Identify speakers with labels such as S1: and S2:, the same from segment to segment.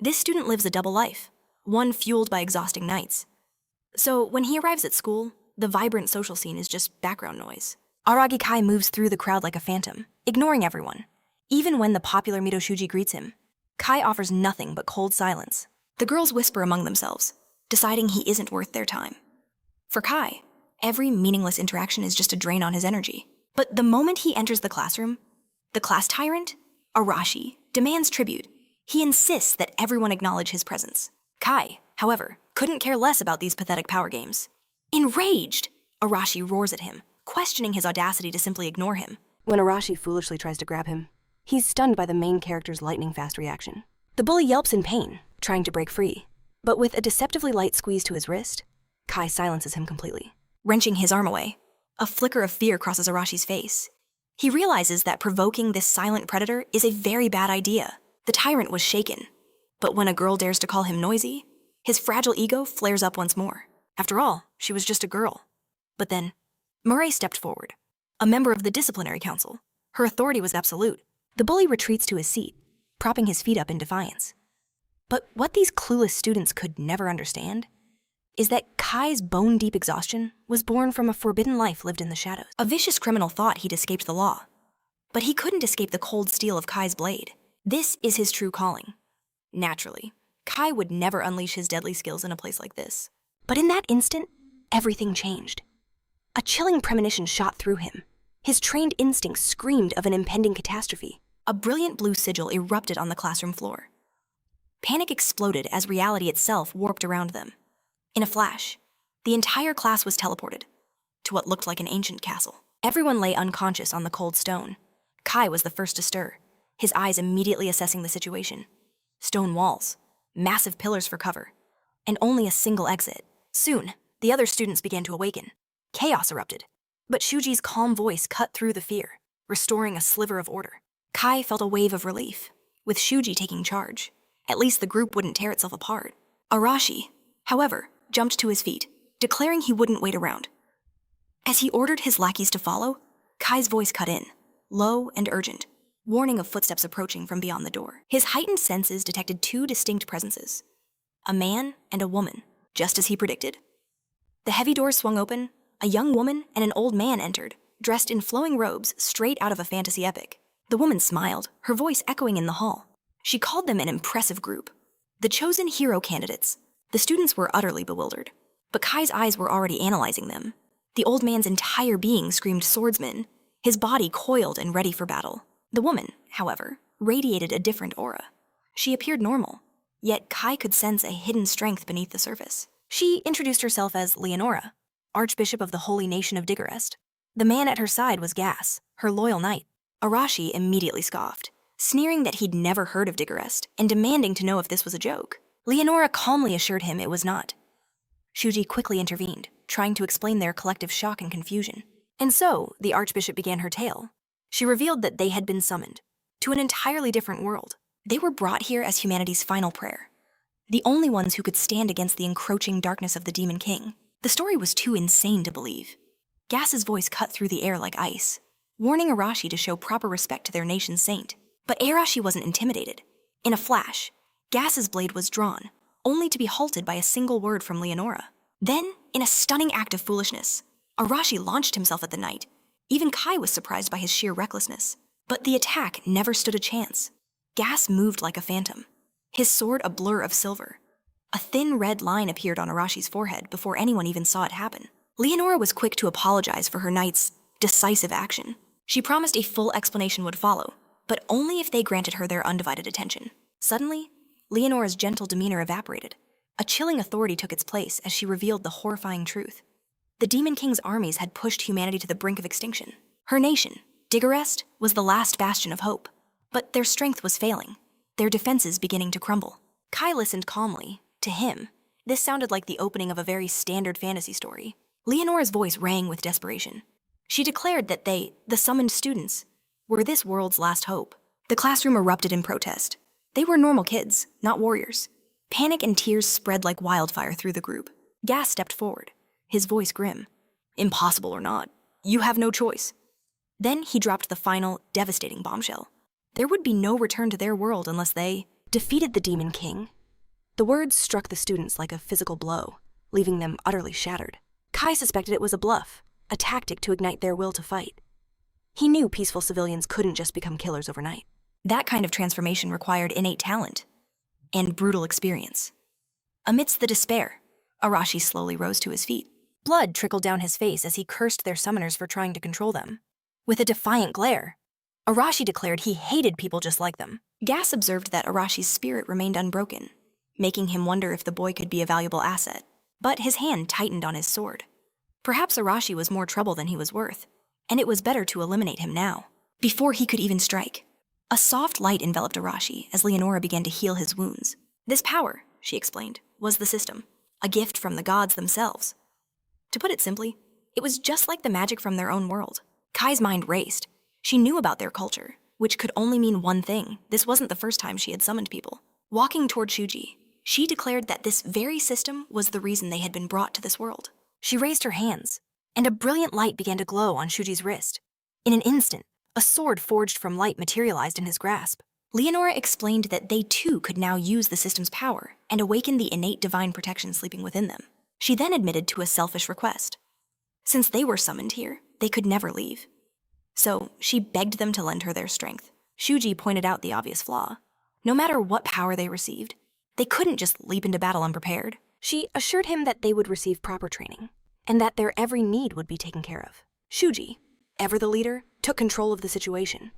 S1: This student lives a double life, one fueled by exhausting nights. So when he arrives at school, the vibrant social scene is just background noise. Aragi Kai moves through the crowd like a phantom, ignoring everyone. Even when the popular Mito Shuji greets him, Kai offers nothing but cold silence. The girls whisper among themselves, deciding he isn't worth their time. For Kai, every meaningless interaction is just a drain on his energy. But the moment he enters the classroom, the class tyrant, Arashi, demands tribute. He insists that everyone acknowledge his presence. Kai, however, couldn't care less about these pathetic power games. Enraged, Arashi roars at him, questioning his audacity to simply ignore him.
S2: When Arashi foolishly tries to grab him, he's stunned by the main character's lightning-fast reaction. The bully yelps in pain, trying to break free. But with a deceptively light squeeze to his wrist, Kai silences him completely.
S1: Wrenching his arm away, a flicker of fear crosses Arashi's face. He realizes that provoking this silent predator is a very bad idea. The tyrant was shaken, but when a girl dares to call him noisy, his fragile ego flares up once more. After all, she was just a girl. But then, Murray stepped forward, a member of the disciplinary council. Her authority was absolute. The bully retreats to his seat, propping his feet up in defiance. But what these clueless students could never understand is that Kai's bone-deep exhaustion was born from a forbidden life lived in the shadows. A vicious criminal thought he'd escaped the law, but he couldn't escape the cold steel of Kai's blade. This is his true calling. Naturally, Kai would never unleash his deadly skills in a place like this. But in that instant, everything changed. A chilling premonition shot through him. His trained instincts screamed of an impending catastrophe. A brilliant blue sigil erupted on the classroom floor. Panic exploded as reality itself warped around them. In a flash, the entire class was teleported to what looked like an ancient castle. Everyone lay unconscious on the cold stone. Kai was the first to stir, his eyes immediately assessing the situation. Stone walls, massive pillars for cover, and only a single exit. Soon, the other students began to awaken. Chaos erupted, but Shuji's calm voice cut through the fear, restoring a sliver of order. Kai felt a wave of relief, with Shuji taking charge. At least the group wouldn't tear itself apart. Arashi, however, jumped to his feet, declaring he wouldn't wait around. As he ordered his lackeys to follow, Kai's voice cut in, low and urgent, warning of footsteps approaching from beyond the door. His heightened senses detected two distinct presences, a man and a woman, just as he predicted. The heavy doors swung open, a young woman and an old man entered, dressed in flowing robes straight out of a fantasy epic. The woman smiled, her voice echoing in the hall. She called them an impressive group, the chosen hero candidates. The students were utterly bewildered, but Kai's eyes were already analyzing them. The old man's entire being screamed swordsman, his body coiled and ready for battle. The woman, however, radiated a different aura. She appeared normal, yet Kai could sense a hidden strength beneath the surface. She introduced herself as Leonora, Archbishop of the Holy Nation of Diggerest. The man at her side was Gas, her loyal knight. Arashi immediately scoffed, sneering that he'd never heard of Diggerest and demanding to know if this was a joke. Leonora calmly assured him it was not. Shuji quickly intervened, trying to explain their collective shock and confusion. And so, the Archbishop began her tale. She revealed that they had been summoned to an entirely different world. They were brought here as humanity's final prayer, the only ones who could stand against the encroaching darkness of the Demon King. The story was too insane to believe. Gas's voice cut through the air like ice, warning Arashi to show proper respect to their nation's saint. But Arashi wasn't intimidated. In a flash, Gas's blade was drawn, only to be halted by a single word from Leonora. Then, in a stunning act of foolishness, Arashi launched himself at the knight. Even Kai was surprised by his sheer recklessness. But the attack never stood a chance. Gas moved like a phantom, his sword a blur of silver. A thin red line appeared on Arashi's forehead before anyone even saw it happen. Leonora was quick to apologize for her knight's decisive action. She promised a full explanation would follow, but only if they granted her their undivided attention. Suddenly, Leonora's gentle demeanor evaporated. A chilling authority took its place as she revealed the horrifying truth. The Demon King's armies had pushed humanity to the brink of extinction. Her nation, Diggerest, was the last bastion of hope. But their strength was failing, their defenses beginning to crumble. Kai listened calmly. To him, this sounded like the opening of a very standard fantasy story. Leonora's voice rang with desperation. She declared that they, the summoned students, were this world's last hope. The classroom erupted in protest. They were normal kids, not warriors. Panic and tears spread like wildfire through the group. Gas stepped forward, his voice grim. Impossible or not, you have no choice. Then he dropped the final, devastating bombshell. There would be no return to their world unless they defeated the Demon King
S2: The words struck the students like a physical blow, leaving them utterly shattered. Kai suspected it was a bluff, a tactic to ignite their will to fight. He knew peaceful civilians couldn't just become killers overnight.
S1: That kind of transformation required innate talent and brutal experience. Amidst the despair, Arashi slowly rose to his feet. Blood trickled down his face as he cursed their summoners for trying to control them. With a defiant glare, Arashi declared he hated people just like them. Gas observed that Arashi's spirit remained unbroken, making him wonder if the boy could be a valuable asset. But his hand tightened on his sword. Perhaps Arashi was more trouble than he was worth, and it was better to eliminate him now, before he could even strike. A soft light enveloped Arashi as Leonora began to heal his wounds. This power, she explained, was the system, a gift from the gods themselves. To put it simply, it was just like the magic from their own world. Kai's mind raced. She knew about their culture, which could only mean one thing. This wasn't the first time she had summoned people. Walking toward Shuji, she declared that this very system was the reason they had been brought to this world. She raised her hands, and a brilliant light began to glow on Shuji's wrist. In an instant, a sword forged from light materialized in his grasp. Leonora explained that they too could now use the system's power and awaken the innate divine protection sleeping within them. She then admitted to a selfish request. Since they were summoned here, they could never leave. So she begged them to lend her their strength. Shuji pointed out the obvious flaw. No matter what power they received, they couldn't just leap into battle unprepared.
S2: She assured him that they would receive proper training, and that their every need would be taken care of. Shuji, ever the leader, took control of the situation.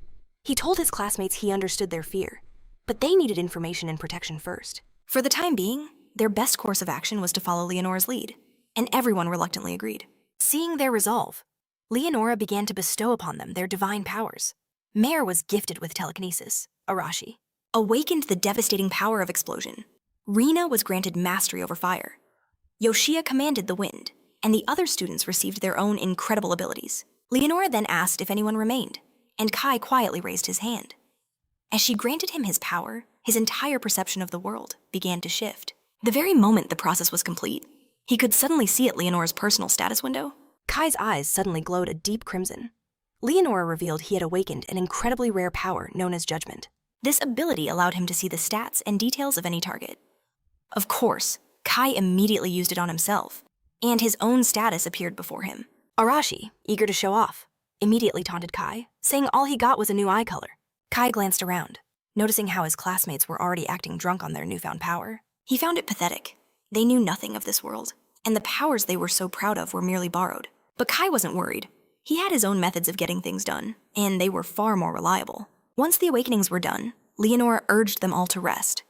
S2: He told his classmates he understood their fear, but they needed information and protection first.
S1: For the time being, their best course of action was to follow Leonora's lead, and everyone reluctantly agreed. Seeing their resolve, Leonora began to bestow upon them their divine powers. Mare was gifted with telekinesis, Arashi, awakened the devastating power of explosion. Rina was granted mastery over fire. Yoshia commanded the wind, and the other students received their own incredible abilities. Leonora then asked if anyone remained, and Kai quietly raised his hand. As she granted him his power, his entire perception of the world began to shift. The very moment the process was complete, he could suddenly see at Leonora's personal status window.
S2: Kai's eyes suddenly glowed a deep crimson. Leonora revealed he had awakened an incredibly rare power known as judgment.
S1: This ability allowed him to see the stats and details of any target. Of course, Kai immediately used it on himself, and his own status appeared before him.
S2: Arashi, eager to show off, immediately taunted Kai, saying all he got was a new eye color.
S1: Kai glanced around, noticing how his classmates were already acting drunk on their newfound power. He found it pathetic. They knew nothing of this world, and the powers they were so proud of were merely borrowed. But Kai wasn't worried. He had his own methods of getting things done, and they were far more reliable. Once the awakenings were done, Leonora urged them all to rest.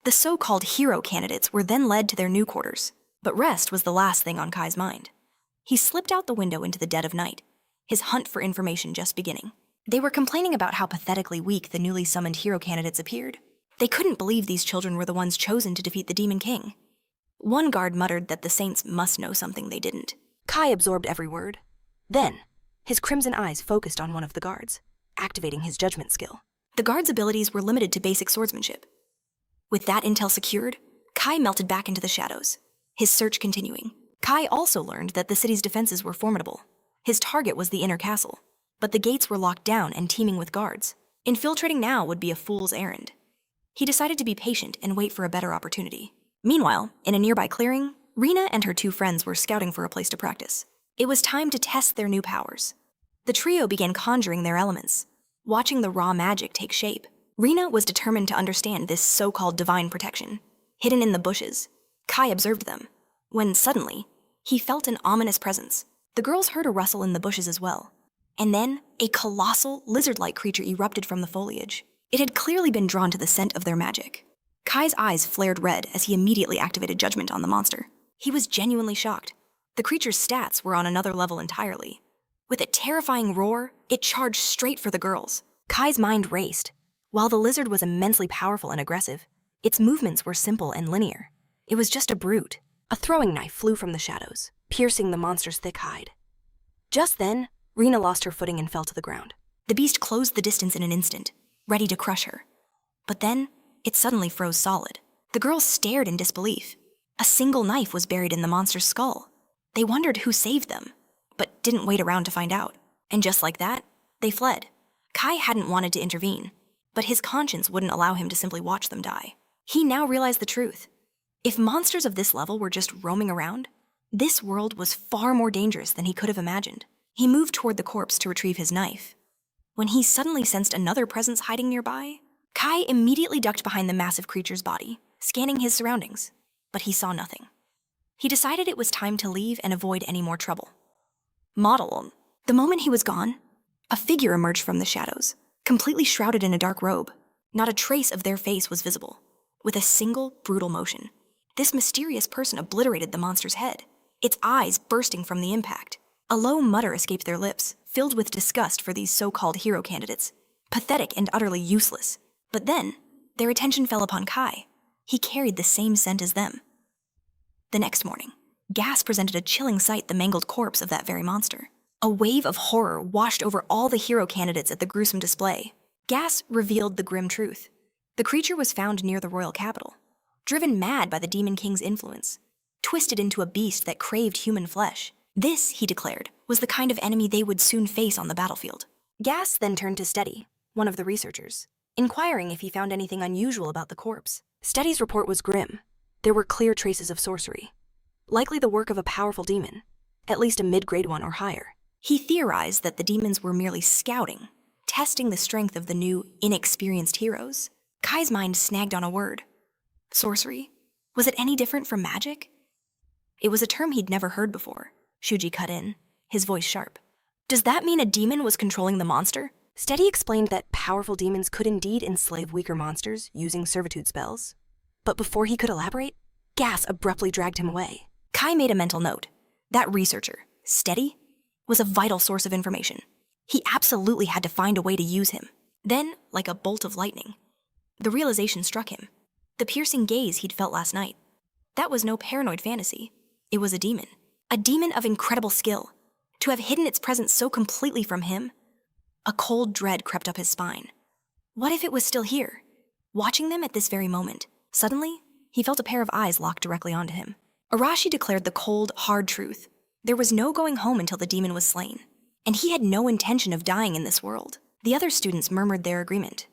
S1: The so-called hero candidates were then led to their new quarters, but rest was the last thing on Kai's mind. He slipped out the window into the dead of night, his hunt for information just beginning. They were complaining about how pathetically weak the newly summoned hero candidates appeared. They couldn't believe these children were the ones chosen to defeat the Demon King. One guard muttered that the saints must know something they didn't.
S2: Kai absorbed every word. Then, his crimson eyes focused on one of the guards, activating his judgment skill.
S1: The guard's abilities were limited to basic swordsmanship. With that intel secured, Kai melted back into the shadows, his search continuing. Kai also learned that the city's defenses were formidable. His target was the inner castle, but the gates were locked down and teeming with guards. Infiltrating now would be a fool's errand. He decided to be patient and wait for a better opportunity. Meanwhile, in a nearby clearing, Rina and her two friends were scouting for a place to practice. It was time to test their new powers. The trio began conjuring their elements, watching the raw magic take shape. Rina was determined to understand this so-called divine protection. Hidden in the bushes, Kai observed them, when suddenly, he felt an ominous presence. The girls heard a rustle in the bushes as well. And then, a colossal, lizard-like creature erupted from the foliage. It had clearly been drawn to the scent of their magic. Kai's eyes flared red as he immediately activated judgment on the monster. He was genuinely shocked. The creature's stats were on another level entirely. With a terrifying roar, it charged straight for the girls. Kai's mind raced. While the lizard was immensely powerful and aggressive, its movements were simple and linear. It was just a brute. A throwing knife flew from the shadows, piercing the monster's thick hide. Just then, Rina lost her footing and fell to the ground. The beast closed the distance in an instant, ready to crush her. But then, it suddenly froze solid. The girls stared in disbelief. A single knife was buried in the monster's skull. They wondered who saved them, but didn't wait around to find out. And just like that, they fled. Kai hadn't wanted to intervene, but his conscience wouldn't allow him to simply watch them die. He now realized the truth. If monsters of this level were just roaming around, this world was far more dangerous than he could have imagined. He moved toward the corpse to retrieve his knife. When he suddenly sensed another presence hiding nearby, Kai immediately ducked behind the massive creature's body, scanning his surroundings, but he saw nothing. He decided it was time to leave and avoid any more trouble. The moment he was gone, a figure emerged from the shadows, completely shrouded in a dark robe. Not a trace of their face was visible. With a single, brutal motion, this mysterious person obliterated the monster's head, its eyes bursting from the impact. A low mutter escaped their lips, filled with disgust for these so-called hero candidates. Pathetic and utterly useless. But then, their attention fell upon Kai. He carried the same scent as them. The next morning, Gas presented a chilling sight: the mangled corpse of that very monster. A wave of horror washed over all the hero candidates at the gruesome display. Gas revealed the grim truth. The creature was found near the royal capital, driven mad by the Demon King's influence, twisted into a beast that craved human flesh. This, he declared, was the kind of enemy they would soon face on the battlefield. Gas then turned to Steady, one of the researchers, inquiring if he found anything unusual about the corpse. Steady's report was grim. There were clear traces of sorcery, likely the work of a powerful demon, at least a mid-grade one or higher. He theorized that the demons were merely scouting, testing the strength of the new, inexperienced heroes. Kai's mind snagged on a word. Sorcery? Was it any different from magic? It was a term he'd never heard before. Shuji cut in, his voice sharp. Does that mean a demon was controlling the monster? Steady explained that powerful demons could indeed enslave weaker monsters using servitude spells. But before he could elaborate, Gas abruptly dragged him away. Kai made a mental note. That researcher, Steady, was a vital source of information. He absolutely had to find a way to use him. Then, like a bolt of lightning, the realization struck him. The piercing gaze he'd felt last night. That was no paranoid fantasy. It was a demon of incredible skill. To have hidden its presence so completely from him, a cold dread crept up his spine. What if it was still here, watching them at this very moment? Suddenly, he felt a pair of eyes locked directly onto him. Arashi declared the cold, hard truth. There was no going home until the demon was slain, and he had no intention of dying in this world. The other students murmured their agreement.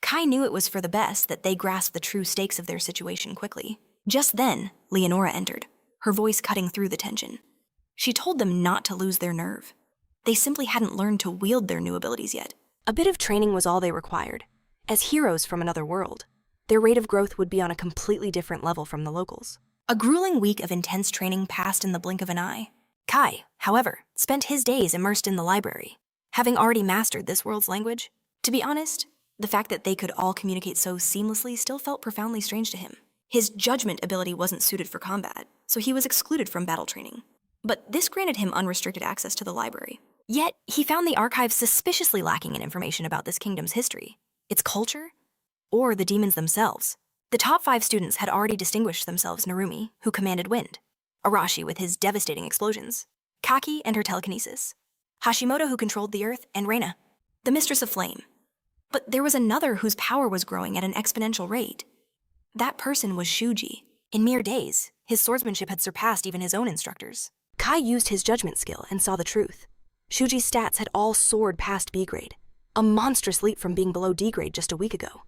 S1: Kai knew it was for the best that they grasped the true stakes of their situation quickly. Just then, Leonora entered, her voice cutting through the tension. She told them not to lose their nerve. They simply hadn't learned to wield their new abilities yet. A bit of training was all they required. As heroes from another world, their rate of growth would be on a completely different level from the locals. A grueling week of intense training passed in the blink of an eye. Kai, however, spent his days immersed in the library, having already mastered this world's language. To be honest, the fact that they could all communicate so seamlessly still felt profoundly strange to him. His judgment ability wasn't suited for combat, so he was excluded from battle training. But this granted him unrestricted access to the library. Yet, he found the archives suspiciously lacking in information about this kingdom's history, its culture, or the demons themselves. The top 5 students had already distinguished themselves: Narumi, who commanded wind; Arashi with his devastating explosions; Kaki and her telekinesis; Hashimoto, who controlled the earth; and Reina, the mistress of flame. But there was another whose power was growing at an exponential rate. That person was Shuji. In mere days, his swordsmanship had surpassed even his own instructors. Kai used his judgment skill and saw the truth. Shuji's stats had all soared past B grade, a monstrous leap from being below D grade just a week ago.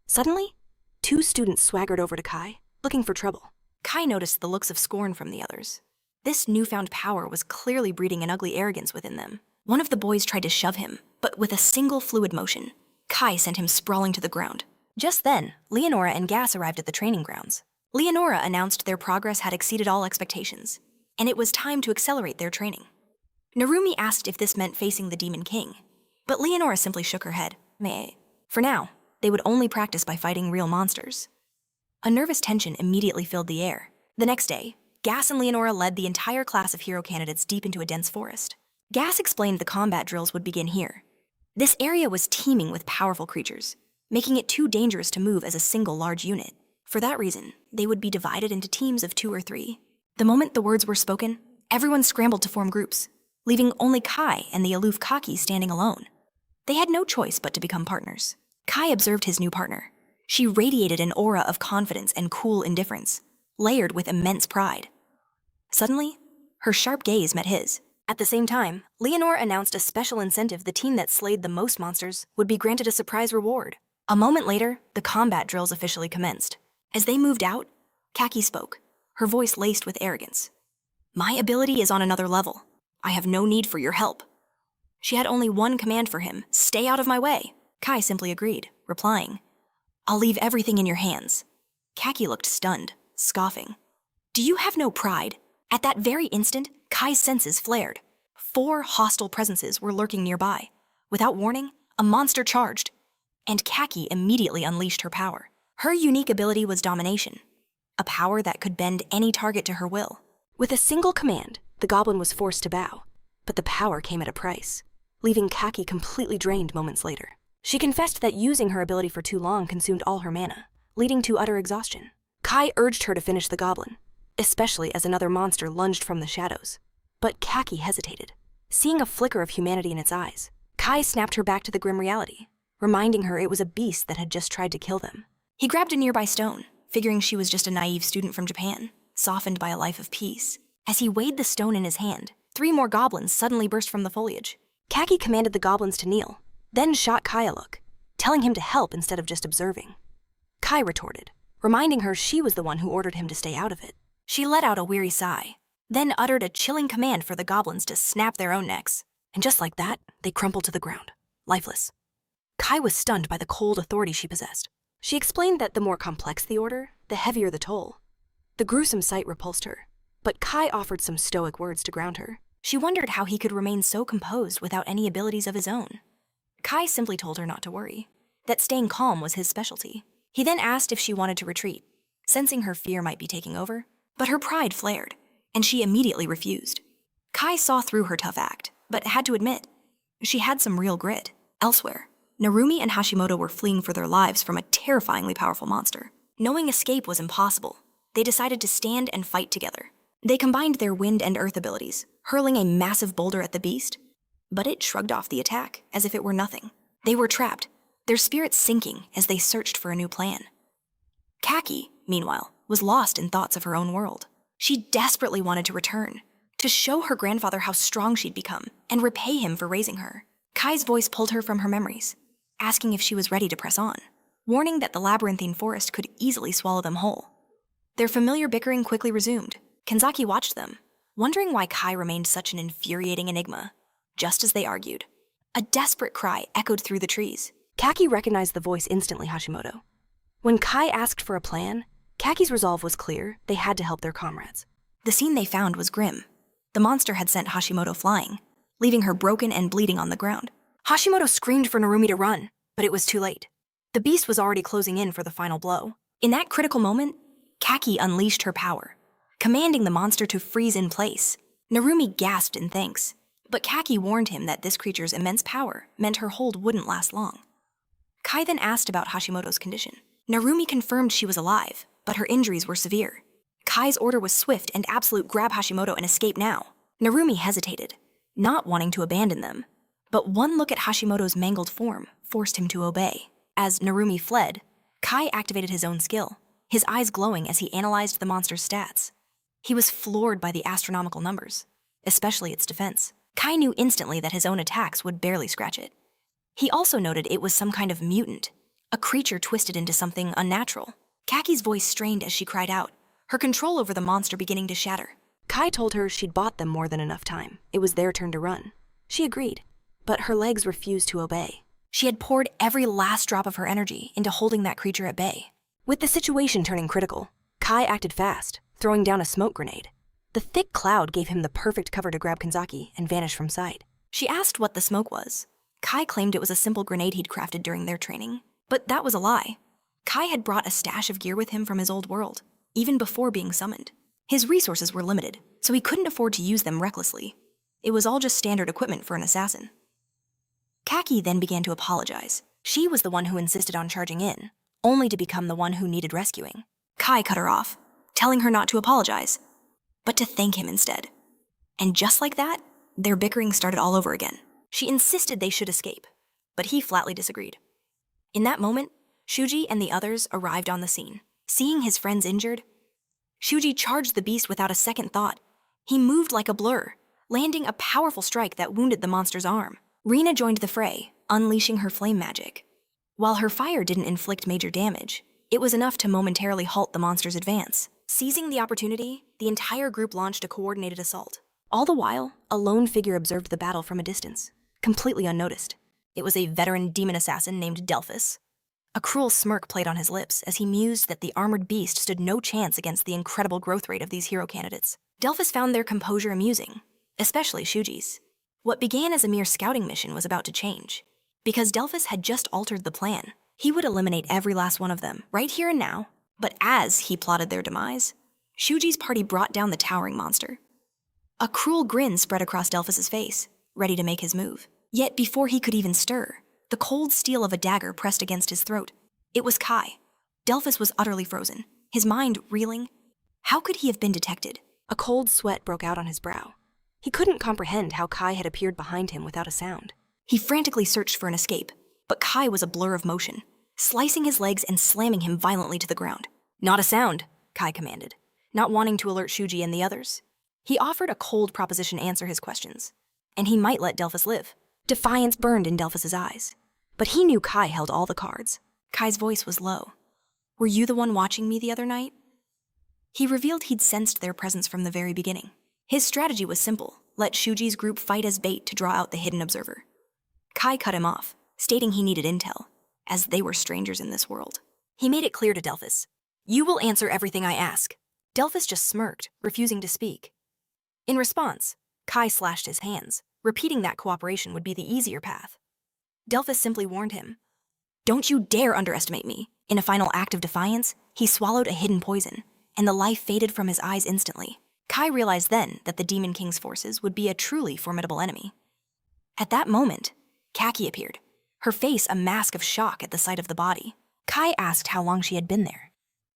S1: Suddenly, 2 students swaggered over to Kai, looking for trouble. Kai noticed the looks of scorn from the others. This newfound power was clearly breeding an ugly arrogance within them. One of the boys tried to shove him, but with a single fluid motion, Kai sent him sprawling to the ground. Just then, Leonora and Gas arrived at the training grounds. Leonora announced their progress had exceeded all expectations, and it was time to accelerate their training. Narumi asked if this meant facing the Demon King, but Leonora simply shook her head. For now, they would only practice by fighting real monsters. A nervous tension immediately filled the air. The next day, Gas and Leonora led the entire class of hero candidates deep into a dense forest. Gas explained the combat drills would begin here. This area was teeming with powerful creatures, making it too dangerous to move as a single large unit. For that reason, they would be divided into teams of 2 or 3. The moment the words were spoken, everyone scrambled to form groups, leaving only Kai and the aloof Kaki standing alone. They had no choice but to become partners. Kai observed his new partner. She radiated an aura of confidence and cool indifference, layered with immense pride. Suddenly, her sharp gaze met his. At the same time, Leonore announced a special incentive: the team that slayed the most monsters would be granted a surprise reward. A moment later, the combat drills officially commenced. As they moved out, Kaki spoke, her voice laced with arrogance. My ability is on another level. I have no need for your help. She had only one command for him, stay out of my way. Kai simply agreed, replying, I'll leave everything in your hands. Kaki looked stunned, scoffing. Do you have no pride? At that very instant, Kai's senses flared. 4 hostile presences were lurking nearby. Without warning, a monster charged, and Kaki immediately unleashed her power. Her unique ability was domination, a power that could bend any target to her will.
S2: With a single command, the goblin was forced to bow, but the power came at a price, leaving Kaki completely drained moments later. She confessed that using her ability for too long consumed all her mana, leading to utter exhaustion. Kai urged her to finish the goblin, especially as another monster lunged from the shadows. But Kaki hesitated, seeing a flicker of humanity in its eyes. Kai snapped her back to the grim reality, reminding her it was a beast that had just tried to kill them.
S1: He grabbed a nearby stone, figuring she was just a naive student from Japan, softened by a life of peace. As he weighed the stone in his hand, 3 more goblins suddenly burst from the foliage.
S2: Kaki commanded the goblins to kneel, then shot Kai a look, telling him to help instead of just observing. Kai retorted, reminding her she was the one who ordered him to stay out of it.
S1: She let out a weary sigh, then uttered a chilling command for the goblins to snap their own necks.
S2: And just like that, they crumpled to the ground, lifeless. Kai was stunned by the cold authority she possessed. She explained that the more complex the order, the heavier the toll. The gruesome sight repulsed her, but Kai offered some stoic words to ground her.
S1: She wondered how he could remain so composed without any abilities of his own. Kai simply told her not to worry, that staying calm was his specialty. He then asked if she wanted to retreat, sensing her fear might be taking over, but her pride flared, and she immediately refused. Kai saw through her tough act, but had to admit, she had some real grit. Elsewhere, Narumi and Hashimoto were fleeing for their lives from a terrifyingly powerful monster. Knowing escape was impossible, they decided to stand and fight together. They combined their wind and earth abilities, hurling a massive boulder at the beast, but it shrugged off the attack as if it were nothing. They were trapped, their spirits sinking as they searched for a new plan. Kaki, meanwhile, was lost in thoughts of her own world. She desperately wanted to return, to show her grandfather how strong she'd become and repay him for raising her. Kai's voice pulled her from her memories, asking if she was ready to press on, warning that the labyrinthine forest could easily swallow them whole. Their familiar bickering quickly resumed. Kenzaki watched them, wondering why Kai remained such an infuriating enigma. Just as they argued, a desperate cry echoed through the trees.
S2: Kaki recognized the voice instantly, Hashimoto. When Kai asked for a plan, Kaki's resolve was clear. They had to help their comrades.
S1: The scene they found was grim. The monster had sent Hashimoto flying, leaving her broken and bleeding on the ground. Hashimoto screamed for Narumi to run, but it was too late. The beast was already closing in for the final blow. In that critical moment, Kaki unleashed her power, commanding the monster to freeze in place. Narumi gasped in thanks, but Kaki warned him that this creature's immense power meant her hold wouldn't last long. Kai then asked about Hashimoto's condition. Narumi confirmed she was alive, but her injuries were severe. Kai's order was swift and absolute: grab Hashimoto and escape now. Narumi hesitated, not wanting to abandon them, but one look at Hashimoto's mangled form forced him to obey. As Narumi fled, Kai activated his own skill, his eyes glowing as he analyzed the monster's stats. He was floored by the astronomical numbers, especially its defense. Kai knew instantly that his own attacks would barely scratch it. He also noted it was some kind of mutant, a creature twisted into something unnatural. Kaki's voice strained as she cried out, her control over the monster beginning to shatter.
S2: Kai told her she'd bought them more than enough time. It was their turn to run. She agreed, but her legs refused to obey.
S1: She had poured every last drop of her energy into holding that creature at bay.
S2: With the situation turning critical, Kai acted fast, throwing down a smoke grenade. The thick cloud gave him the perfect cover to grab Kenzaki and vanish from sight.
S1: She asked what the smoke was. Kai claimed it was a simple grenade he'd crafted during their training, but that was a lie. Kai had brought a stash of gear with him from his old world, even before being summoned. His resources were limited, so he couldn't afford to use them recklessly. It was all just standard equipment for an assassin. Kaki then began to apologize. She was the one who insisted on charging in, only to become the one who needed rescuing. Kai cut her off, telling her not to apologize, but to thank him instead. And just like that, their bickering started all over again. She insisted they should escape, but he flatly disagreed. In that moment, Shuji and the others arrived on the scene. Seeing his friends injured, Shuji charged the beast without a second thought. He moved like a blur, landing a powerful strike that wounded the monster's arm. Rina joined the fray, unleashing her flame magic. While her fire didn't inflict major damage, it was enough to momentarily halt the monster's advance. Seizing the opportunity, the entire group launched a coordinated assault.
S2: All the while, a lone figure observed the battle from a distance, completely unnoticed.
S1: It was a veteran demon assassin named Delphus. A cruel smirk played on his lips as he mused that the armored beast stood no chance against the incredible growth rate of these hero candidates. Delphus found their composure amusing, especially Shuji's. What began as a mere scouting mission was about to change. Because Delphus had just altered the plan, he would eliminate every last one of them, right here and now. But as he plotted their demise, Shuji's party brought down the towering monster. A cruel grin spread across Delphus's face, ready to make his move. Yet before he could even stir, the cold steel of a dagger pressed against his throat. It was Kai. Delphus was utterly frozen, his mind reeling. How could he have been detected?
S2: A cold sweat broke out on his brow. He couldn't comprehend how Kai had appeared behind him without a sound.
S1: He frantically searched for an escape, but Kai was a blur of motion, slicing his legs and slamming him violently to the ground. Not a sound, Kai commanded, not wanting to alert Shuji and the others. He offered a cold proposition answer his questions, and he might let Delphus live. Defiance burned in Delphus's eyes, but he knew Kai held all the cards. Kai's voice was low. Were you the one watching me the other night? He revealed he'd sensed their presence from the very beginning. His strategy was simple: let Shuji's group fight as bait to draw out the hidden observer. Kai cut him off, stating he needed intel, as they were strangers in this world. He made it clear to Delphus, "You will answer everything I ask." Delphus just smirked, refusing to speak. In response, Kai slashed his hands, repeating that cooperation would be the easier path. Delphus simply warned him, "Don't you dare underestimate me." In a final act of defiance, he swallowed a hidden poison, and the life faded from his eyes instantly. Kai realized then that the Demon King's forces would be a truly formidable enemy. At that moment, Kaki appeared, her face a mask of shock at the sight of the body. Kai asked how long she had been there.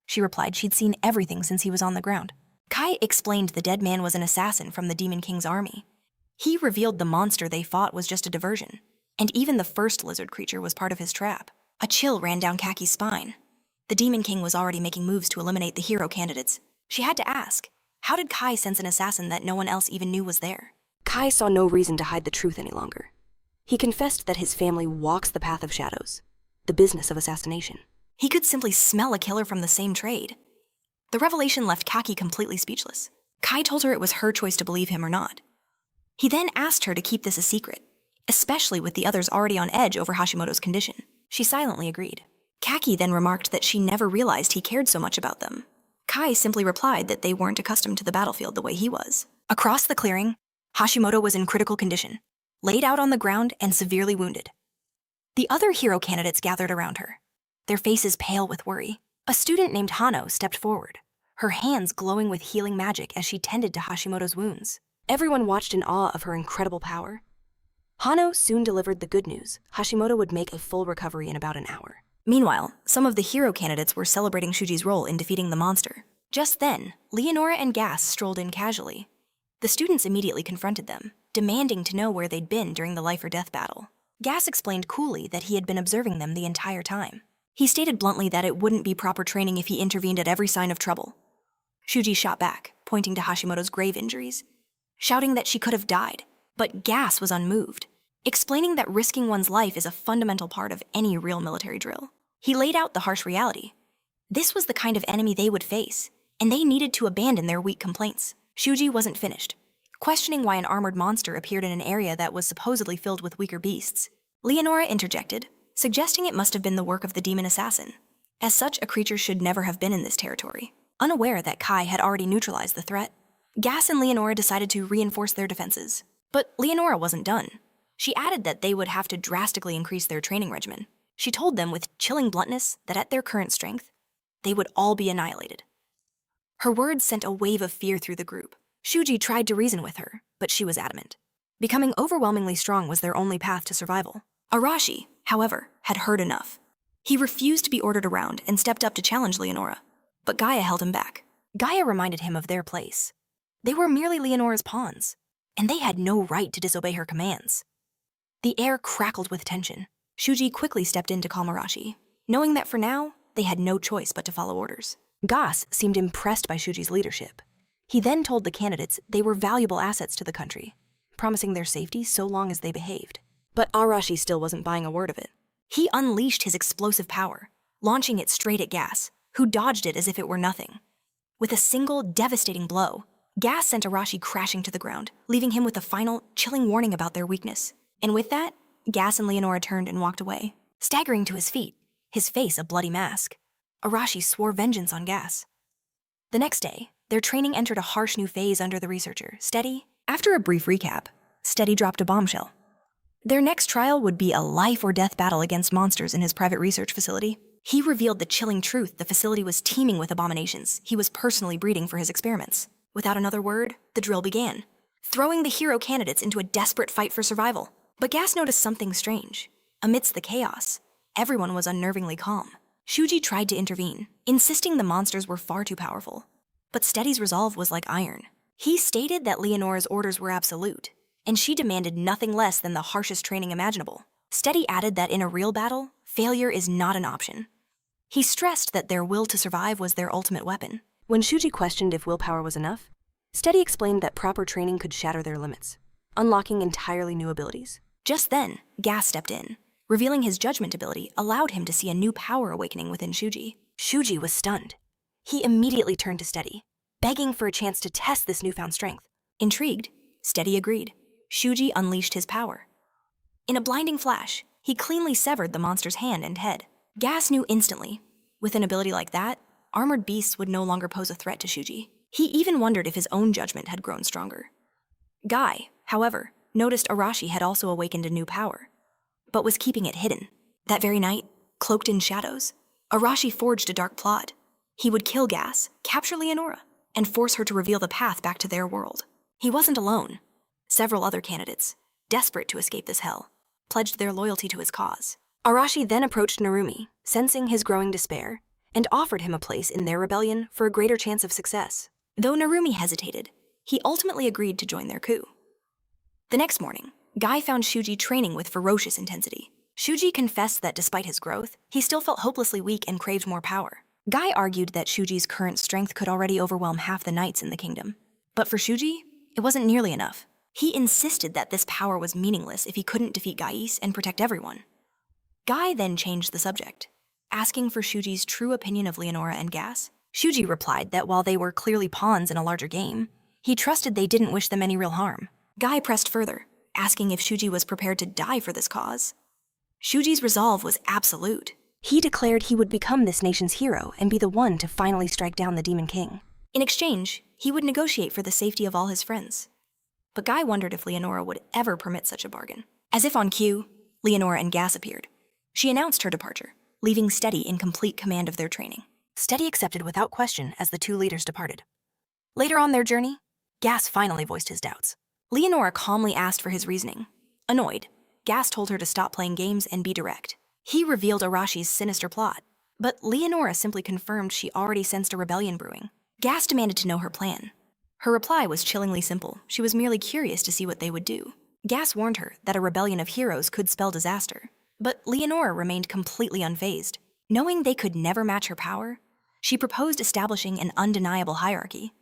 S1: She replied she'd seen everything since he was on the ground. Kai explained the dead man was an assassin from the Demon King's army. He revealed the monster they fought was just a diversion, and even the first lizard creature was part of his trap. A chill ran down Kaki's spine. The Demon King was already making moves to eliminate the hero candidates. She had to ask, how did Kai sense an assassin that no one else even knew was there?
S2: Kai saw no reason to hide the truth any longer. He confessed that his family walks the path of shadows, the business of assassination.
S1: He could simply smell a killer from the same trade. The revelation left Kaki completely speechless. Kai told her it was her choice to believe him or not. He then asked her to keep this a secret, especially with the others already on edge over Hashimoto's condition. She silently agreed. Kaki then remarked that she never realized he cared so much about them. Kai simply replied that they weren't accustomed to the battlefield the way he was. Across the clearing, Hashimoto was in critical condition, laid out on the ground and severely wounded. The other hero candidates gathered around her, their faces pale with worry. A student named Hano stepped forward, her hands glowing with healing magic as she tended to Hashimoto's wounds. Everyone watched in awe of her incredible power. Hano soon delivered the good news: Hashimoto would make a full recovery in about an hour. Meanwhile, some of the hero candidates were celebrating Shuji's role in defeating the monster. Just then, Leonora and Gas strolled in casually. The students immediately confronted them, demanding to know where they'd been during the life-or-death battle. Gas explained coolly that he had been observing them the entire time. He stated bluntly that it wouldn't be proper training if he intervened at every sign of trouble. Shuji shot back, pointing to Hashimoto's grave injuries, shouting that she could have died, but Gas was unmoved, explaining that risking one's life is a fundamental part of any real military drill. He laid out the harsh reality. This was the kind of enemy they would face, and they needed to abandon their weak complaints. Shuji wasn't finished, questioning why an armored monster appeared in an area that was supposedly filled with weaker beasts. Leonora interjected, suggesting it must have been the work of the demon assassin. As such, a creature should never have been in this territory. Unaware that Kai had already neutralized the threat, Gas and Leonora decided to reinforce their defenses. But Leonora wasn't done. She added that they would have to drastically increase their training regimen. She told them with chilling bluntness that at their current strength, they would all be annihilated. Her words sent a wave of fear through the group. Shuji tried to reason with her, but she was adamant. Becoming overwhelmingly strong was their only path to survival. Arashi, however, had heard enough. He refused to be ordered around and stepped up to challenge Leonora, but Gaia held him back. Gaia reminded him of their place. They were merely Leonora's pawns, and they had no right to disobey her commands. The air crackled with tension. Shuji quickly stepped in to calm Arashi, knowing that for now, they had no choice but to follow orders. Gas seemed impressed by Shuji's leadership. He then told the candidates they were valuable assets to the country, promising their safety so long as they behaved. But Arashi still wasn't buying a word of it. He unleashed his explosive power, launching it straight at Gas, who dodged it as if it were nothing. With a single devastating blow, Gas sent Arashi crashing to the ground, leaving him with a final, chilling warning about their weakness. And with that, Gas and Leonora turned and walked away. Staggering to his feet, his face a bloody mask, Arashi swore vengeance on Gas. The next day, their training entered a harsh new phase under the researcher, Steady. After a brief recap, Steady dropped a bombshell. Their next trial would be a life-or-death battle against monsters in his private research facility. He revealed the chilling truth: the facility was teeming with abominations he was personally breeding for his experiments. Without another word, the drill began, throwing the hero candidates into a desperate fight for survival. But Gas noticed something strange. Amidst the chaos, everyone was unnervingly calm. Shuji tried to intervene, insisting the monsters were far too powerful. But Steady's resolve was like iron. He stated that Leonora's orders were absolute, and she demanded nothing less than the harshest training imaginable. Steady added that in a real battle, failure is not an option. He stressed that their will to survive was their ultimate weapon.
S2: When Shuji questioned if willpower was enough, Steady explained that proper training could shatter their limits, unlocking entirely new abilities.
S1: Just then, Gas stepped in. Revealing his judgment ability allowed him to see a new power awakening within Shuji.
S2: Shuji was stunned. He immediately turned to Steady, begging for a chance to test this newfound strength.
S1: Intrigued, Steady agreed. Shuji unleashed his power. In a blinding flash, he cleanly severed the monster's hand and head. Gas knew instantly. With an ability like that, armored beasts would no longer pose a threat to Shuji. He even wondered if his own judgment had grown stronger. Guy, however, noticed Arashi had also awakened a new power, but was keeping it hidden. That very night, cloaked in shadows, Arashi forged a dark plot. He would kill Gas, capture Leonora, and force her to reveal the path back to their world. He wasn't alone. Several other candidates, desperate to escape this hell, pledged their loyalty to his cause.
S2: Arashi then approached Narumi, sensing his growing despair, and offered him a place in their rebellion for a greater chance of success.
S1: Though Narumi hesitated, he ultimately agreed to join their coup. The next morning, Guy found Shuji training with ferocious intensity. Shuji confessed that despite his growth, he still felt hopelessly weak and craved more power. Guy argued that Shuji's current strength could already overwhelm half the knights in the kingdom. But for Shuji, it wasn't nearly enough. He insisted that this power was meaningless if he couldn't defeat Gais and protect everyone. Guy then changed the subject, asking for Shuji's true opinion of Leonora and Gas. Shuji replied that while they were clearly pawns in a larger game, he trusted they didn't wish them any real harm. Guy pressed further, asking if Shuji was prepared to die for this cause. Shuji's resolve was absolute.
S2: He declared he would become this nation's hero and be the one to finally strike down the Demon King.
S1: In exchange, he would negotiate for the safety of all his friends. But Guy wondered if Leonora would ever permit such a bargain. As if on cue, Leonora and Gas appeared. She announced her departure, leaving Steady in complete command of their training.
S2: Steady accepted without question as the two leaders departed. Later on their journey, Gas finally voiced his doubts.
S1: Leonora calmly asked for his reasoning. Annoyed, Gas told her to stop playing games and be direct. He revealed Arashi's sinister plot, but Leonora simply confirmed she already sensed a rebellion brewing. Gas demanded to know her plan. Her reply was chillingly simple. She was merely curious to see what they would do. Gas warned her that a rebellion of heroes could spell disaster, but Leonora remained completely unfazed. Knowing they could never match her power, she proposed establishing an undeniable hierarchy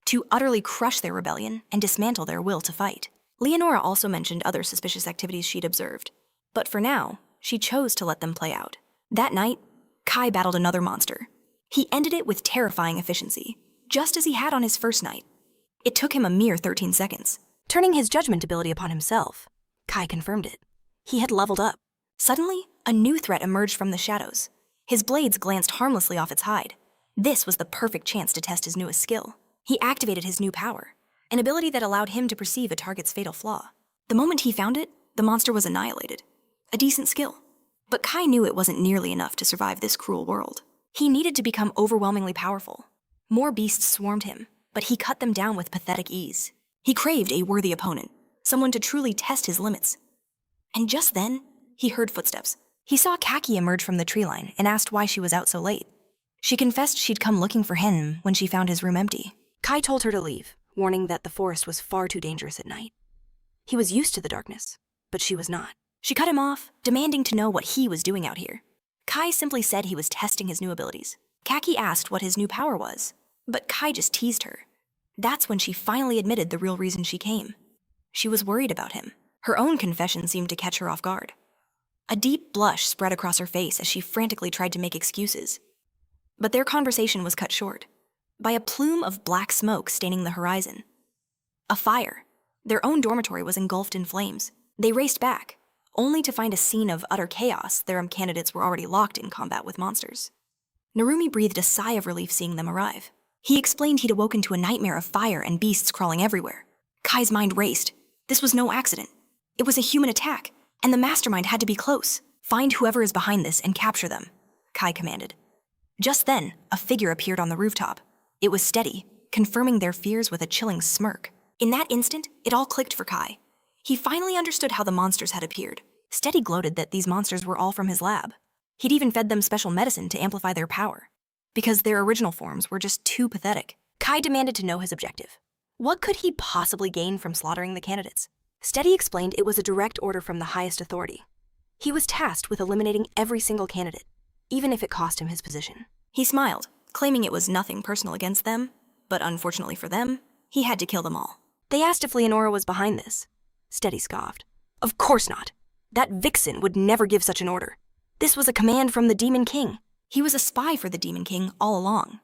S1: to utterly crush their rebellion and dismantle their will to fight. Leonora also mentioned other suspicious activities she'd observed, but for now, she chose to let them play out. That night, Kai battled another monster. He ended it with terrifying efficiency, just as he had on his first night. It took him a mere 13 seconds.
S2: Turning his judgment ability upon himself, Kai confirmed it. He had leveled up.
S1: Suddenly, a new threat emerged from the shadows. His blades glanced harmlessly off its hide. This was the perfect chance to test his newest skill. He activated his new power, an ability that allowed him to perceive a target's fatal flaw. The moment he found it, the monster was annihilated. A decent skill. But Kai knew it wasn't nearly enough to survive this cruel world. He needed to become overwhelmingly powerful. More beasts swarmed him, but he cut them down with pathetic ease. He craved a worthy opponent, someone to truly test his limits. And just then, he heard footsteps. He saw Kaki emerge from the tree line and asked why she was out so late. She confessed she'd come looking for him when she found his room empty.
S2: Kai told her to leave, warning that the forest was far too dangerous at night. He was used to the darkness, but she was not.
S1: She cut him off, demanding to know what he was doing out here. Kai simply said he was testing his new abilities. Kaki asked what his new power was, but Kai just teased her. That's when she finally admitted the real reason she came. She was worried about him. Her own confession seemed to catch her off guard. A deep blush spread across her face as she frantically tried to make excuses. But their conversation was cut short. by a plume of black smoke staining the horizon. A fire. Their own dormitory was engulfed in flames. They raced back, only to find a scene of utter chaos. Their candidates were already locked in combat with monsters. Narumi breathed a sigh of relief seeing them arrive. He explained he'd awoken to a nightmare of fire and beasts crawling everywhere. Kai's mind raced. This was no accident. It was a human attack, and the mastermind had to be close. Find whoever is behind this and capture them, Kai commanded. Just then, a figure appeared on the rooftop. It was Steady, confirming their fears with a chilling smirk. In that instant, it all clicked for Kai. He finally understood how the monsters had appeared. Steady gloated that these monsters were all from his lab. He'd even fed them special medicine to amplify their power, because their original forms were just too pathetic. Kai demanded to know his objective. What could he possibly gain from slaughtering the candidates? Steady explained it was a direct order from the highest authority. He was tasked with eliminating every single candidate, even if it cost him his position. He smiled, claiming it was nothing personal against them, but unfortunately for them, he had to kill them all. They asked if Leonora was behind this. Steady scoffed. Of course not. That vixen would never give such an order. This was a command from the Demon King. He was a spy for the Demon King all along.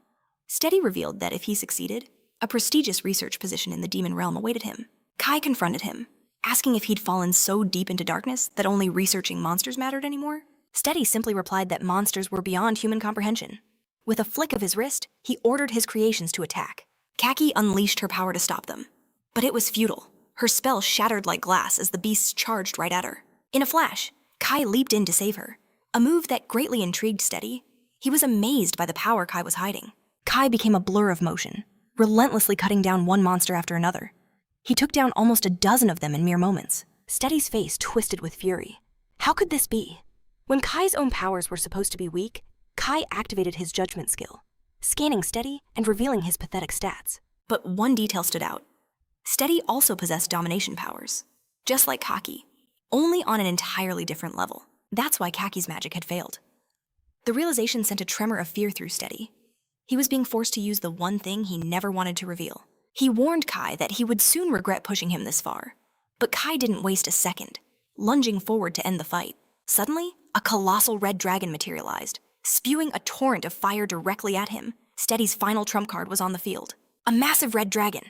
S1: Steady revealed that if he succeeded, a prestigious research position in the demon realm awaited him. Kai confronted him, asking if he'd fallen so deep into darkness that only researching monsters mattered anymore. Steady simply replied that monsters were beyond human comprehension. With a flick of his wrist, he ordered his creations to attack. Kaki unleashed her power to stop them. But it was futile. Her spell shattered like glass as the beasts charged right at her. In a flash, Kai leaped in to save her, a move that greatly intrigued Steady. He was amazed by the power Kai was hiding. Kai became a blur of motion, relentlessly cutting down one monster after another. He took down almost a dozen of them in mere moments. Steady's face twisted with fury. How could this be? When Kai's own powers were supposed to be weak, Kai activated his judgment skill, scanning Steady and revealing his pathetic stats. But one detail stood out. Steady also possessed domination powers, just like Kaki, only on an entirely different level. That's why Kaki's magic had failed. The realization sent a tremor of fear through Steady. He was being forced to use the one thing he never wanted to reveal. He warned Kai that he would soon regret pushing him this far. But Kai didn't waste a second, lunging forward to end the fight. Suddenly, a colossal red dragon materialized, spewing a torrent of fire directly at him. Steady's final trump card was on the field. A massive red dragon.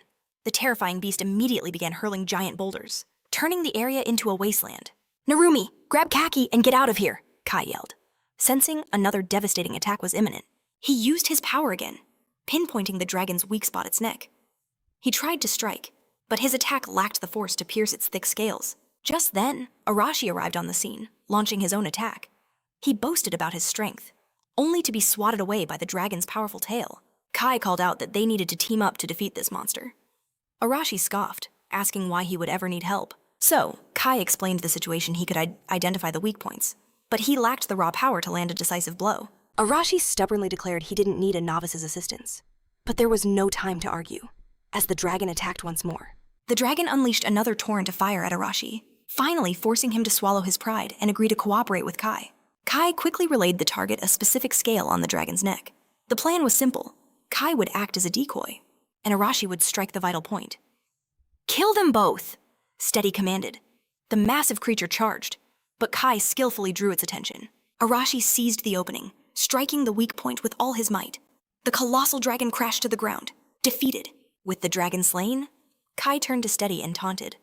S1: The terrifying beast immediately began hurling giant boulders, turning the area into a wasteland. Narumi, grab Kaki and get out of here, Kai yelled. Sensing another devastating attack was imminent, he used his power again, pinpointing the dragon's weak spot, its neck. He tried to strike, but his attack lacked the force to pierce its thick scales. Just then, Arashi arrived on the scene, launching his own attack. He boasted about his strength, only to be swatted away by the dragon's powerful tail. Kai called out that they needed to team up to defeat this monster. Arashi scoffed, asking why he would ever need help. So, Kai explained the situation. He could identify the weak points, but he lacked the raw power to land a decisive blow. Arashi stubbornly declared he didn't need a novice's assistance. But there was no time to argue, as the dragon attacked once more. The dragon unleashed another torrent of fire at Arashi, finally forcing him to swallow his pride and agree to cooperate with Kai. Kai quickly relayed the target a specific scale on the dragon's neck. The plan was simple. Kai would act as a decoy, and Arashi would strike the vital point. Kill them both, Steady commanded. The massive creature charged, but Kai skillfully drew its attention. Arashi seized the opening, striking the weak point with all his might. The colossal dragon crashed to the ground, defeated. With the dragon slain, Kai turned to Steady and taunted.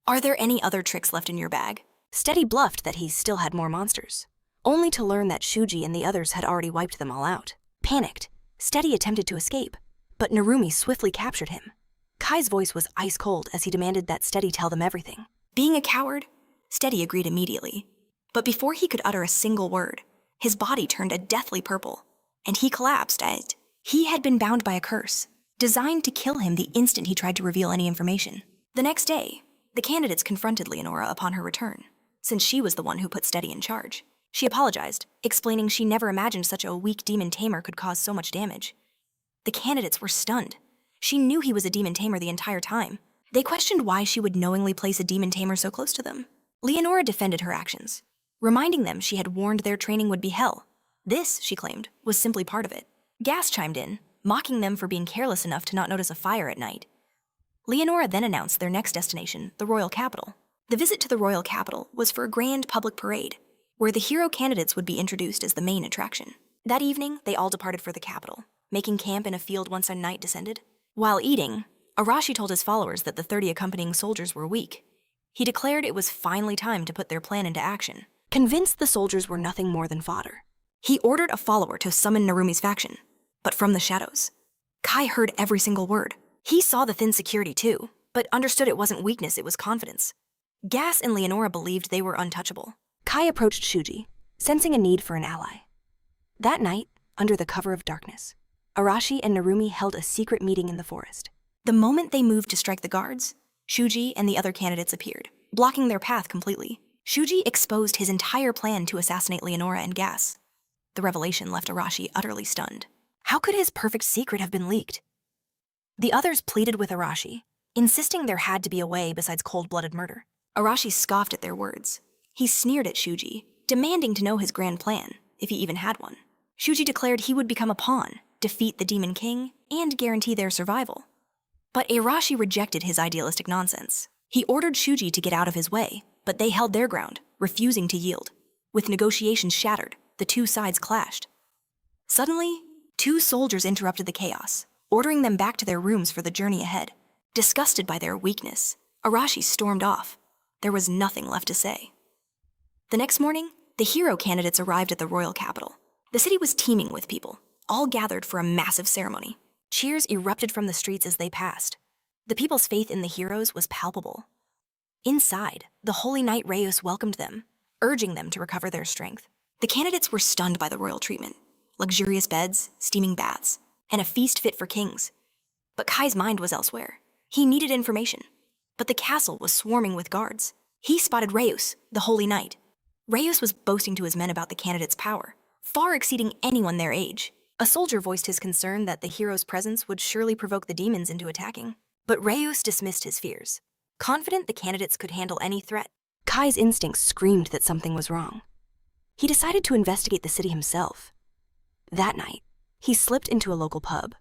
S1: Are there any other tricks left in your bag? Steady bluffed that he still had more monsters, only to learn that Shuji and the others had already wiped them all out. Panicked, Steady attempted to escape, but Narumi swiftly captured him. Kai's voice was ice cold as he demanded that Steady tell them everything. Being a coward, Steady agreed immediately. But before he could utter a single word, his body turned a deathly purple, and he collapsed as he had been bound by a curse, designed to kill him the instant he tried to reveal any information. The next day, the candidates confronted Leonora upon her return, since she was the one who put Steady in charge. She apologized, explaining she never imagined such a weak demon tamer could cause so much damage. The candidates were stunned. She knew he was a demon tamer the entire time. They questioned why she would knowingly place a demon tamer so close to them. Leonora defended her actions, reminding them she had warned their training would be hell. This, she claimed, was simply part of it. Gas chimed in, mocking them for being careless enough to not notice a fire at night. Leonora then announced their next destination, the royal capital. The visit to the royal capital was for a grand public parade, where the hero candidates would be introduced as the main attraction. That evening, they all departed for the capital, making camp in a field once a night descended. While eating, Arashi told his followers that the 30 accompanying soldiers were weak. He declared it was finally time to put their plan into action.
S2: Convinced the soldiers were nothing more than fodder,
S1: He ordered a follower to summon Narumi's faction, but from the shadows. Kai heard every single word. He saw the thin security too, but understood it wasn't weakness, it was confidence. Gas and Leonora believed they were untouchable.
S2: Kai approached Shuji, sensing a need for an ally. That night, under the cover of darkness, Arashi and Narumi held a secret meeting in the forest.
S1: The moment they moved to strike the guards, Shuji and the other candidates appeared, blocking their path completely. Shuji exposed his entire plan to assassinate Leonora and Gas. The revelation left Arashi utterly stunned. How could his perfect secret have been leaked? The others pleaded with Arashi, insisting there had to be a way besides cold-blooded murder. Arashi scoffed at their words. He sneered at Shuji, demanding to know his grand plan, if he even had one. Shuji declared he would become a pawn, defeat the Demon King, and guarantee their survival. But Arashi rejected his idealistic nonsense. He ordered Shuji to get out of his way, but they held their ground, refusing to yield. With negotiations shattered, the two sides clashed. Suddenly, 2 soldiers interrupted the chaos, ordering them back to their rooms for the journey ahead. Disgusted by their weakness, Arashi stormed off. There was nothing left to say. The next morning, the hero candidates arrived at the royal capital. The city was teeming with people, all gathered for a massive ceremony. Cheers erupted from the streets as they passed. The people's faith in the heroes was palpable. Inside, the Holy Knight Rayus welcomed them, urging them to recover their strength. The candidates were stunned by the royal treatment. Luxurious beds, steaming baths, and a feast fit for kings. But Kai's mind was elsewhere. He needed information. But the castle was swarming with guards. He spotted Rayus, the Holy Knight. Rayus was boasting to his men about the candidates' power, far exceeding anyone their age. A soldier voiced his concern that the hero's presence would surely provoke the demons into attacking. But Rayus dismissed his fears, confident the candidates could handle any threat.
S2: Kai's instincts screamed that something was wrong. He decided to investigate the city himself. That night, he slipped into a local pub,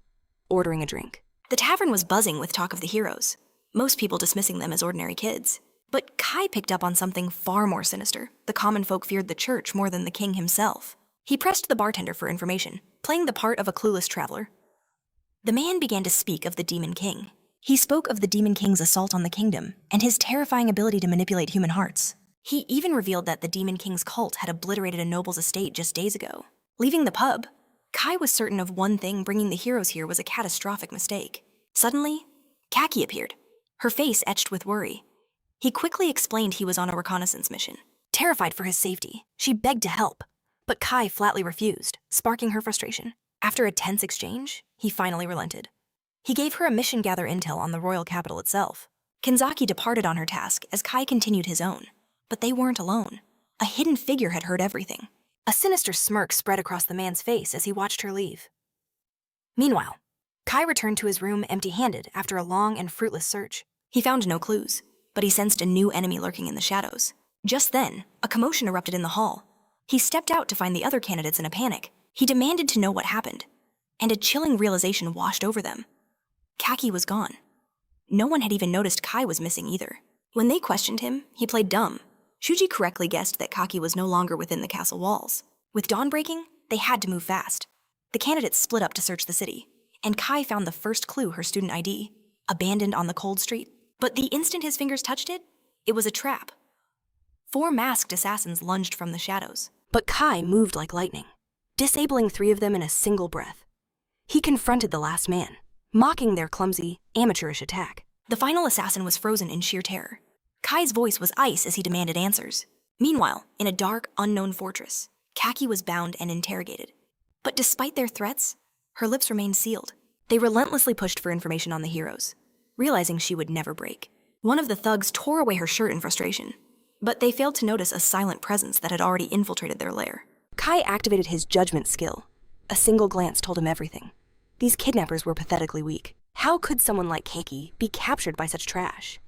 S2: ordering a drink.
S1: The tavern was buzzing with talk of the heroes, most people dismissing them as ordinary kids. But Kai picked up on something far more sinister. The common folk feared the church more than the king himself. He pressed the bartender for information, playing the part of a clueless traveler. The man began to speak of the Demon King. He spoke of the Demon King's assault on the kingdom and his terrifying ability to manipulate human hearts. He even revealed that the Demon King's cult had obliterated a noble's estate just days ago. Leaving the pub, Kai was certain of one thing: bringing the heroes here was a catastrophic mistake. Suddenly, Kaki appeared, her face etched with worry. He quickly explained he was on a reconnaissance mission. Terrified for his safety, she begged to help, but Kai flatly refused, sparking her frustration. After a tense exchange, he finally relented. He gave her a mission: gather intel on the royal capital itself. Kinzaki departed on her task as Kai continued his own. But they weren't alone. A hidden figure had heard everything. A sinister smirk spread across the man's face as he watched her leave. Meanwhile, Kai returned to his room empty-handed after a long and fruitless search. He found no clues, but he sensed a new enemy lurking in the shadows. Just then, a commotion erupted in the hall. He stepped out to find the other candidates in a panic. He demanded to know what happened, and a chilling realization washed over them. Kaki was gone. No one had even noticed Kai was missing either. When they questioned him, he played dumb. Shuji correctly guessed that Kaki was no longer within the castle walls. With dawn breaking, they had to move fast. The candidates split up to search the city, and Kai found the first clue: her student ID, abandoned on the cold street. But the instant his fingers touched it, it was a trap. 4 masked assassins lunged from the shadows.
S2: But Kai moved like lightning, disabling 3 of them in a single breath. He confronted the last man, mocking their clumsy, amateurish attack.
S1: The final assassin was frozen in sheer terror. Kai's voice was ice as he demanded answers. Meanwhile, in a dark, unknown fortress, Kaki was bound and interrogated. But despite their threats, her lips remained sealed. They relentlessly pushed for information on the heroes, realizing she would never break. One of the thugs tore away her shirt in frustration, but they failed to notice a silent presence that had already infiltrated their lair.
S2: Kai activated his judgment skill. A single glance told him everything. These kidnappers were pathetically weak. How could someone like Kaki be captured by such trash?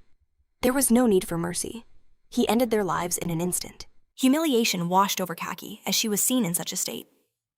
S2: There was no need for mercy. He ended their lives in an instant.
S1: Humiliation washed over Kaki as she was seen in such a state.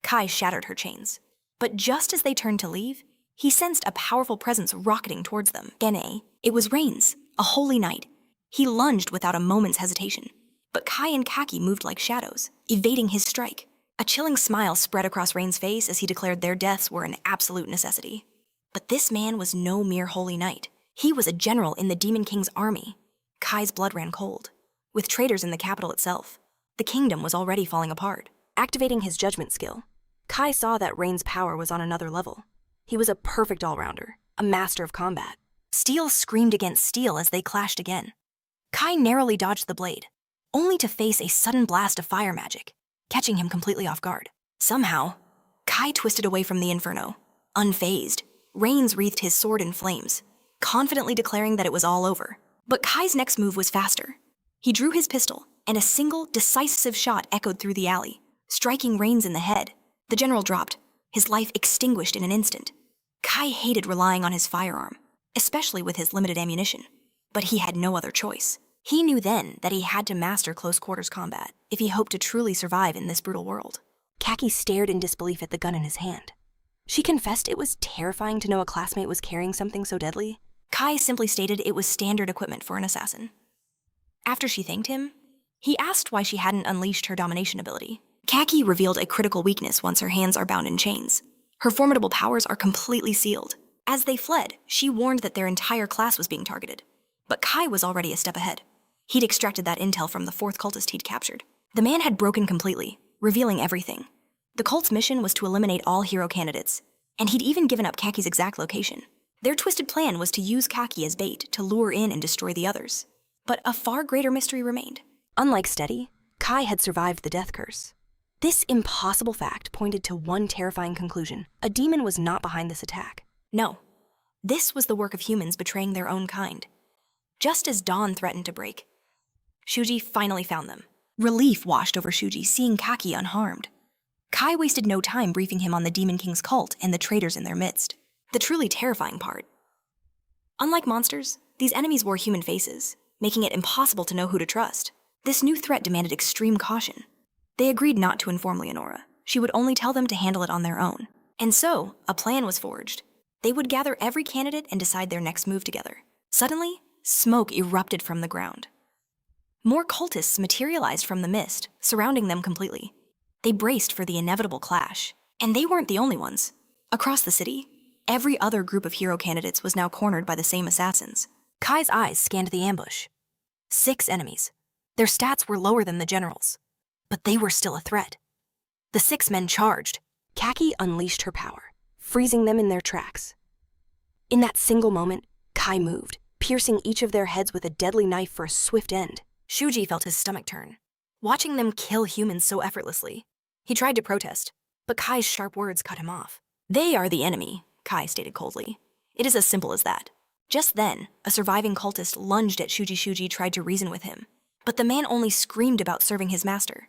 S1: Kai shattered her chains. But just as they turned to leave, he sensed a powerful presence rocketing towards them. Gene. It was Reigns, a holy knight. He lunged without a moment's hesitation. But Kai and Kaki moved like shadows, evading his strike. A chilling smile spread across Rain's face as he declared their deaths were an absolute necessity. But this man was no mere holy knight. He was a general in the Demon King's army. Kai's blood ran cold. With traitors in the capital itself, the kingdom was already falling apart.
S2: Activating his judgment skill, Kai saw that Rain's power was on another level. He was a perfect all-rounder, a master of combat.
S1: Steel screamed against steel as they clashed again. Kai narrowly dodged the blade, only to face a sudden blast of fire magic, catching him completely off guard. Somehow, Kai twisted away from the inferno. Unfazed, Rains wreathed his sword in flames, confidently declaring that it was all over. But Kai's next move was faster. He drew his pistol, and a single, decisive shot echoed through the alley, striking Rains in the head. The general dropped, his life extinguished in an instant. Kai hated relying on his firearm, especially with his limited ammunition. But he had no other choice. He knew then that he had to master close-quarters combat if he hoped to truly survive in this brutal world.
S2: Kaki stared in disbelief at the gun in his hand. She confessed it was terrifying to know a classmate was carrying something so deadly.
S1: Kai simply stated it was standard equipment for an assassin. After she thanked him, he asked why she hadn't unleashed her domination ability. Kaki revealed a critical weakness once her hands are bound in chains. Her formidable powers are completely sealed. As they fled, she warned that their entire class was being targeted. But Kai was already a step ahead. He'd extracted that intel from the fourth cultist he'd captured. The man had broken completely, revealing everything. The cult's mission was to eliminate all hero candidates, and he'd even given up Kaki's exact location. Their twisted plan was to use Kaki as bait to lure in and destroy the others. But a far greater mystery remained.
S2: Unlike Steady, Kai had survived the death curse. This impossible fact pointed to one terrifying conclusion. A demon was not behind this attack.
S1: No, this was the work of humans betraying their own kind. Just as dawn threatened to break, Shuji finally found them. Relief washed over Shuji seeing Kaki unharmed. Kai wasted no time briefing him on the Demon King's cult and the traitors in their midst. The truly terrifying part. Unlike monsters, these enemies wore human faces, making it impossible to know who to trust. This new threat demanded extreme caution. They agreed not to inform Leonora. She would only tell them to handle it on their own. And so, a plan was forged. They would gather every candidate and decide their next move together. Suddenly, smoke erupted from the ground. More cultists materialized from the mist, surrounding them completely. They braced for the inevitable clash. And they weren't the only ones. Across the city, every other group of hero candidates was now cornered by the same assassins. Kai's eyes scanned the ambush. 6 enemies. Their stats were lower than the general's, but they were still a threat. The 6 men charged.
S2: Kaki unleashed her power, freezing them in their tracks. In that single moment, Kai moved, piercing each of their heads with a deadly knife for a swift end.
S1: Shuji felt his stomach turn, watching them kill humans so effortlessly. He tried to protest, but Kai's sharp words cut him off. They are the enemy, Kai stated coldly. It is as simple as that. Just then, a surviving cultist lunged at Shuji. Shuji tried to reason with him, but the man only screamed about serving his master.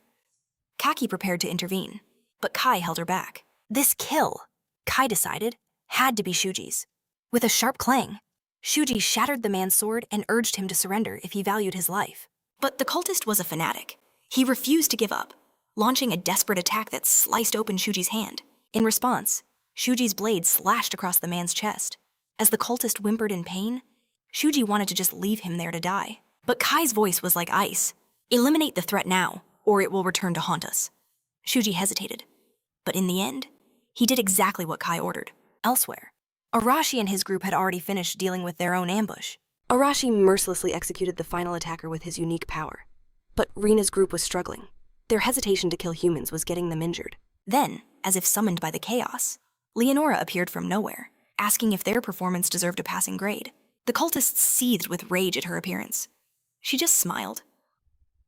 S1: Kaki prepared to intervene, but Kai held her back. This kill, Kai decided, had to be Shuji's. With a sharp clang, Shuji shattered the man's sword and urged him to surrender if he valued his life. But the cultist was a fanatic. He refused to give up, launching a desperate attack that sliced open Shuji's hand. In response, Shuji's blade slashed across the man's chest. As the cultist whimpered in pain, Shuji wanted to just leave him there to die. But Kai's voice was like ice. Eliminate the threat now, or it will return to haunt us. Shuji hesitated. But in the end, he did exactly what Kai ordered. Elsewhere, Arashi and his group had already finished dealing with their own ambush.
S2: Arashi mercilessly executed the final attacker with his unique power. But Rina's group was struggling. Their hesitation to kill humans was getting them injured.
S1: Then, as if summoned by the chaos, Leonora appeared from nowhere, asking if their performance deserved a passing grade. The cultists seethed with rage at her appearance. She just smiled.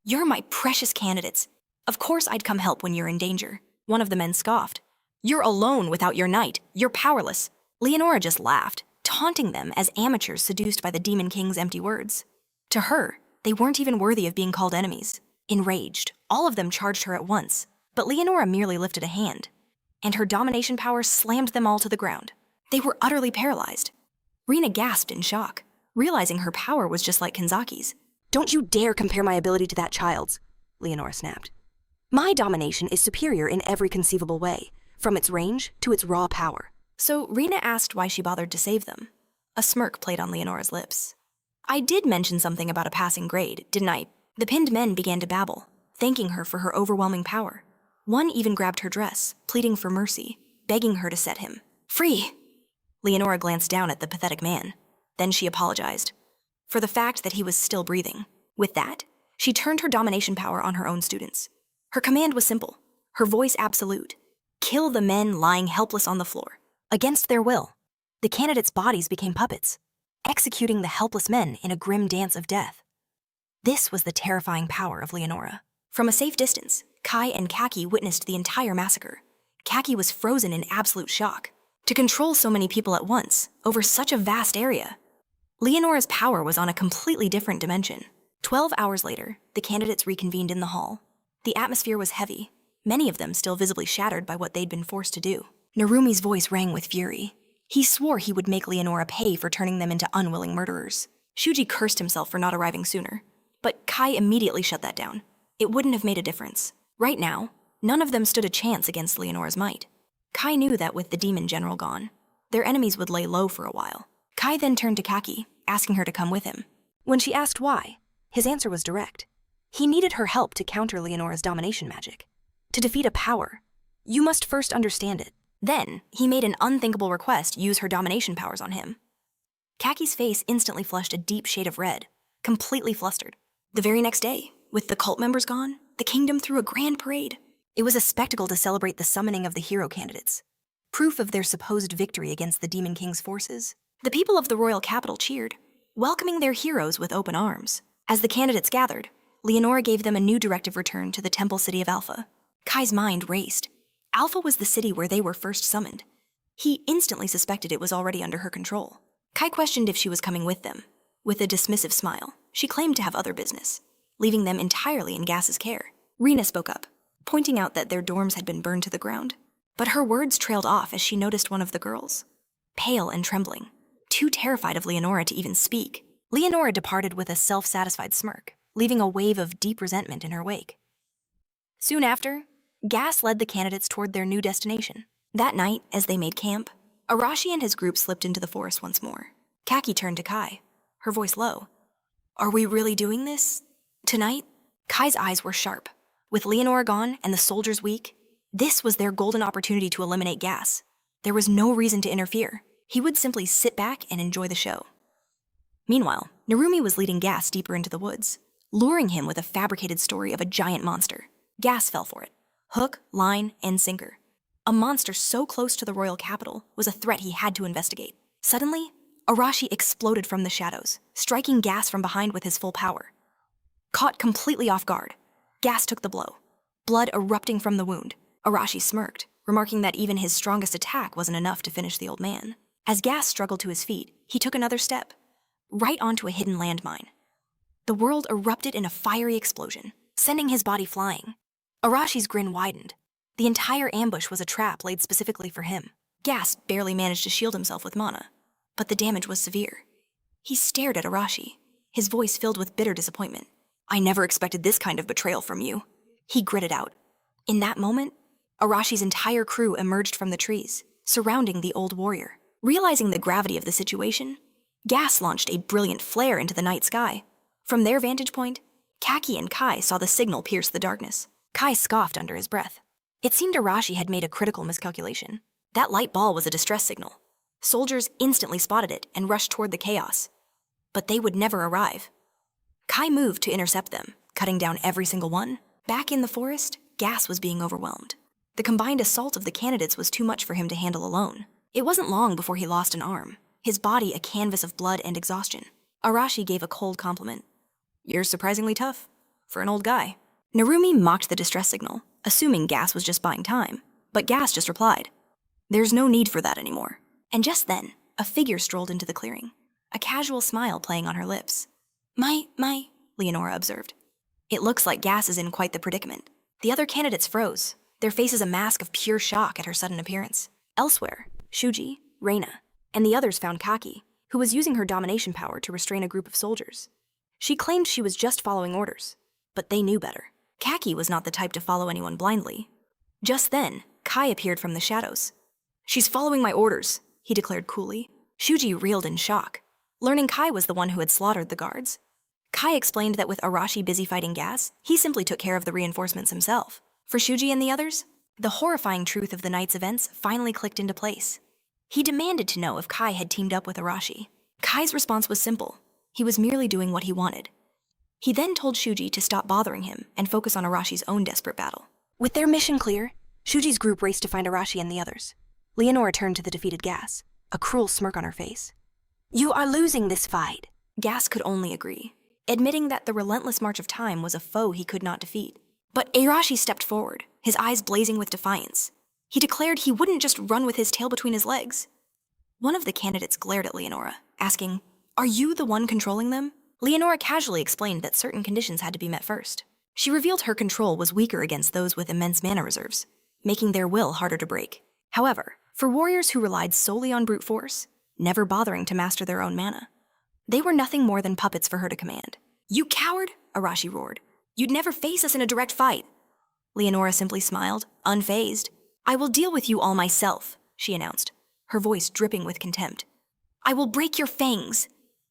S1: You're my precious candidates. Of course I'd come help when you're in danger. One of the men scoffed. You're alone without your knight. You're powerless. Leonora just laughed, taunting them as amateurs seduced by the Demon King's empty words. To her, they weren't even worthy of being called enemies. Enraged, all of them charged her at once, but Leonora merely lifted a hand, and her domination power slammed them all to the ground. They were utterly paralyzed. Rina gasped in shock, realizing her power was just like Kanzaki's.
S2: Don't you dare compare my ability to that child's, Leonora snapped. My domination is superior in every conceivable way, from its range to its raw power.
S1: So Rina asked why she bothered to save them. A smirk played on Leonora's lips. I did mention something about a passing grade, didn't I? The pinned men began to babble, thanking her for her overwhelming power. One even grabbed her dress, pleading for mercy, begging her to set him free. Leonora glanced down at the pathetic man. Then she apologized for the fact that he was still breathing. With that, she turned her domination power on her own students. Her command was simple, her voice absolute. Kill the men lying helpless on the floor. Against their will, the candidates' bodies became puppets, executing the helpless men in a grim dance of death. This was the terrifying power of Leonora. From a safe distance, Kai and Kaki witnessed the entire massacre. Kaki was frozen in absolute shock. To control so many people at once, over such a vast area. Leonora's power was on a completely different dimension. 12 hours later, the candidates reconvened in the hall. The atmosphere was heavy, many of them still visibly shattered by what they'd been forced to do. Narumi's voice rang with fury. He swore he would make Leonora pay for turning them into unwilling murderers. Shuji cursed himself for not arriving sooner, but Kai immediately shut that down. It wouldn't have made a difference. Right now, none of them stood a chance against Leonora's might. Kai knew that with the demon general gone, their enemies would lay low for a while. Kai then turned to Kaki, asking her to come with him. When she asked why, his answer was direct. He needed her help to counter Leonora's domination magic. To defeat a power, you must first understand it. Then, he made an unthinkable request use her domination powers on him. Kaki's face instantly flushed a deep shade of red, completely flustered. The very next day, with the cult members gone, the kingdom threw a grand parade. It was a spectacle to celebrate the summoning of the hero candidates, proof of their supposed victory against the Demon King's forces. The people of the royal capital cheered, welcoming their heroes with open arms. As the candidates gathered, Leonora gave them a new directive return to the temple city of Alpha. Kai's mind raced. Alpha was the city where they were first summoned. He instantly suspected it was already under her control. Kai questioned if she was coming with them. With a dismissive smile, she claimed to have other business, leaving them entirely in Gas's care. Rena spoke up, pointing out that their dorms had been burned to the ground. But her words trailed off as she noticed one of the girls, pale and trembling, too terrified of Leonora to even speak. Leonora departed with a self-satisfied smirk, leaving a wave of deep resentment in her wake. Soon after, Gas led the candidates toward their new destination. That night, as they made camp, Arashi and his group slipped into the forest once more. Kaki turned to Kai, her voice low. Are we really doing this? Tonight? Kai's eyes were sharp. With Leonora gone and the soldiers weak, this was their golden opportunity to eliminate Gas. There was no reason to interfere. He would simply sit back and enjoy the show. Meanwhile, Narumi was leading Gas deeper into the woods, luring him with a fabricated story of a giant monster. Gas fell for it. Hook, line, and sinker. A monster so close to the royal capital was a threat he had to investigate. Suddenly, Arashi exploded from the shadows, striking Gas from behind with his full power. Caught completely off guard, Gas took the blow, blood erupting from the wound. Arashi smirked, remarking that even his strongest attack wasn't enough to finish the old man. As Gas struggled to his feet, he took another step, right onto a hidden landmine. The world erupted in a fiery explosion, sending his body flying. Arashi's grin widened. The entire ambush was a trap laid specifically for him. Gas barely managed to shield himself with mana, but the damage was severe. He stared at Arashi, his voice filled with bitter disappointment. I never expected this kind of betrayal from you, he gritted out. In that moment, Arashi's entire crew emerged from the trees, surrounding the old warrior. Realizing the gravity of the situation, Gas launched a brilliant flare into the night sky. From their vantage point, Kaki and Kai saw the signal pierce the darkness. Kai scoffed under his breath. It seemed Arashi had made a critical miscalculation. That light ball was a distress signal. Soldiers instantly spotted it and rushed toward the chaos. But they would never arrive. Kai moved to intercept them, cutting down every single one. Back in the forest, Gas was being overwhelmed. The combined assault of the candidates was too much for him to handle alone. It wasn't long before he lost an arm, his body a canvas of blood and exhaustion. Arashi gave a cold compliment. You're surprisingly tough, for an old guy. Narumi mocked the distress signal, assuming Gas was just buying time, but Gas just replied, There's no need for that anymore. And just then, a figure strolled into the clearing, a casual smile playing on her lips. My, Leonora observed. It looks like Gas is in quite the predicament. The other candidates froze, their faces a mask of pure shock at her sudden appearance. Elsewhere, Shuji, Reina, and the others found Kaki, who was using her domination power to restrain a group of soldiers. She claimed she was just following orders, but they knew better. Kaki was not the type to follow anyone blindly. Just then, Kai appeared from the shadows. She's following my orders, he declared coolly. Shuji reeled in shock, learning Kai was the one who had slaughtered the guards. Kai explained that with Arashi busy fighting Gas, he simply took care of the reinforcements himself. For Shuji and the others, the horrifying truth of the night's events finally clicked into place. He demanded to know if Kai had teamed up with Arashi. Kai's response was simple. He was merely doing what he wanted. He then told Shuji to stop bothering him and focus on Arashi's own desperate battle.
S2: With their mission clear, Shuji's group raced to find Arashi and the others. Leonora turned to the defeated Gas, a cruel smirk on her face. "You are losing this fight."
S1: Gas could only agree, admitting that the relentless march of time was a foe he could not defeat. But Arashi stepped forward, his eyes blazing with defiance. He declared he wouldn't just run with his tail between his legs. One of the candidates glared at Leonora, asking, "Are you the one controlling them?" Leonora casually explained that certain conditions had to be met first. She revealed her control was weaker against those with immense mana reserves, making their will harder to break. However, for warriors who relied solely on brute force, never bothering to master their own mana, they were nothing more than puppets for her to command. "You coward!" Arashi roared. "You'd never face us in a direct fight." Leonora simply smiled, unfazed. "I will deal with you all myself," she announced, her voice dripping with contempt. "I will break your fangs."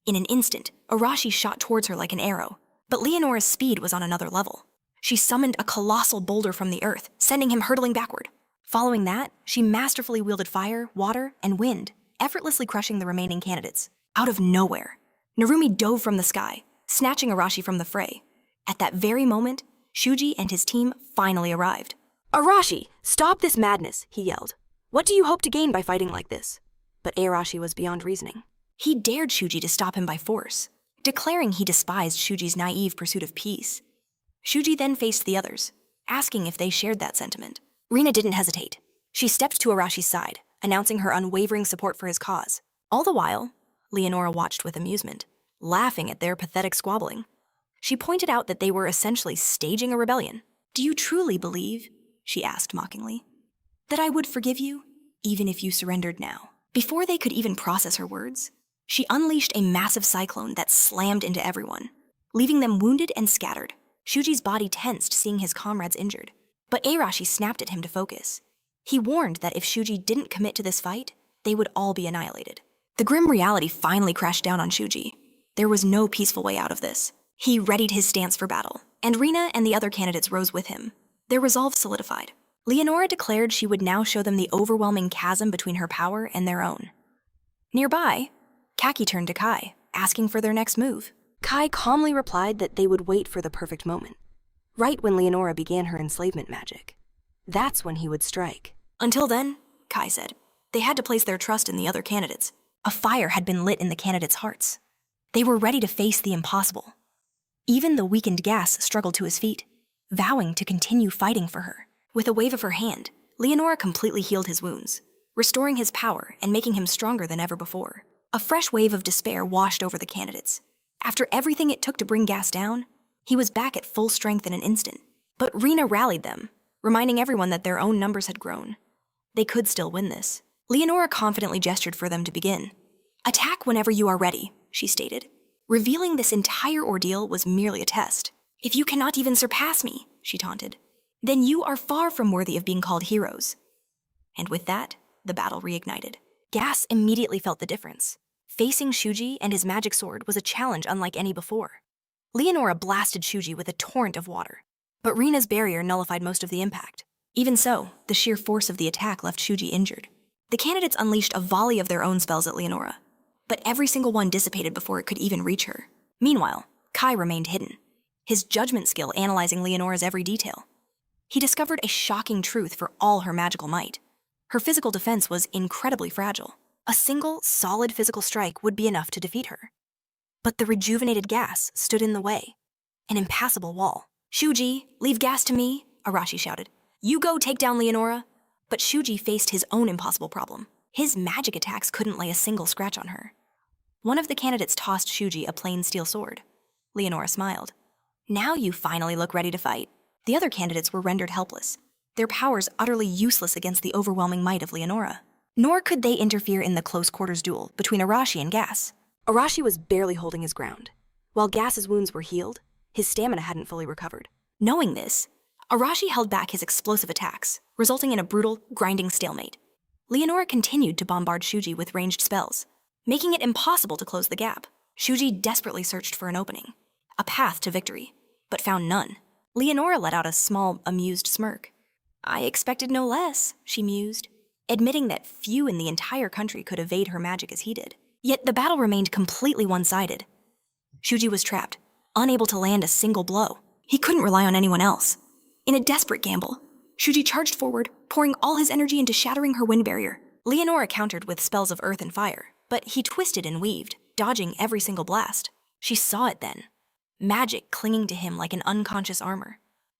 S1: In an instant, Arashi shot towards her like an arrow, but Leonora's speed was on another level. She summoned a colossal boulder from the earth, sending him hurtling backward. Following that, she masterfully wielded fire, water, and wind, effortlessly crushing the remaining candidates. Out of nowhere, Narumi dove from the sky, snatching Arashi from the fray. At that very moment, Shuji and his team finally arrived.
S2: "Arashi, stop this madness," he yelled. "What do you hope to gain by fighting like this?" But Arashi was beyond reasoning.
S1: He dared Shuji to stop him by force, declaring he despised Shuji's naive pursuit of peace. Shuji then faced the others, asking if they shared that sentiment. Rina didn't hesitate. She stepped to Arashi's side, announcing her unwavering support for his cause. All the while, Leonora watched with amusement, laughing at their pathetic squabbling. She pointed out that they were essentially staging a rebellion. "Do you truly believe," she asked mockingly, "that I would forgive you, even if you surrendered now?" Before they could even process her words, she unleashed a massive cyclone that slammed into everyone, leaving them wounded and scattered. Shuji's body tensed seeing his comrades injured, but Arashi snapped at him to focus. He warned that if Shuji didn't commit to this fight, they would all be annihilated. The grim reality finally crashed down on Shuji. There was no peaceful way out of this. He readied his stance for battle, and Rina and the other candidates rose with him. Their resolve solidified. Leonora declared she would now show them the overwhelming chasm between her power and their own. Nearby, Kaki turned to Kai, asking for their next move.
S2: Kai calmly replied that they would wait for the perfect moment, right when Leonora began her enslavement magic. That's when he would strike.
S1: Until then, Kai said, they had to place their trust in the other candidates. A fire had been lit in the candidates' hearts. They were ready to face the impossible. Even the weakened Gas struggled to his feet, vowing to continue fighting for her. With a wave of her hand, Leonora completely healed his wounds, restoring his power and making him stronger than ever before. A fresh wave of despair washed over the candidates. After everything it took to bring Gas down, he was back at full strength in an instant. But Rina rallied them, reminding everyone that their own numbers had grown. They could still win this. Leonora confidently gestured for them to begin. "Attack whenever you are ready," she stated. Revealing this entire ordeal was merely a test. "If you cannot even surpass me," she taunted, "then you are far from worthy of being called heroes." And with that, the battle reignited. Gas immediately felt the difference. Facing Shuji and his magic sword was a challenge unlike any before. Leonora blasted Shuji with a torrent of water, but Rina's barrier nullified most of the impact. Even so, the sheer force of the attack left Shuji injured. The candidates unleashed a volley of their own spells at Leonora, but every single one dissipated before it could even reach her. Meanwhile, Kai remained hidden, his judgment skill analyzing Leonora's every detail. He discovered a shocking truth for all her magical might. Her physical defense was incredibly fragile. A single, solid physical strike would be enough to defeat her. But the rejuvenated Gas stood in the way, an impassable wall. "Shuji, leave Gas to me," Arashi shouted. "You go take down Leonora." But Shuji faced his own impossible problem. His magic attacks couldn't lay a single scratch on her. One of the candidates tossed Shuji a plain steel sword. Leonora smiled. "Now you finally look ready to fight." The other candidates were rendered helpless, their powers utterly useless against the overwhelming might of Leonora. Nor could they interfere in the close-quarters duel between Arashi and Gas.
S2: Arashi was barely holding his ground. While Gas's wounds were healed, his stamina hadn't fully recovered.
S1: Knowing this, Arashi held back his explosive attacks, resulting in a brutal, grinding stalemate. Leonora continued to bombard Shuji with ranged spells, making it impossible to close the gap. Shuji desperately searched for an opening, a path to victory, but found none. Leonora let out a small, amused smirk. I expected no less, she mused, admitting that few in the entire country could evade her magic as he did. Yet the battle remained completely one-sided. Shuji was trapped, unable to land a single blow. He couldn't rely on anyone else. In a desperate gamble, Shuji charged forward, pouring all his energy into shattering her wind barrier. Leonora countered with spells of earth and fire, but he twisted and weaved, dodging every single blast. She saw it then. Magic clinging to him like an unconscious armor,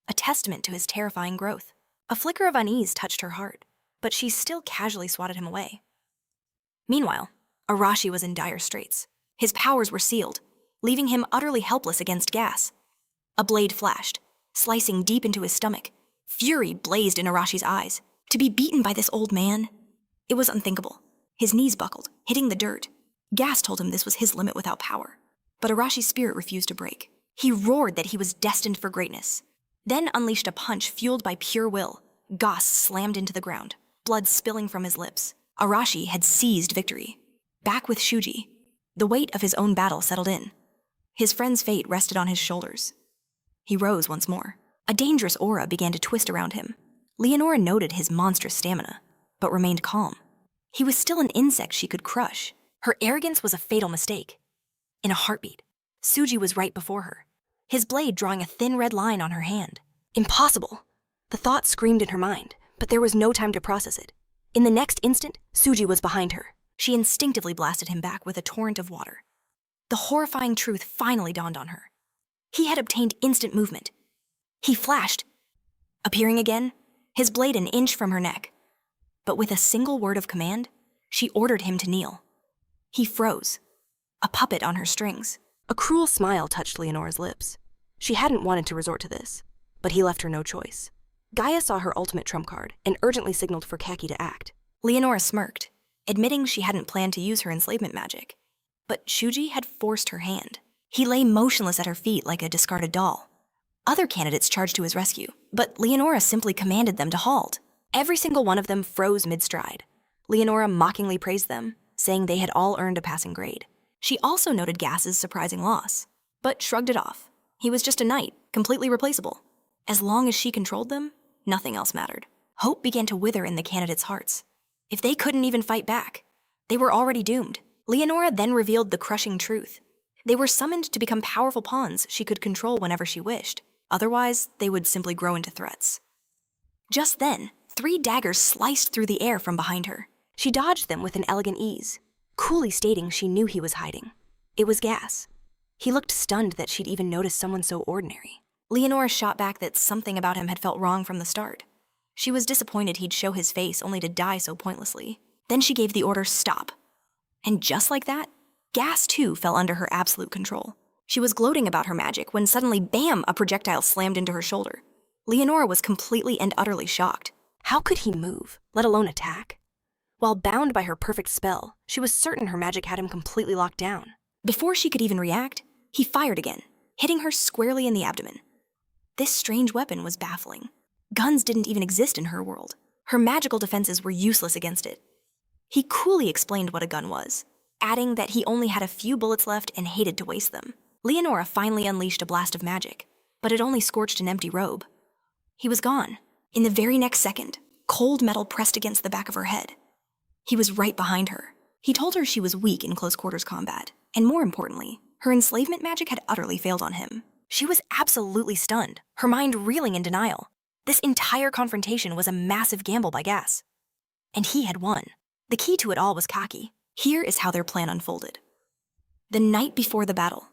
S1: a testament to his terrifying growth. A flicker of unease touched her heart, but she still casually swatted him away. Meanwhile, Arashi was in dire straits. His powers were sealed, leaving him utterly helpless against gas. A blade flashed, slicing deep into his stomach. Fury blazed in Arashi's eyes. To be beaten by this old man, it was unthinkable. His knees buckled, hitting the dirt. Gas told him this was his limit without power. But Arashi's spirit refused to break. He roared that he was destined for greatness, then unleashed a punch fueled by pure will. Gas slammed into the ground, blood spilling from his lips. Arashi had seized victory. Back with Shuji, the weight of his own battle settled in. His friend's fate rested on his shoulders. He rose once more. A dangerous aura began to twist around him. Leonora noted his monstrous stamina, but remained calm. He was still an insect she could crush. Her arrogance was a fatal mistake. In a heartbeat, Shuji was right before her, his blade drawing a thin red line on her hand. Impossible! The thought screamed in her mind, but there was no time to process it. In the next instant, Shuji was behind her. She instinctively blasted him back with a torrent of water. The horrifying truth finally dawned on her. He had obtained instant movement. He flashed, appearing again, his blade an inch from her neck. But with a single word of command, she ordered him to kneel. He froze, a puppet on her strings.
S2: A cruel smile touched Leonora's lips. She hadn't wanted to resort to this, but he left her no choice. Gaia saw her ultimate trump card and urgently signaled for Kaki to act.
S1: Leonora smirked, admitting she hadn't planned to use her enslavement magic. But Shuji had forced her hand. He lay motionless at her feet like a discarded doll. Other candidates charged to his rescue, but Leonora simply commanded them to halt. Every single one of them froze mid-stride. Leonora mockingly praised them, saying they had all earned a passing grade. She also noted Gas's surprising loss, but shrugged it off. He was just a knight, completely replaceable. As long as she controlled them, nothing else mattered. Hope began to wither in the candidates' hearts. If they couldn't even fight back, they were already doomed. Leonora then revealed the crushing truth. They were summoned to become powerful pawns she could control whenever she wished. Otherwise, they would simply grow into threats. Just then, 3 daggers sliced through the air from behind her. She dodged them with an elegant ease, coolly stating she knew he was hiding. It was Gas. He looked stunned that she'd even noticed someone so ordinary. Leonora shot back that something about him had felt wrong from the start. She was disappointed he'd show his face only to die so pointlessly. Then she gave the order, "Stop." And just like that, Gas too fell under her absolute control. She was gloating about her magic when suddenly, bam, a projectile slammed into her shoulder. Leonora was completely and utterly shocked. How could he move, let alone attack? While bound by her perfect spell, she was certain her magic had him completely locked down. Before she could even react, he fired again, hitting her squarely in the abdomen. This strange weapon was baffling. Guns didn't even exist in her world. Her magical defenses were useless against it. He coolly explained what a gun was, adding that he only had a few bullets left and hated to waste them. Leonora finally unleashed a blast of magic, but it only scorched an empty robe. He was gone. In the very next second, cold metal pressed against the back of her head. He was right behind her. He told her she was weak in close quarters combat, and more importantly, her enslavement magic had utterly failed on him. She was absolutely stunned, her mind reeling in denial. This entire confrontation was a massive gamble by Gas. And he had won. The key to it all was Kaki. Here is how their plan unfolded. The night before the battle,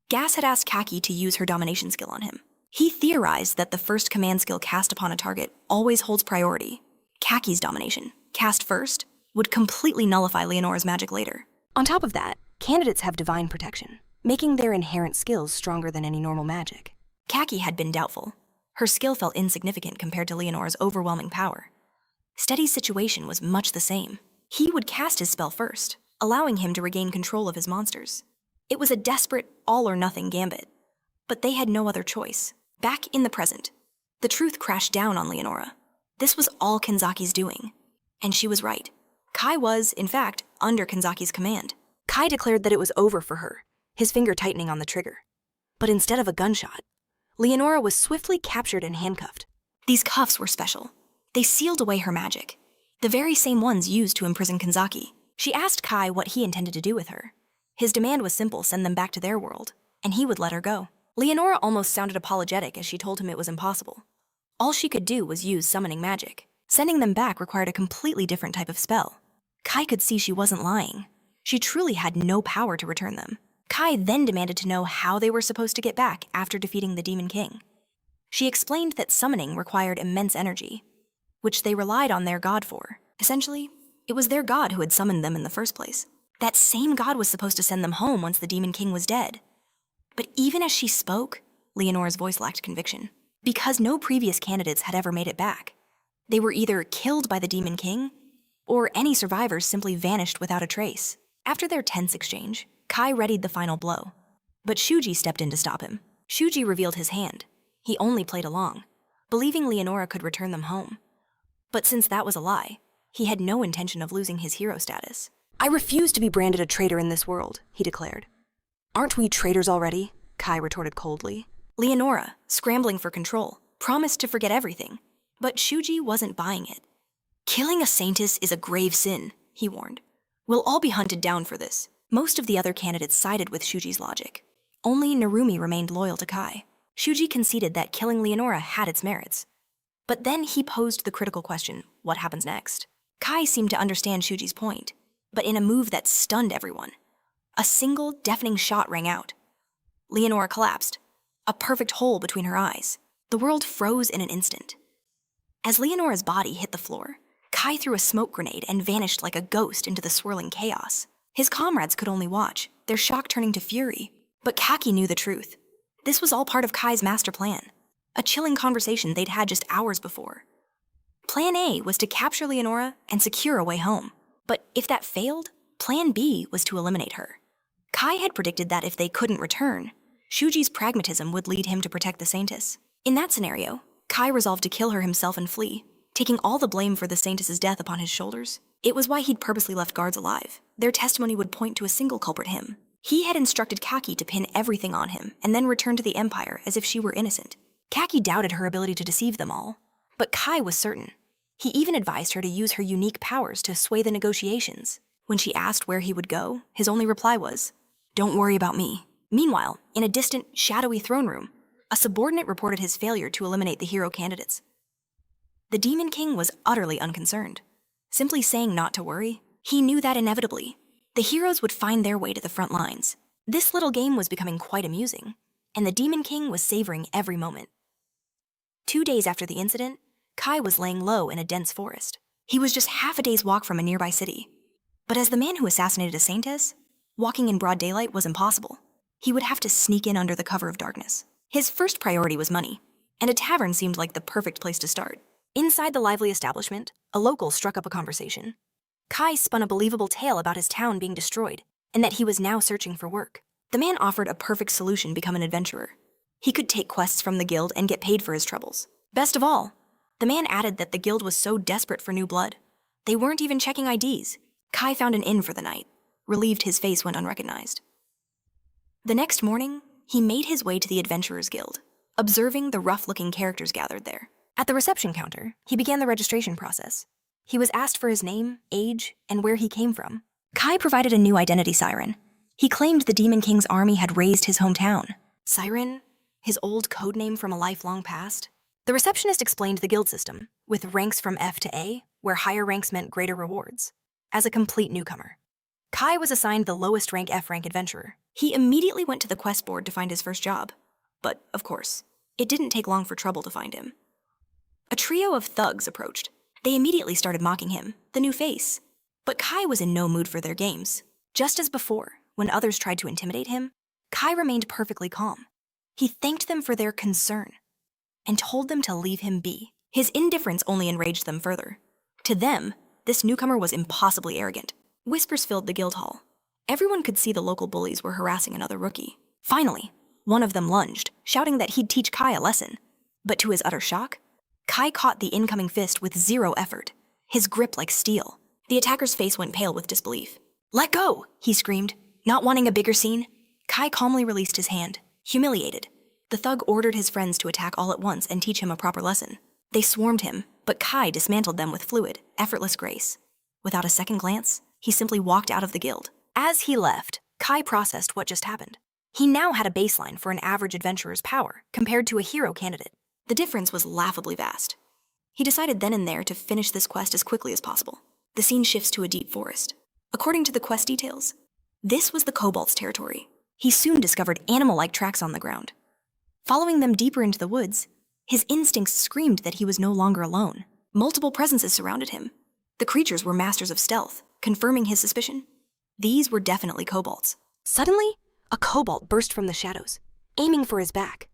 S1: Gas had asked Kaki to use her domination skill on him. He theorized that the first command skill cast upon a target always holds priority. Kaki's domination, cast first, would completely nullify Leonora's magic later. On top of that, candidates have divine protection, making their inherent skills stronger than any normal magic. Kaki had been doubtful. Her skill felt insignificant compared to Leonora's overwhelming power. Steady's situation was much the same. He would cast his spell first, allowing him to regain control of his monsters. It was a desperate, all-or-nothing gambit. But they had no other choice. Back in the present, the truth crashed down on Leonora. This was all Kenzaki's doing. And she was right. Kai was, in fact, under Kenzaki's command. Kai declared that it was over for her, his finger tightening on the trigger. But instead of a gunshot,
S2: Leonora was swiftly captured and handcuffed.
S1: These cuffs were special. They sealed away her magic, the very same ones used to imprison Kanzaki. She asked Kai what he intended to do with her. His demand was simple: send them back to their world, and he would let her go. Leonora almost sounded apologetic as she told him it was impossible. All she could do was use summoning magic. Sending them back required a completely different type of spell. Kai could see she wasn't lying. She truly had no power to return them. Kai then demanded to know how they were supposed to get back after defeating the Demon King. She explained that summoning required immense energy, which they relied on their god for. Essentially, it was their god who had summoned them in the first place. That same god was supposed to send them home once the Demon King was dead. But even as she spoke, Leonora's voice lacked conviction. Because no previous candidates had ever made it back. They were either killed by the Demon King, or any survivors simply vanished without a trace. After their tense exchange, Kai readied the final blow. But Shuji stepped in to stop him. Shuji revealed his hand. He only played along, believing Leonora could return them home. But since that was a lie, he had no intention of losing his hero status.
S2: I refuse to be branded a traitor in this world, he declared. Aren't we traitors already? Kai retorted coldly.
S1: Leonora, scrambling for control, promised to forget everything, but Shuji wasn't buying it. Killing a saintess is a grave sin, he warned. We'll all be hunted down for this. Most of the other candidates sided with Shuji's logic. Only Narumi remained loyal to Kai. Shuji conceded that killing Leonora had its merits. But then he posed the critical question, what happens next? Kai seemed to understand Shuji's point, but in a move that stunned everyone. A single, deafening shot rang out. Leonora collapsed, a perfect hole between her eyes. The world froze in an instant. As Leonora's body hit the floor, Kai threw a smoke grenade and vanished like a ghost into the swirling chaos. His comrades could only watch, their shock turning to fury. But Kaki knew the truth. This was all part of Kai's master plan, a chilling conversation they'd had just hours before. Plan A was to capture Leonora and secure a way home. But if that failed, Plan B was to eliminate her. Kai had predicted that if they couldn't return, Shuji's pragmatism would lead him to protect the Saintess. In that scenario, Kai resolved to kill her himself and flee, taking all the blame for the Saintess's death upon his shoulders. It was why he'd purposely left guards alive. Their testimony would point to a single culprit: him. He had instructed Kaki to pin everything on him and then return to the Empire as if she were innocent. Kaki doubted her ability to deceive them all, but Kai was certain. He even advised her to use her unique powers to sway the negotiations. When she asked where he would go, his only reply was, "Don't worry about me." Meanwhile, in a distant, shadowy throne room, a subordinate reported his failure to eliminate the hero candidates. The Demon King was utterly unconcerned. Simply saying not to worry, he knew that inevitably, the heroes would find their way to the front lines. This little game was becoming quite amusing, and the Demon King was savoring every moment. 2 days after the incident, Kai was laying low in a dense forest. He was just half a day's walk from a nearby city. But as the man who assassinated a saintess, walking in broad daylight was impossible. He would have to sneak in under the cover of darkness. His first priority was money, and a tavern seemed like the perfect place to start. Inside the lively establishment, a local struck up a conversation. Kai spun a believable tale about his town being destroyed, and that he was now searching for work. The man offered a perfect solution: become an adventurer. He could take quests from the guild and get paid for his troubles. Best of all, the man added that the guild was so desperate for new blood, they weren't even checking IDs. Kai found an inn for the night, relieved his face went unrecognized. The next morning, he made his way to the Adventurers Guild, observing the rough-looking characters gathered there. At the reception counter, he began the registration process. He was asked for his name, age, and where he came from. Kai provided a new identity siren. He claimed the Demon King's army had razed his hometown. Siren? His old code name from a lifelong past? The receptionist explained the guild system, with ranks from F to A, where higher ranks meant greater rewards. As a complete newcomer, Kai was assigned the lowest rank F rank adventurer. He immediately went to the quest board to find his first job. But, of course, it didn't take long for trouble to find him. A trio of thugs approached. They immediately started mocking him, the new face. But Kai was in no mood for their games. Just as before, when others tried to intimidate him, Kai remained perfectly calm. He thanked them for their concern and told them to leave him be. His indifference only enraged them further. To them, this newcomer was impossibly arrogant. Whispers filled the guild hall. Everyone could see the local bullies were harassing another rookie. Finally, one of them lunged, shouting that he'd teach Kai a lesson. But to his utter shock, Kai caught the incoming fist with zero effort, his grip like steel. The attacker's face went pale with disbelief. "Let go!" he screamed. Not wanting a bigger scene, Kai calmly released his hand. Humiliated, The thug ordered his friends to attack all at once and teach him a proper lesson. They swarmed him, but Kai dismantled them with fluid, effortless grace. Without a second glance, he simply walked out of the guild. As he left, Kai processed what just happened. He now had a baseline for an average adventurer's power compared to a hero candidate. The difference was laughably vast. He decided then and there to finish this quest as quickly as possible. The scene shifts to a deep forest. According to the quest details, this was the kobold's territory. He soon discovered animal-like tracks on the ground. Following them deeper into the woods, his instincts screamed that he was no longer alone. Multiple presences surrounded him. The creatures were masters of stealth, confirming his suspicion. These were definitely kobolds.
S2: Suddenly, a kobold burst from the shadows, aiming for his back.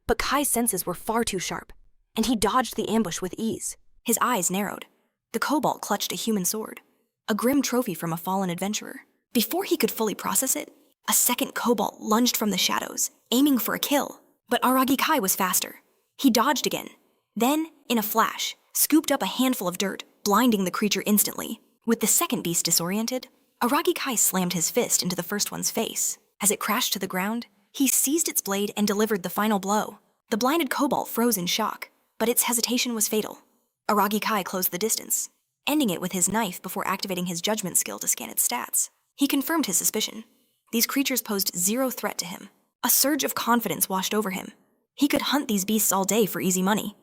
S2: But Kai's senses were far too sharp, and he dodged the ambush with ease.
S1: His eyes narrowed. The kobold clutched a human sword, a grim trophy from a fallen adventurer. Before he could fully process it, a second kobold lunged from the shadows, aiming for a kill. But Aragi Kai was faster. He dodged again. Then, in a flash, scooped up a handful of dirt, blinding the creature instantly. With the second beast disoriented, Aragi Kai slammed his fist into the first one's face. As it crashed to the ground, he seized its blade and delivered the final blow. The blinded kobold froze in shock, but its hesitation was fatal. Aragi Kai closed the distance, ending it with his knife before activating his judgment skill to scan its stats. He confirmed his suspicion. These creatures posed zero threat to him. A surge of confidence washed over him. He could hunt these beasts all day for easy money.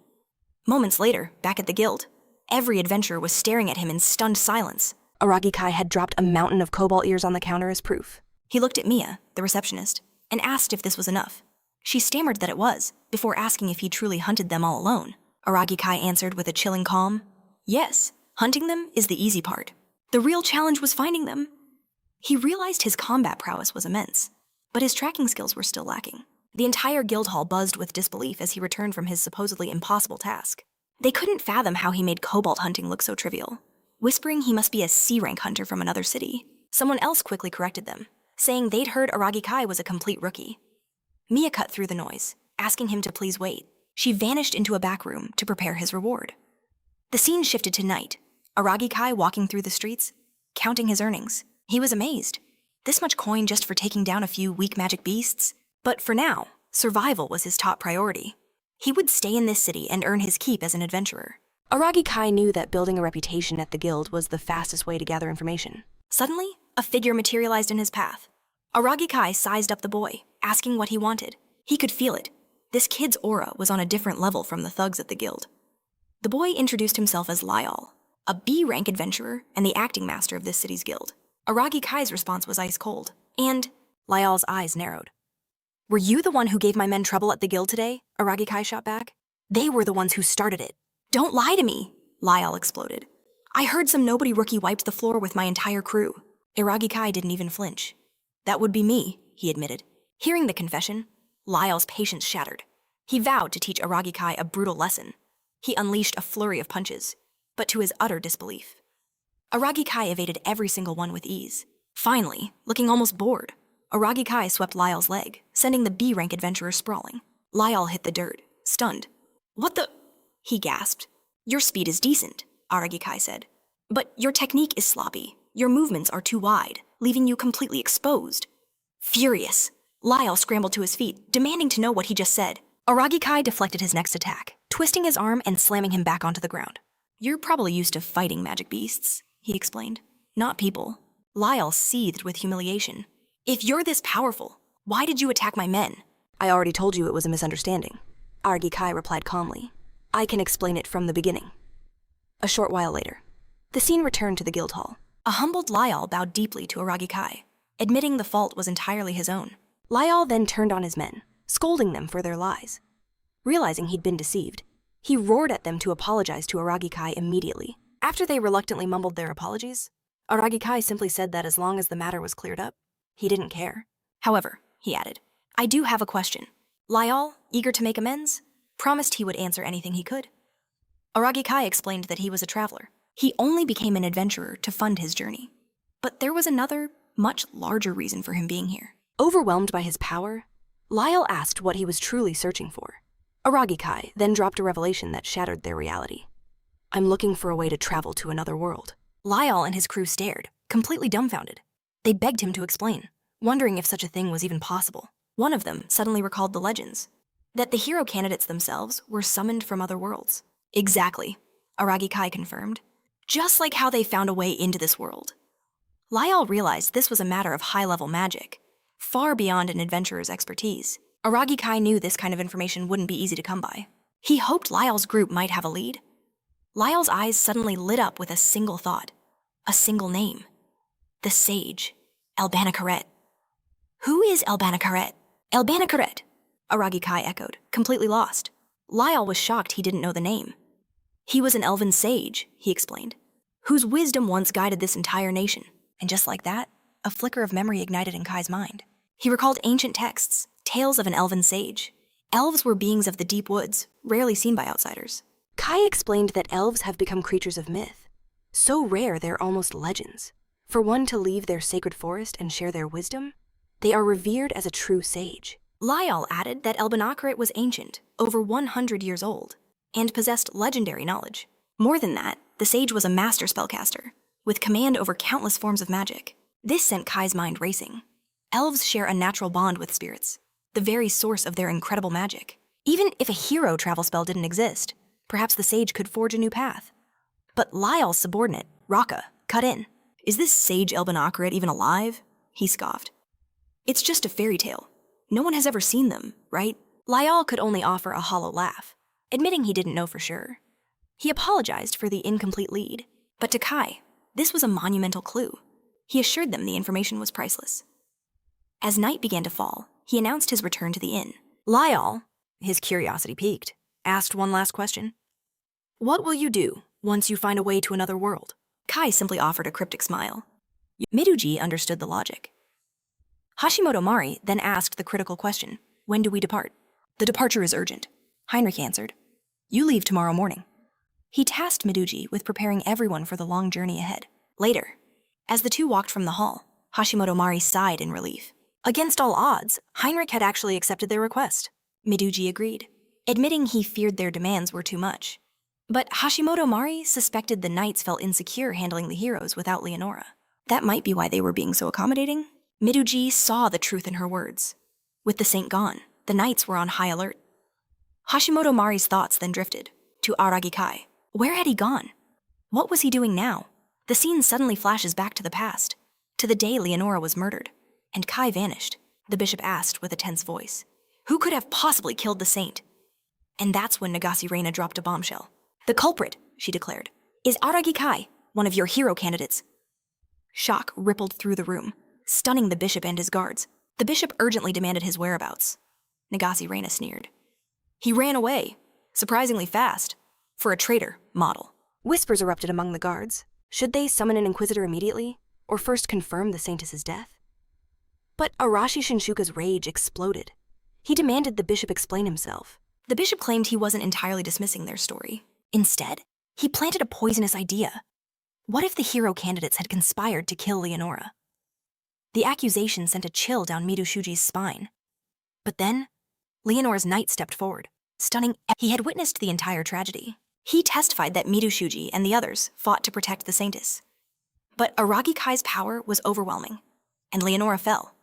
S1: Moments later, back at the guild, every adventurer was staring at him in stunned silence.
S2: Aragi Kai had dropped a mountain of cobalt ears on the counter as proof.
S1: He looked at Mia, the receptionist, and asked if this was enough. She stammered that it was, before asking if he truly hunted them all alone. Aragi Kai answered with a chilling calm, "Yes, hunting them is the easy part. The real challenge was finding them." He realized his combat prowess was immense, but his tracking skills were still lacking. The entire guild hall buzzed with disbelief as he returned from his supposedly impossible task. They couldn't fathom how he made kobold hunting look so trivial, whispering he must be a C-rank hunter from another city. Someone else quickly corrected them, saying they'd heard Aragi Kai was a complete rookie. Mia cut through the noise, asking him to please wait. She vanished into a back room to prepare his reward. The scene shifted to night. Aragi Kai walking through the streets, counting his earnings. He was amazed. This much coin just for taking down a few weak magic beasts? But for now, survival was his top priority. He would stay in this city and earn his keep as an adventurer.
S2: Aragi Kai knew that building a reputation at the guild was the fastest way to gather information.
S1: Suddenly, a figure materialized in his path. Aragi Kai sized up the boy, asking what he wanted. He could feel it. This kid's aura was on a different level from the thugs at the guild. The boy introduced himself as Lyall, a B-rank adventurer and the acting master of this city's guild. Aragi Kai's response was ice cold, and Lyall's eyes narrowed. "Were you the one who gave my men trouble at the guild today?" Aragi Kai shot back. "They were the ones who started it." "Don't lie to me," Lyall exploded. "I heard some nobody rookie wiped the floor with my entire crew." Aragi Kai didn't even flinch. "That would be me," he admitted. Hearing the confession, Lyall's patience shattered. He vowed to teach Aragi Kai a brutal lesson. He unleashed a flurry of punches, but to his utter disbelief, Aragi Kai evaded every single one with ease. Finally, looking almost bored, Aragi Kai swept Lyall's leg, sending the B-rank adventurer sprawling. Lyall hit the dirt, stunned. "What the?" he gasped. "Your speed is decent," Aragi Kai said. "But your technique is sloppy. Your movements are too wide, leaving you completely exposed." Furious, Lyall scrambled to his feet, demanding to know what he just said. Aragi Kai deflected his next attack, twisting his arm and slamming him back onto the ground. "You're probably used to fighting magic beasts," he explained. "Not people." Lyall seethed with humiliation. "If you're this powerful, why did you attack my men?"
S2: "I already told you it was a misunderstanding," Aragi Kai replied calmly. "I can explain it from the beginning." A short while later, the scene returned to the guild hall.
S1: A humbled Lyall bowed deeply to Aragi Kai, admitting the fault was entirely his own.
S2: Lyall then turned on his men, scolding them for their lies. Realizing he'd been deceived, he roared at them to apologize to Aragi Kai immediately. After they reluctantly mumbled their apologies, Aragi Kai simply said that as long as the matter was cleared up, he didn't care. "However," he added, "I do have a question." Lyall, eager to make amends, promised he would answer anything he could. Aragi Kai explained that he was a traveler. He only became an adventurer to fund his journey. But there was another, much larger reason for him being here. Overwhelmed by his power, Lyall asked what he was truly searching for. Aragi Kai then dropped a revelation that shattered their reality. "I'm looking for a way to travel to another world."
S1: Lyall and his crew stared, completely dumbfounded. They begged him to explain, wondering if such a thing was even possible. One of them suddenly recalled the legends. That the hero candidates themselves were summoned from other worlds. Exactly, Aragi Kai confirmed. Just like how they found a way into this world. Lyall realized this was a matter of high-level magic, far beyond an adventurer's expertise. Aragi Kai knew this kind of information wouldn't be easy to come by. He hoped Lyall's group might have a lead. Lyall's eyes suddenly lit up with a single thought, a single name. The sage, Elbanakaret. Who is Elbanakaret? Elbanakaret, Aragi Kai echoed, completely lost. Lyall was shocked he didn't know the name. He was an elven sage, he explained, whose wisdom once guided this entire nation. And just like that, a flicker of memory ignited in Kai's mind. He recalled ancient texts, tales of an elven sage. Elves were beings of the deep woods, rarely seen by outsiders.
S2: Kai explained that elves have become creatures of myth. So rare they're almost legends. For one to leave their sacred forest and share their wisdom, they are revered as a true sage.
S1: Lyall added that Elbanakaret was ancient, over 100 years old, and possessed legendary knowledge. More than that, the sage was a master spellcaster, with command over countless forms of magic. This sent Kai's mind racing. Elves share a natural bond with spirits, the very source of their incredible magic. Even if a hero travel spell didn't exist, perhaps the sage could forge a new path. But Lyall's subordinate, Raka, cut in. Is this sage Elbanakaret even alive? He scoffed. It's just a fairy tale. No one has ever seen them, right? Lyall could only offer a hollow laugh, admitting he didn't know for sure. He apologized for the incomplete lead, but to Kai, this was a monumental clue. He assured them the information was priceless. As night began to fall, he announced his return to the inn. Lyall, his curiosity piqued, asked one last question. What will you do once you find a way to another world? Kai simply offered a cryptic smile. Miduji understood the logic. Hashimoto Mari then asked the critical question, when do we depart? The departure is urgent, Heinrich answered. You leave tomorrow morning. He tasked Miduji with preparing everyone for the long journey ahead. Later, as the two walked from the hall, Hashimoto Mari sighed in relief. Against all odds, Heinrich had actually accepted their request. Miduji agreed, admitting he feared their demands were too much. But Hashimoto Mari suspected the knights felt insecure handling the heroes without Leonora. That might be why they were being so accommodating. Miduji saw the truth in her words. With the saint gone, the knights were on high alert. Hashimoto Mari's thoughts then drifted to Aragi Kai. Where had he gone? What was he doing now? The scene suddenly flashes back to the past, to the day Leonora was murdered, and Kai vanished. The bishop asked with a tense voice. Who could have possibly killed the saint? And that's when Nagase Reina dropped a bombshell. The culprit, she declared, is Aragi Kai, one of your hero candidates. Shock rippled through the room, stunning the bishop and his guards. The bishop urgently demanded his whereabouts. Nagase Reina sneered. He ran away, surprisingly fast, for a traitor model.
S2: Whispers erupted among the guards. Should they summon an inquisitor immediately, or first confirm the saintess's death? But Arashi Shinshuka's rage exploded. He demanded the bishop explain himself.
S1: The bishop claimed he wasn't entirely dismissing their story. Instead, he planted a poisonous idea. What if the hero candidates had conspired to kill Leonora? The accusation sent a chill down Midu Shuji's spine. But then, Leonora's knight stepped forward, stunning. He had witnessed the entire tragedy. He testified that Midu Shuji and the others fought to protect the saintess. But Aragi Kai's power was overwhelming, and Leonora fell.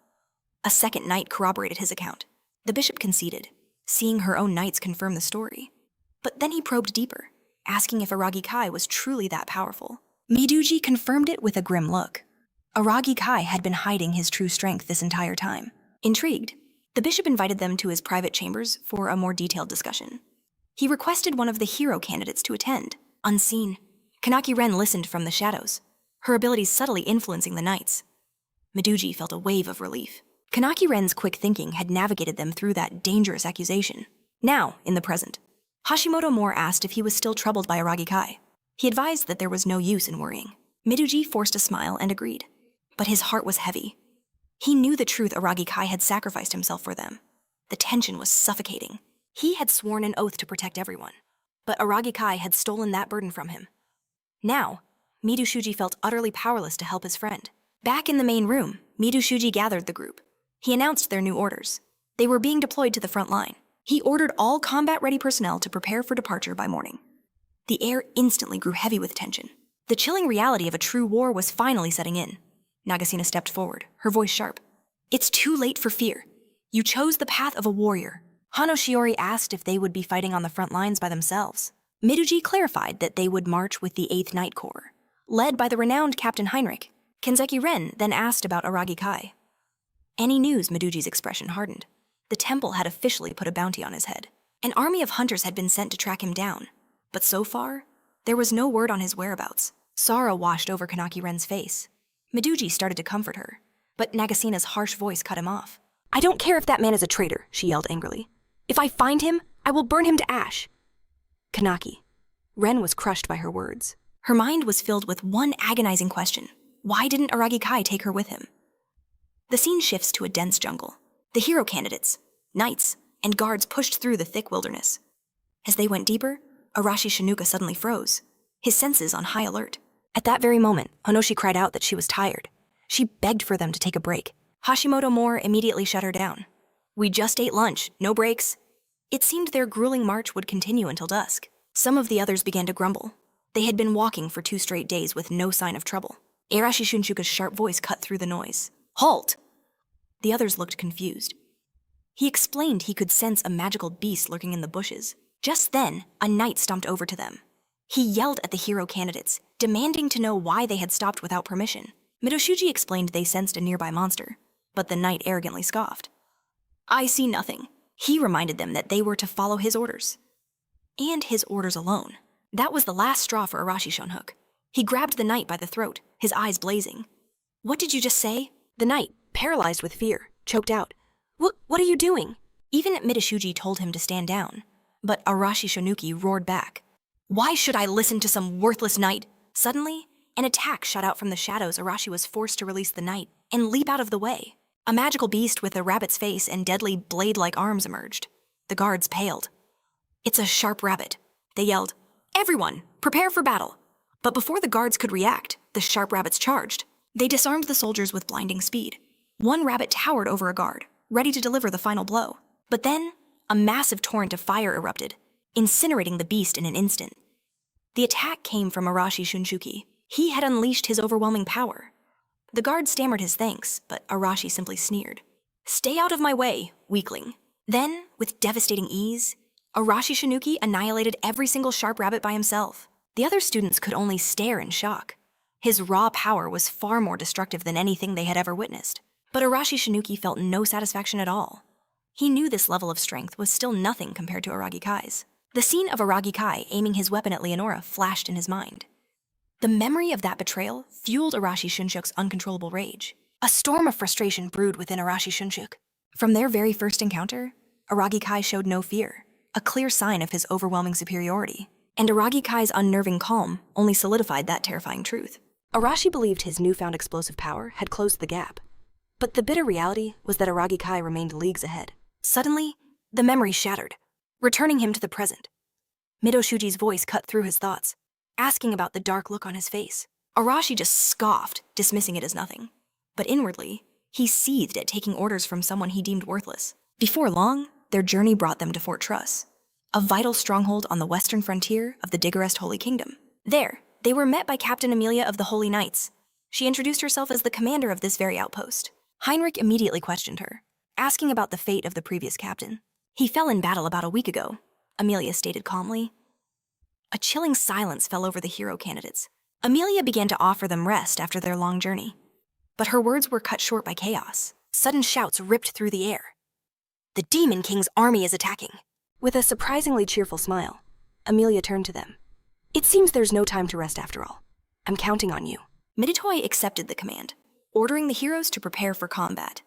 S1: A second knight corroborated his account. The bishop conceded, seeing her own knights confirm the story. But then he probed deeper, asking if Aragi Kai was truly that powerful. Miduji confirmed it with a grim look. Aragi Kai had been hiding his true strength this entire time. Intrigued, the bishop invited them to his private chambers for a more detailed discussion. He requested one of the hero candidates to attend, unseen. Kanaki Ren listened from the shadows, her abilities subtly influencing the knights. Miduji felt a wave of relief. Kanaki Ren's quick thinking had navigated them through that dangerous accusation. Now, in the present, Hashimoto Mori asked if he was still troubled by Aragi Kai. He advised that there was no use in worrying. Miduji forced a smile and agreed, but his heart was heavy. He knew the truth Aragi Kai had sacrificed himself for them. The tension was suffocating. He had sworn an oath to protect everyone, but Aragi Kai had stolen that burden from him. Now, Midu Shuji felt utterly powerless to help his friend. Back in the main room, Midu Shuji gathered the group. He announced their new orders. They were being deployed to the front line. He ordered all combat-ready personnel to prepare for departure by morning. The air instantly grew heavy with tension. The chilling reality of a true war was finally setting in. Nagasena stepped forward, her voice sharp. It's too late for fear. You chose the path of a warrior, Hano Shiori asked if they would be fighting on the front lines by themselves. Miduji clarified that they would march with the 8th Night Corps, led by the renowned Captain Heinrich. Kenzeki Ren then asked about Aragi Kai. Any news? Miduji's expression hardened. The temple had officially put a bounty on his head. An army of hunters had been sent to track him down, but so far, there was no word on his whereabouts. Sorrow washed over Kanaki Ren's face. Miduji started to comfort her, but Nagasina's harsh voice cut him off.
S2: I don't care if that man is a traitor, she yelled angrily. If I find him, I will burn him to ash. Kanaki. Ren was crushed by her words.
S1: Her mind was filled with one agonizing question. Why didn't Aragi Kai take her with him? The scene shifts to a dense jungle. The hero candidates, knights, and guards pushed through the thick wilderness. As they went deeper, Arashi Shinuka suddenly froze, his senses on high alert.
S2: At that very moment, Honoshi cried out that she was tired. She begged for them to take a break.
S1: Hashimoto Moore immediately shut her down. We just ate lunch, no breaks. It seemed their grueling march would continue until dusk. Some of the others began to grumble. They had been walking for 2 straight days with no sign of trouble. Arashi Shunshuka's sharp voice cut through the noise. Halt! The others looked confused. He explained he could sense a magical beast lurking in the bushes. Just then, a knight stomped over to them. He yelled at the hero candidates, demanding to know why they had stopped without permission. Midoshuji explained they sensed a nearby monster, but the knight arrogantly scoffed. I see nothing. He reminded them that they were to follow his orders. And his orders alone. That was the last straw for Arashi Shunhook. He grabbed the knight by the throat, his eyes blazing. What did you just say?
S2: The knight, paralyzed with fear, choked out. What are you doing?
S1: Even Midoshuji told him to stand down, but Arashi Shonuki roared back. Why should I listen to some worthless knight? Suddenly, an attack shot out from the shadows. Arashi was forced to release the knight and leap out of the way. A magical beast with a rabbit's face and deadly blade-like arms emerged. The guards paled. It's a sharp rabbit, they yelled. Everyone, prepare for battle. But before the guards could react, the sharp rabbits charged. They disarmed the soldiers with blinding speed. One rabbit towered over a guard, ready to deliver the final blow. But then, a massive torrent of fire erupted, incinerating the beast in an instant. The attack came from Arashi Shunshuki. He had unleashed his overwhelming power. The guard stammered his thanks, but Arashi simply sneered. Stay out of my way, weakling. Then, with devastating ease, Arashi Shinuki annihilated every single sharp rabbit by himself. The other students could only stare in shock. His raw power was far more destructive than anything they had ever witnessed. But Arashi Shinuki felt no satisfaction at all. He knew this level of strength was still nothing compared to Aragi Kai's. The scene of Aragi Kai aiming his weapon at Leonora flashed in his mind. The memory of that betrayal fueled Arashi Shunshuk's uncontrollable rage. A storm of frustration brewed within Arashi Shunshuk. From their very first encounter, Aragi Kai showed no fear, a clear sign of his overwhelming superiority. And Aragi Kai's unnerving calm only solidified that terrifying truth.
S2: Arashi believed his newfound explosive power had closed the gap. But the bitter reality was that Aragi Kai remained leagues ahead.
S1: Suddenly, the memory shattered, returning him to the present. Midoshuji's voice cut through his thoughts, asking about the dark look on his face. Arashi just scoffed, dismissing it as nothing. But inwardly, he seethed at taking orders from someone he deemed worthless. Before long, their journey brought them to Fort Truss, a vital stronghold on the western frontier of the Diggerest Holy Kingdom. There, they were met by Captain Amelia of the Holy Knights. She introduced herself as the commander of this very outpost. Heinrich immediately questioned her, asking about the fate of the previous captain. He fell in battle about a week ago, Amelia stated calmly. A chilling silence fell over the hero candidates. Amelia began to offer them rest after their long journey. But her words were cut short by chaos. Sudden shouts ripped through the air. The Demon King's army is attacking.
S2: With a surprisingly cheerful smile, Amelia turned to them. It seems there's no time to rest after all. I'm counting on you.
S1: Miditoy accepted the command, ordering the heroes to prepare for combat.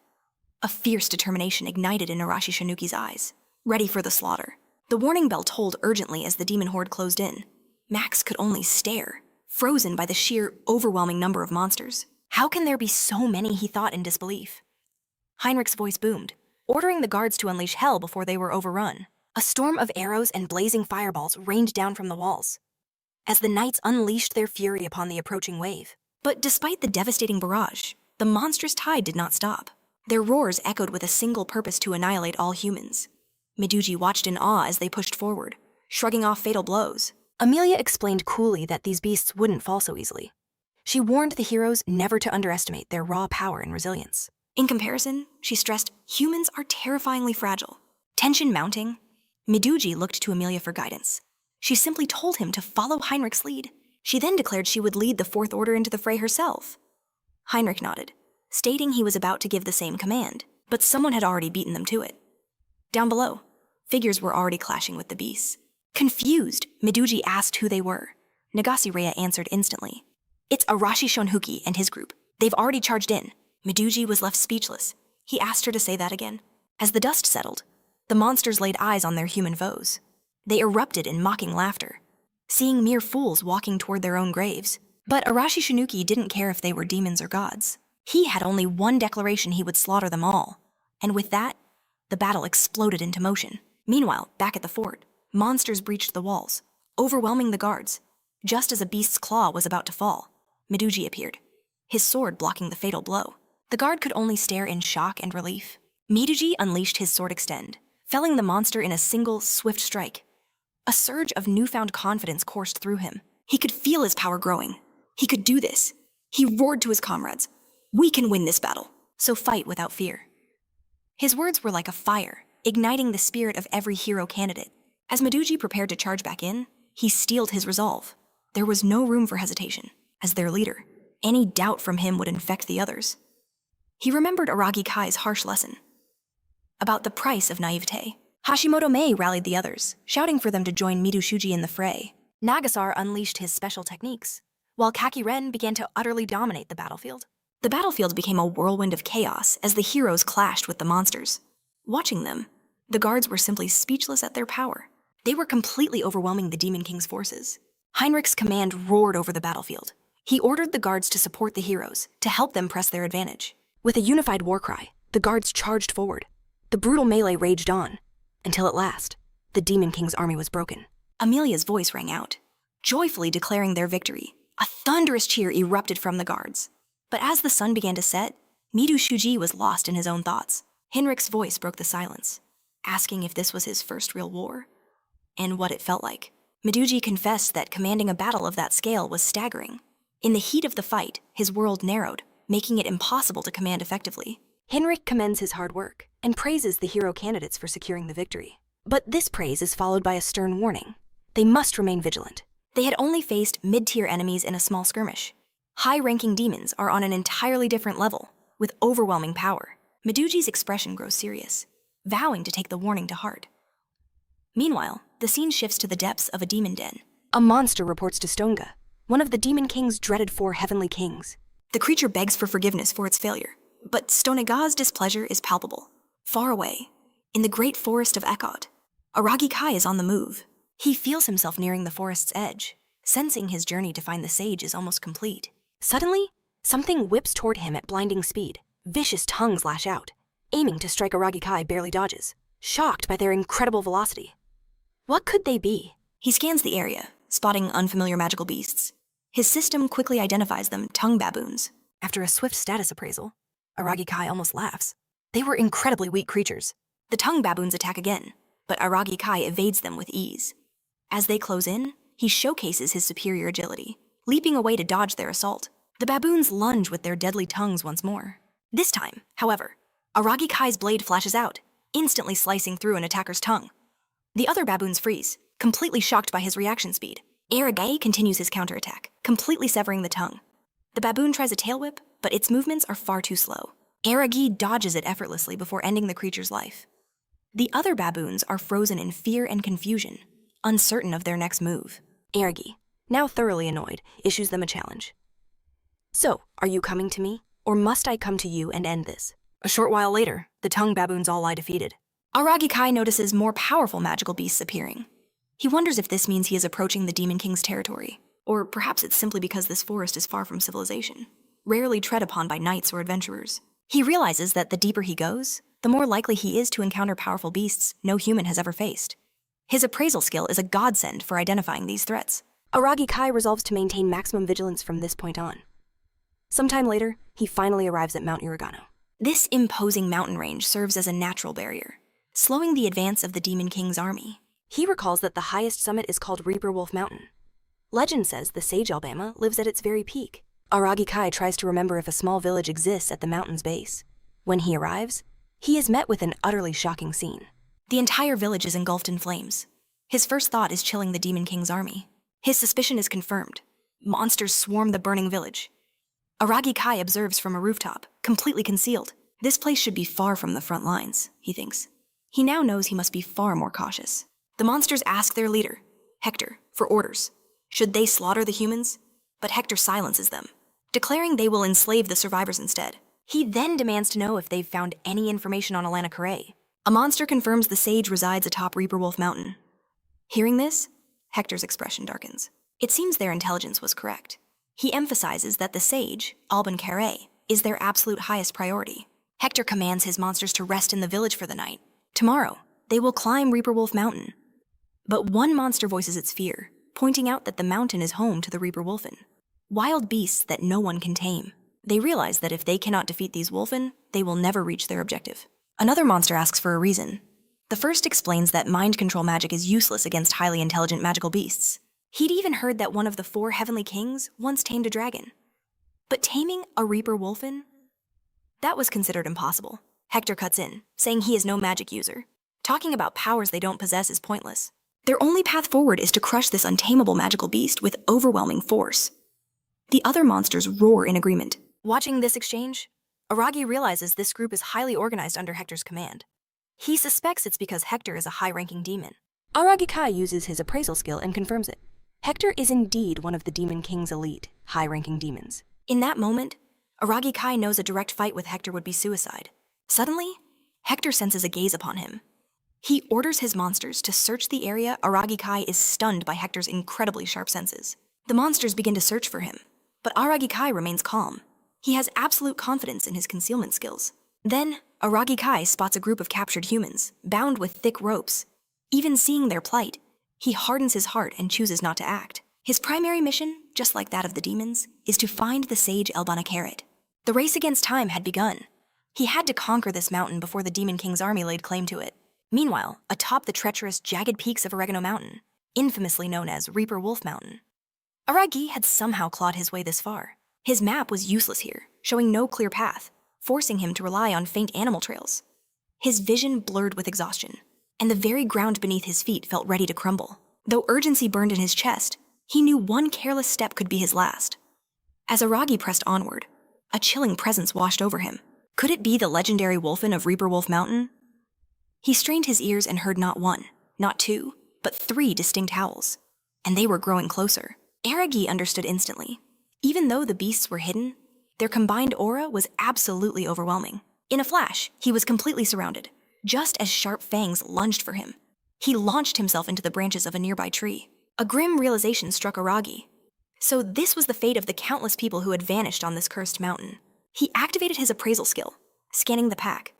S1: A fierce determination ignited in Arashi Shinuki's eyes, ready for the slaughter. The warning bell tolled urgently as the demon horde closed in. Max could only stare, frozen by the sheer, overwhelming number of monsters. How can there be so many, he thought in disbelief. Heinrich's voice boomed, ordering the guards to unleash hell before they were overrun. A storm of arrows and blazing fireballs rained down from the walls, as the knights unleashed their fury upon the approaching wave. But despite the devastating barrage, the monstrous tide did not stop. Their roars echoed with a single purpose to annihilate all humans. Miduji watched in awe as they pushed forward, shrugging off fatal blows. Amelia explained coolly that these beasts wouldn't fall so easily. She warned the heroes never to underestimate their raw power and resilience. In comparison, she stressed, humans are terrifyingly fragile. Tension mounting, Miduji looked to Amelia for guidance. She simply told him to follow Heinrich's lead. She then declared she would lead the Fourth Order into the fray herself. Heinrich nodded, stating he was about to give the same command, but someone had already beaten them to it. Down below, figures were already clashing with the beasts. Confused, Miduji asked who they were. Nagasireya answered instantly. It's Arashi Shonhuki and his group. They've already charged in. Miduji was left speechless. He asked her to say that again. As the dust settled, the monsters laid eyes on their human foes. They erupted in mocking laughter, seeing mere fools walking toward their own graves. But Arashi Shonhuki didn't care if they were demons or gods. He had only one declaration: he would slaughter them all. And with that, the battle exploded into motion. Meanwhile, back at the fort, monsters breached the walls, overwhelming the guards. Just as a beast's claw was about to fall, Miduji appeared, his sword blocking the fatal blow. The guard could only stare in shock and relief. Miduji unleashed his sword extend, felling the monster in a single, swift strike. A surge of newfound confidence coursed through him. He could feel his power growing. He could do this. He roared to his comrades, "We can win this battle, so fight without fear." His words were like a fire, igniting the spirit of every hero candidate. As Miduji prepared to charge back in, he steeled his resolve. There was no room for hesitation. As their leader, any doubt from him would infect the others. He remembered Aragi Kai's harsh lesson about the price of naivete. Hashimoto Mei rallied the others, shouting for them to join Midushuji in the fray. Nagasar unleashed his special techniques, while Kakiren began to utterly dominate the battlefield. The battlefield became a whirlwind of chaos as the heroes clashed with the monsters. Watching them, the guards were simply speechless at their power. They were completely overwhelming the Demon King's forces. Heinrich's command roared over the battlefield. He ordered the guards to support the heroes, to help them press their advantage. With a unified war cry, the guards charged forward. The brutal melee raged on, until at last, the Demon King's army was broken. Amelia's voice rang out, joyfully declaring their victory. A thunderous cheer erupted from the guards. But as the sun began to set, Midushuji was lost in his own thoughts. Heinrich's voice broke the silence, asking if this was his first real war, and what it felt like. Miduji confessed that commanding a battle of that scale was staggering. In the heat of the fight, his world narrowed, making it impossible to command effectively. Heinrich commends his hard work and praises the hero candidates for securing the victory. But this praise is followed by a stern warning. They must remain vigilant. They had only faced mid-tier enemies in a small skirmish. High-ranking demons are on an entirely different level, with overwhelming power. Miduji's expression grows serious, vowing to take the warning to heart. Meanwhile, the scene shifts to the depths of a demon den. A monster reports to Stonga, one of the Demon King's dreaded 4 heavenly kings. The creature begs for forgiveness for its failure, but Stonaga's displeasure is palpable. Far away, in the great forest of Ekkad, Aragi Kai is on the move. He feels himself nearing the forest's edge, sensing his journey to find the sage is almost complete. Suddenly, something whips toward him at blinding speed. Vicious tongues lash out, aiming to strike. Aragi Kai barely dodges, shocked by their incredible velocity. What could they be? He scans the area, spotting unfamiliar magical beasts. His system quickly identifies them tongue baboons. After a swift status appraisal, Aragi Kai almost laughs. They were incredibly weak creatures. The tongue baboons attack again, but Aragi Kai evades them with ease. As they close in, he showcases his superior agility, leaping away to dodge their assault. The baboons lunge with their deadly tongues once more. This time, however, Aragi Kai's blade flashes out, instantly slicing through an attacker's tongue. The other baboons freeze, completely shocked by his reaction speed. Aragi continues his counterattack, completely severing the tongue. The baboon tries a tail whip, but its movements are far too slow. Aragi dodges it effortlessly before ending the creature's life. The other baboons are frozen in fear and confusion, uncertain of their next move. Aragi, now thoroughly annoyed, issues them a challenge. So, are you coming to me, or must I come to you and end this? A short while later, the tongue baboons all lie defeated. Aragi Kai notices more powerful magical beasts appearing. He wonders if this means he is approaching the Demon King's territory, or perhaps it's simply because this forest is far from civilization, rarely tread upon by knights or adventurers. He realizes that the deeper he goes, the more likely he is to encounter powerful beasts no human has ever faced. His appraisal skill is a godsend for identifying these threats. Aragi Kai resolves to maintain maximum vigilance from this point on. Sometime later, he finally arrives at Mount Uragano. This imposing mountain range serves as a natural barrier, slowing the advance of the Demon King's army. He recalls that the highest summit is called Reaper Wolf Mountain. Legend says the sage Alabama lives at its very peak. Aragi Kai tries to remember if a small village exists at the mountain's base. When he arrives, he is met with an utterly shocking scene. The entire village is engulfed in flames. His first thought is chilling the Demon King's army. His suspicion is confirmed. Monsters swarm the burning village. Aragi Kai observes from a rooftop, completely concealed. This place should be far from the front lines, he thinks. He now knows he must be far more cautious. The monsters ask their leader, Hector, for orders. Should they slaughter the humans? But Hector silences them, declaring they will enslave the survivors instead. He then demands to know if they've found any information on Alana Correa. A monster confirms the sage resides atop Reaper Wolf Mountain. Hearing this, Hector's expression darkens. It seems their intelligence was correct. He emphasizes that the sage, Alban Correa, is their absolute highest priority. Hector commands his monsters to rest in the village for the night. Tomorrow, they will climb Reaper Wolf Mountain. But one monster voices its fear, pointing out that the mountain is home to the Reaper Wolfen, wild beasts that no one can tame. They realize that if they cannot defeat these Wolfen, they will never reach their objective. Another monster asks for a reason. The first explains that mind control magic is useless against highly intelligent magical beasts. He'd even heard that one of the 4 heavenly kings once tamed a dragon. But taming a Reaper Wolfen? That was considered impossible. Hector cuts in, saying he is no magic user. Talking about powers they don't possess is pointless. Their only path forward is to crush this untamable magical beast with overwhelming force. The other monsters roar in agreement. Watching this exchange, Aragi realizes this group is highly organized under Hector's command. He suspects it's because Hector is a high-ranking demon.
S2: Aragi Kai uses his appraisal skill and confirms it. Hector is indeed one of the Demon King's elite, high-ranking demons.
S1: In that moment, Aragi Kai knows a direct fight with Hector would be suicide. Suddenly, Hector senses a gaze upon him. He orders his monsters to search the area. Aragi Kai is stunned by Hector's incredibly sharp senses. The monsters begin to search for him, but Aragi Kai remains calm. He has absolute confidence in his concealment skills. Then, Aragi Kai spots a group of captured humans, bound with thick ropes. Even seeing their plight, he hardens his heart and chooses not to act. His primary mission, just like that of the demons, is to find the sage Elbana. The race against time had begun. He had to conquer this mountain before the Demon King's army laid claim to it. Meanwhile, atop the treacherous, jagged peaks of Oregano Mountain, infamously known as Reaper Wolf Mountain, Aragi had somehow clawed his way this far. His map was useless here, showing no clear path, forcing him to rely on faint animal trails. His vision blurred with exhaustion, and the very ground beneath his feet felt ready to crumble. Though urgency burned in his chest, he knew one careless step could be his last. As Aragi pressed onward, a chilling presence washed over him. Could it be the legendary Wolfen of Reaper Wolf Mountain? He strained his ears and heard not 1, not 2, but 3 distinct howls, and they were growing closer. Aragi understood instantly. Even though the beasts were hidden, their combined aura was absolutely overwhelming. In a flash, he was completely surrounded, just as sharp fangs lunged for him. He launched himself into the branches of a nearby tree. A grim realization struck Aragi. So this was the fate of the countless people who had vanished on this cursed mountain. He activated his appraisal skill, scanning the pack.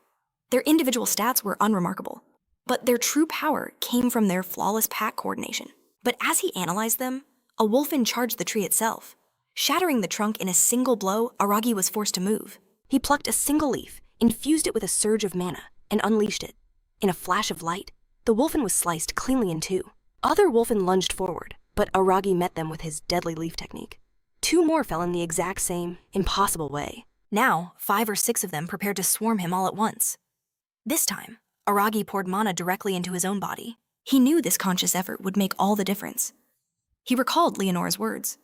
S1: Their individual stats were unremarkable, but their true power came from their flawless pack coordination. But as he analyzed them, a wolfen charged the tree itself. Shattering the trunk in a single blow, Aragi was forced to move.
S2: He plucked a single leaf, infused it with a surge of mana, and unleashed it. In a flash of light, the wolfen was sliced cleanly in 2. Other wolfen lunged forward, but Aragi met them with his deadly leaf technique. 2 more fell in the exact same, impossible way.
S1: Now, 5 or 6 of them prepared to swarm him all at once. This time, Aragi poured mana directly into his own body. He knew this conscious effort would make all the difference. He recalled Leonora's words,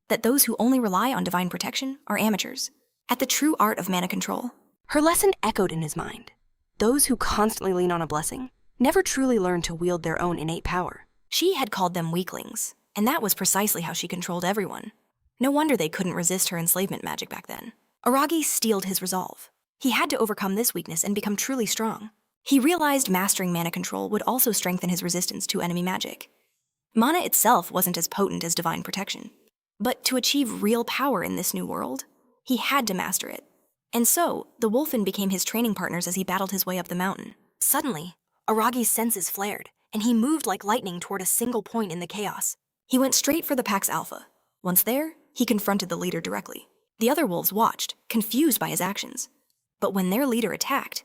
S1: that those who only rely on divine protection are amateurs, at the true art of mana control.
S2: Her lesson echoed in his mind. Those who constantly lean on a blessing never truly learn to wield their own innate power.
S1: She had called them weaklings, and that was precisely how she controlled everyone. No wonder they couldn't resist her enslavement magic back then. Aragi steeled his resolve. He had to overcome this weakness and become truly strong. He realized mastering mana control would also strengthen his resistance to enemy magic. Mana itself wasn't as potent as divine protection, but to achieve real power in this new world, he had to master it. And so, the wolfen became his training partners as he battled his way up the mountain. Suddenly, Aragi's senses flared, and he moved like lightning toward a single point in the chaos. He went straight for the pack's alpha. Once there, he confronted the leader directly. The other wolves watched, confused by his actions. But when their leader attacked,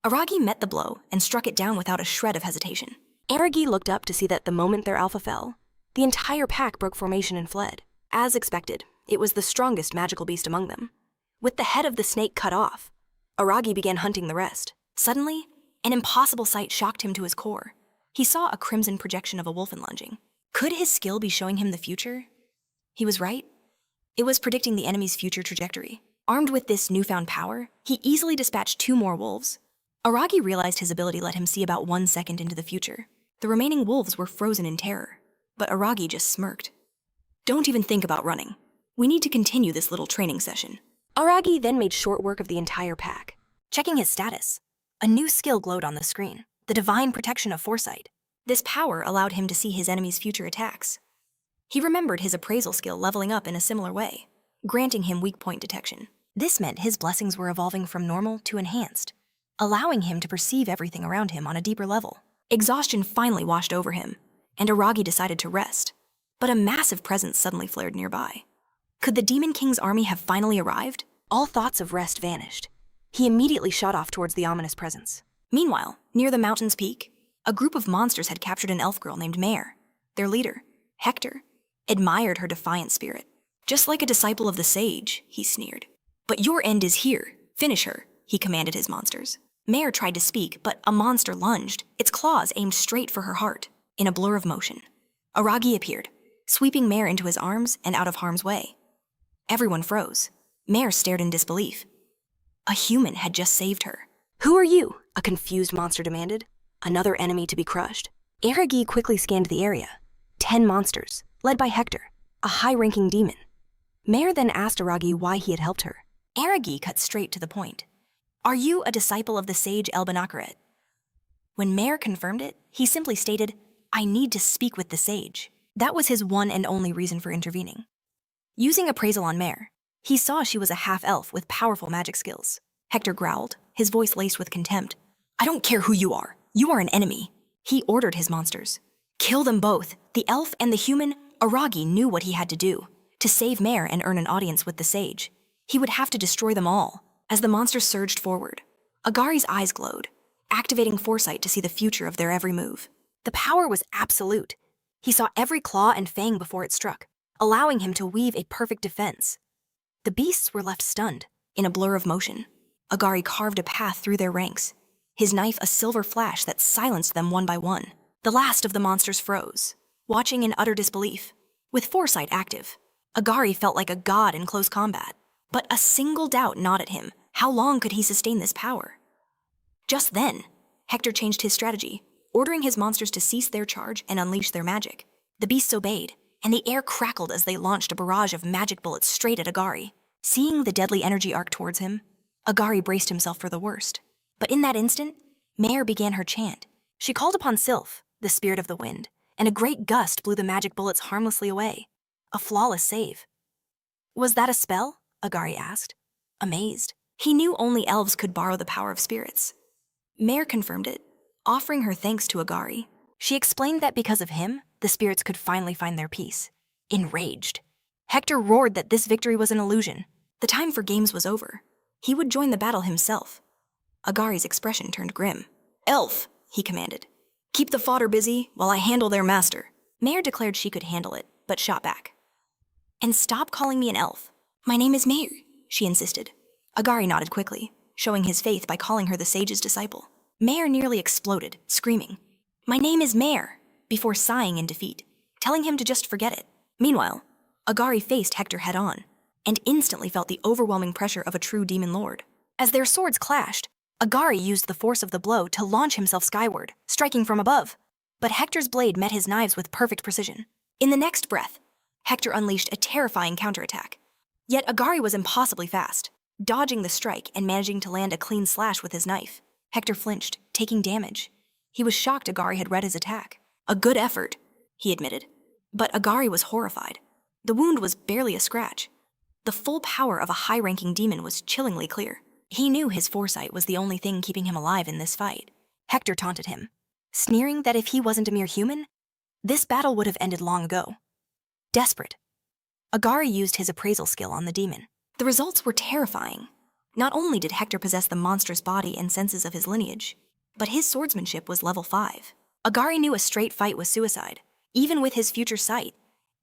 S1: Aragi met the blow and struck it down without a shred of hesitation.
S2: Aragi looked up to see that the moment their alpha fell, the entire pack broke formation and fled. As expected, it was the strongest magical beast among them. With the head of the snake cut off, Aragi began hunting the rest.
S1: Suddenly, An impossible sight shocked him to his core. He saw a crimson projection of a wolfen lunging. Could his skill be showing him the future? He was right. It was predicting the enemy's future trajectory. Armed with this newfound power, he easily dispatched 2 more wolves. Aragi realized his ability let him see about 1 second into the future. The remaining wolves were frozen in terror, but Aragi just smirked. Don't even think about running. We need to continue this little training session.
S2: Aragi then made short work of the entire pack.
S1: Checking his status, a new skill glowed on the screen, the divine protection of foresight. This power allowed him to see his enemy's future attacks. He remembered his appraisal skill leveling up in a similar way, granting him weak point detection. This meant his blessings were evolving from normal to enhanced, allowing him to perceive everything around him on a deeper level. Exhaustion finally washed over him, and Aragi decided to rest. But a massive presence suddenly flared nearby. Could the Demon King's army have finally arrived?
S2: All thoughts of rest vanished. He immediately shot off towards the ominous presence.
S1: Meanwhile, near the mountain's peak, a group of monsters had captured an elf girl named Mare. Their leader, Hector, admired her defiant spirit. Just like a disciple of the sage, he sneered. But your end is here. Finish her, he commanded his monsters. Mare tried to speak, but a monster lunged, its claws aimed straight for her heart. In a blur of motion, Aragi appeared, sweeping Mare into his arms and out of harm's way. Everyone froze. Mare stared in disbelief. A human had just saved her.
S2: Who are you? A confused monster demanded. Another enemy to be crushed. Aragi quickly scanned the area. 10 monsters, led by Hector, a high-ranking demon. Mare then asked Aragi why he had helped her.
S1: Aragi cut straight to the point. Are you a disciple of the sage Elbanakaret? When Mare confirmed it, he simply stated, I need to speak with the sage. That was his one and only reason for intervening. Using appraisal on Mare, he saw she was a half-elf with powerful magic skills. Hector growled, his voice laced with contempt. I don't care who you are. You are an enemy. He ordered his monsters. Kill them both, the elf and the human. Aragi knew what he had to do. To save Mare and earn an audience with the sage, he would have to destroy them all. As the monsters surged forward, Agari's eyes glowed, activating foresight to see the future of their every move. The power was absolute. He saw every claw and fang before it struck, allowing him to weave a perfect defense. The beasts were left stunned. In a blur of motion, Agari carved a path through their ranks, his knife a silver flash that silenced them one by one. The last of the monsters froze, watching in utter disbelief. With foresight active, Agari felt like a god in close combat. But a single doubt gnawed at him. How long could he sustain this power? Just then, Hector changed his strategy, ordering his monsters to cease their charge and unleash their magic. The beasts obeyed, and the air crackled as they launched a barrage of magic bullets straight at Agari. Seeing the deadly energy arc towards him, Agari braced himself for the worst. But in that instant, Mare began her chant. She called upon Sylph, the spirit of the wind, and a great gust blew the magic bullets harmlessly away. A flawless save. Was that a spell? Agari asked, amazed. He knew only elves could borrow the power of spirits. Mare confirmed it, offering her thanks to Agari. She explained that because of him, the spirits could finally find their peace. Enraged, Hector roared that this victory was an illusion. The time for games was over. He would join the battle himself. Agari's expression turned grim. Elf, he commanded. Keep the fodder busy while I handle their master. Mare declared she could handle it, but shot back. And stop calling me an elf. My name is Mare, she insisted. Agari nodded quickly, showing his faith by calling her the sage's disciple. Mare nearly exploded, screaming, My name is Mare, before sighing in defeat, telling him to just forget it. Meanwhile, Agari faced Hector head-on, and instantly felt the overwhelming pressure of a true demon lord. As their swords clashed, Agari used the force of the blow to launch himself skyward, striking from above. But Hector's blade met his knives with perfect precision. In the next breath, Hector unleashed a terrifying counterattack. Yet Agari was impossibly fast, dodging the strike and managing to land a clean slash with his knife. Hector flinched, taking damage. He was shocked Agari had read his attack. A good effort, he admitted. But Agari was horrified. The wound was barely a scratch. The full power of a high-ranking demon was chillingly clear. He knew his foresight was the only thing keeping him alive in this fight. Hector taunted him, sneering that if he wasn't a mere human, this battle would have ended long ago. Desperate, Agari used his appraisal skill on the demon. The results were terrifying. Not only did Hector possess the monstrous body and senses of his lineage, but his swordsmanship was level 5. Agari knew a straight fight was suicide. Even with his future sight,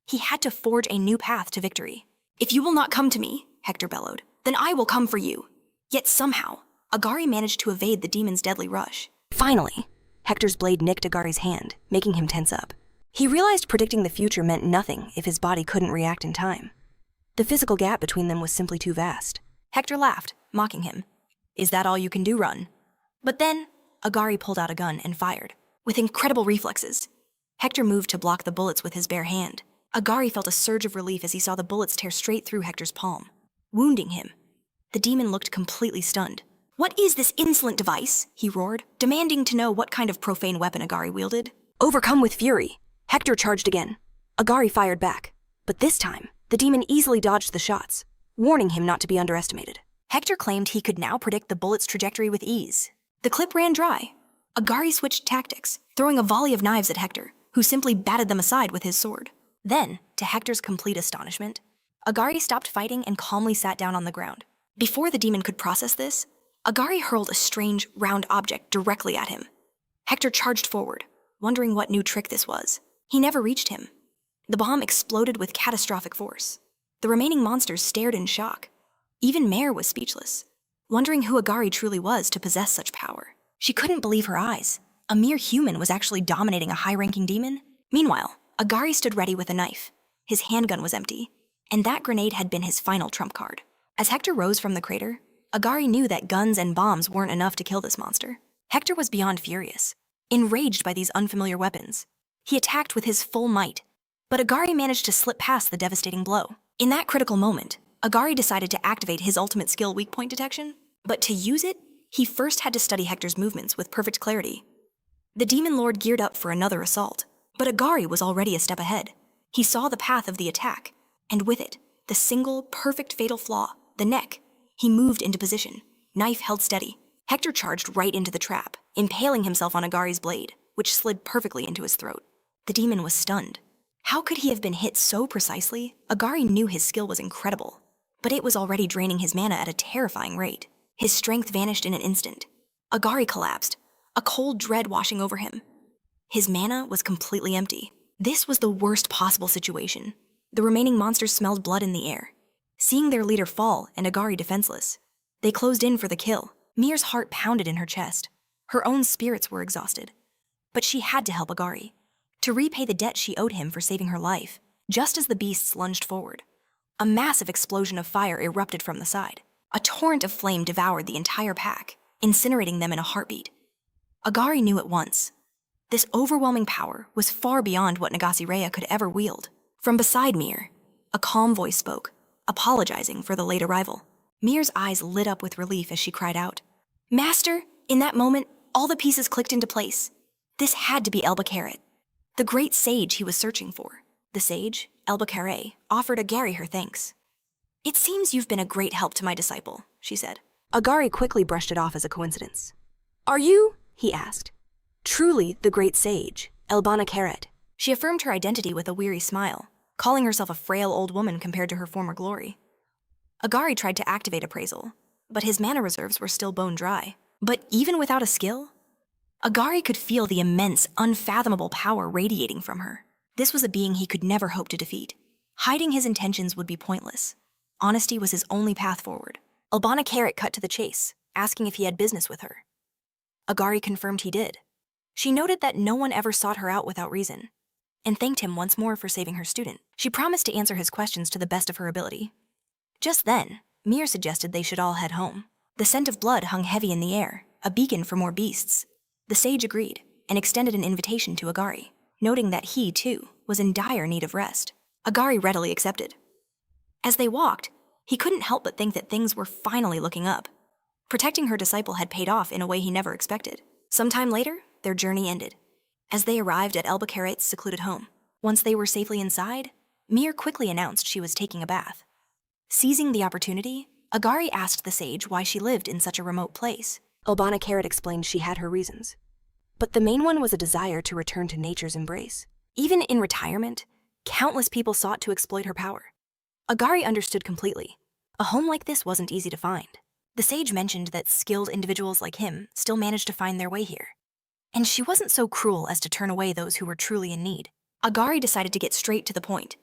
S1: he had to forge a new path to victory. If you will not come to me, Hector bellowed, then I will come for you. Yet somehow, Agari managed to evade the demon's deadly rush.
S2: Finally, Hector's blade nicked Agari's hand, making him tense up. He realized predicting the future meant nothing if his body couldn't react in time. The physical gap between them was simply too vast.
S1: Hector laughed, mocking him. Is that all you can do, run? But then, Agari pulled out a gun and fired. With incredible reflexes, Hector moved to block the bullets with his bare hand. Agari felt a surge of relief as he saw the bullets tear straight through Hector's palm, wounding him. The demon looked completely stunned. What is this insolent device? He roared, demanding to know what kind of profane weapon Agari wielded.
S2: Overcome with fury, Hector charged again. Agari fired back, but this time, the demon easily dodged the shots, warning him not to be underestimated.
S1: Hector claimed he could now predict the bullet's trajectory with ease. The clip ran dry. Agari switched tactics, throwing a volley of knives at Hector, who simply batted them aside with his sword. Then, to Hector's complete astonishment, Agari stopped fighting and calmly sat down on the ground. Before the demon could process this, Agari hurled a strange, round object directly at him. Hector charged forward, wondering what new trick this was. He never reached him. The bomb exploded with catastrophic force. The remaining monsters stared in shock. Even Mare was speechless, wondering who Agari truly was to possess such power. She couldn't believe her eyes. A mere human was actually dominating a high-ranking demon. Meanwhile, Agari stood ready with a knife. His handgun was empty, and that grenade had been his final trump card. As Hector rose from the crater, Agari knew that guns and bombs weren't enough to kill this monster. Hector was beyond furious, enraged by these unfamiliar weapons. He attacked with his full might, but Agari managed to slip past the devastating blow. In that critical moment, Agari decided to activate his ultimate skill, weak point detection, but to use it, he first had to study Hector's movements with perfect clarity. The demon lord geared up for another assault, but Agari was already a step ahead. He saw the path of the attack, and with it, the single, perfect fatal flaw, the neck. He moved into position, knife held steady. Hector charged right into the trap, impaling himself on Agari's blade, which slid perfectly into his throat. The demon was stunned. How could he have been hit so precisely? Agari knew his skill was incredible, but it was already draining his mana at a terrifying rate. His strength vanished in an instant. Agari collapsed, a cold dread washing over him. His mana was completely empty. This was the worst possible situation. The remaining monsters smelled blood in the air. Seeing their leader fall and Agari defenseless, they closed in for the kill. Mir's heart pounded in her chest. Her own spirits were exhausted. But she had to help Agari, to repay the debt she owed him for saving her life. Just as the beasts lunged forward, a massive explosion of fire erupted from the side. A torrent of flame devoured the entire pack, incinerating them in a heartbeat. Agari knew at once. This overwhelming power was far beyond what Nagasireya could ever wield. From beside Mir, a calm voice spoke, apologizing for the late arrival. Mir's eyes lit up with relief as she cried out, "Master!" In that moment, all the pieces clicked into place. This had to be Elba Carrot, the great sage he was searching for. The sage, Elba Carrot, offered Agari her thanks. "It seems you've been a great help to my disciple," she said.
S2: Agari quickly brushed it off as a coincidence. "Are you," he asked, "truly the great sage, Elbana Carrot?"
S1: She affirmed her identity with a weary smile, calling herself a frail old woman compared to her former glory. Agari tried to activate appraisal, but his mana reserves were still bone dry. But even without a skill, Agari could feel the immense, unfathomable power radiating from her. This was a being he could never hope to defeat. Hiding his intentions would be pointless. Honesty was his only path forward. Elbana Carrot cut to the chase, asking if he had business with her. Agari confirmed he did. She noted that no one ever sought her out without reason, and thanked him once more for saving her student. She promised to answer his questions to the best of her ability. Just then, Mir suggested they should all head home. The scent of blood hung heavy in the air, a beacon for more beasts. The sage agreed, and extended an invitation to Agari, noting that he, too, was in dire need of rest. Agari readily accepted. As they walked, he couldn't help but think that things were finally looking up. Protecting her disciple had paid off in a way he never expected. Sometime later, their journey ended. As they arrived at Elba Carrot's secluded home, once they were safely inside, Mir quickly announced she was taking a bath. Seizing the opportunity, Agari asked the sage why she lived in such a remote place.
S2: Elbana Carrot explained she had her reasons, but the main one was a desire to return to nature's embrace.
S1: Even in retirement, countless people sought to exploit her power. Agari understood completely. A home like this wasn't easy to find. The sage mentioned that skilled individuals like him still managed to find their way here. And she wasn't so cruel as to turn away those who were truly in need. Agari decided to get straight to the point.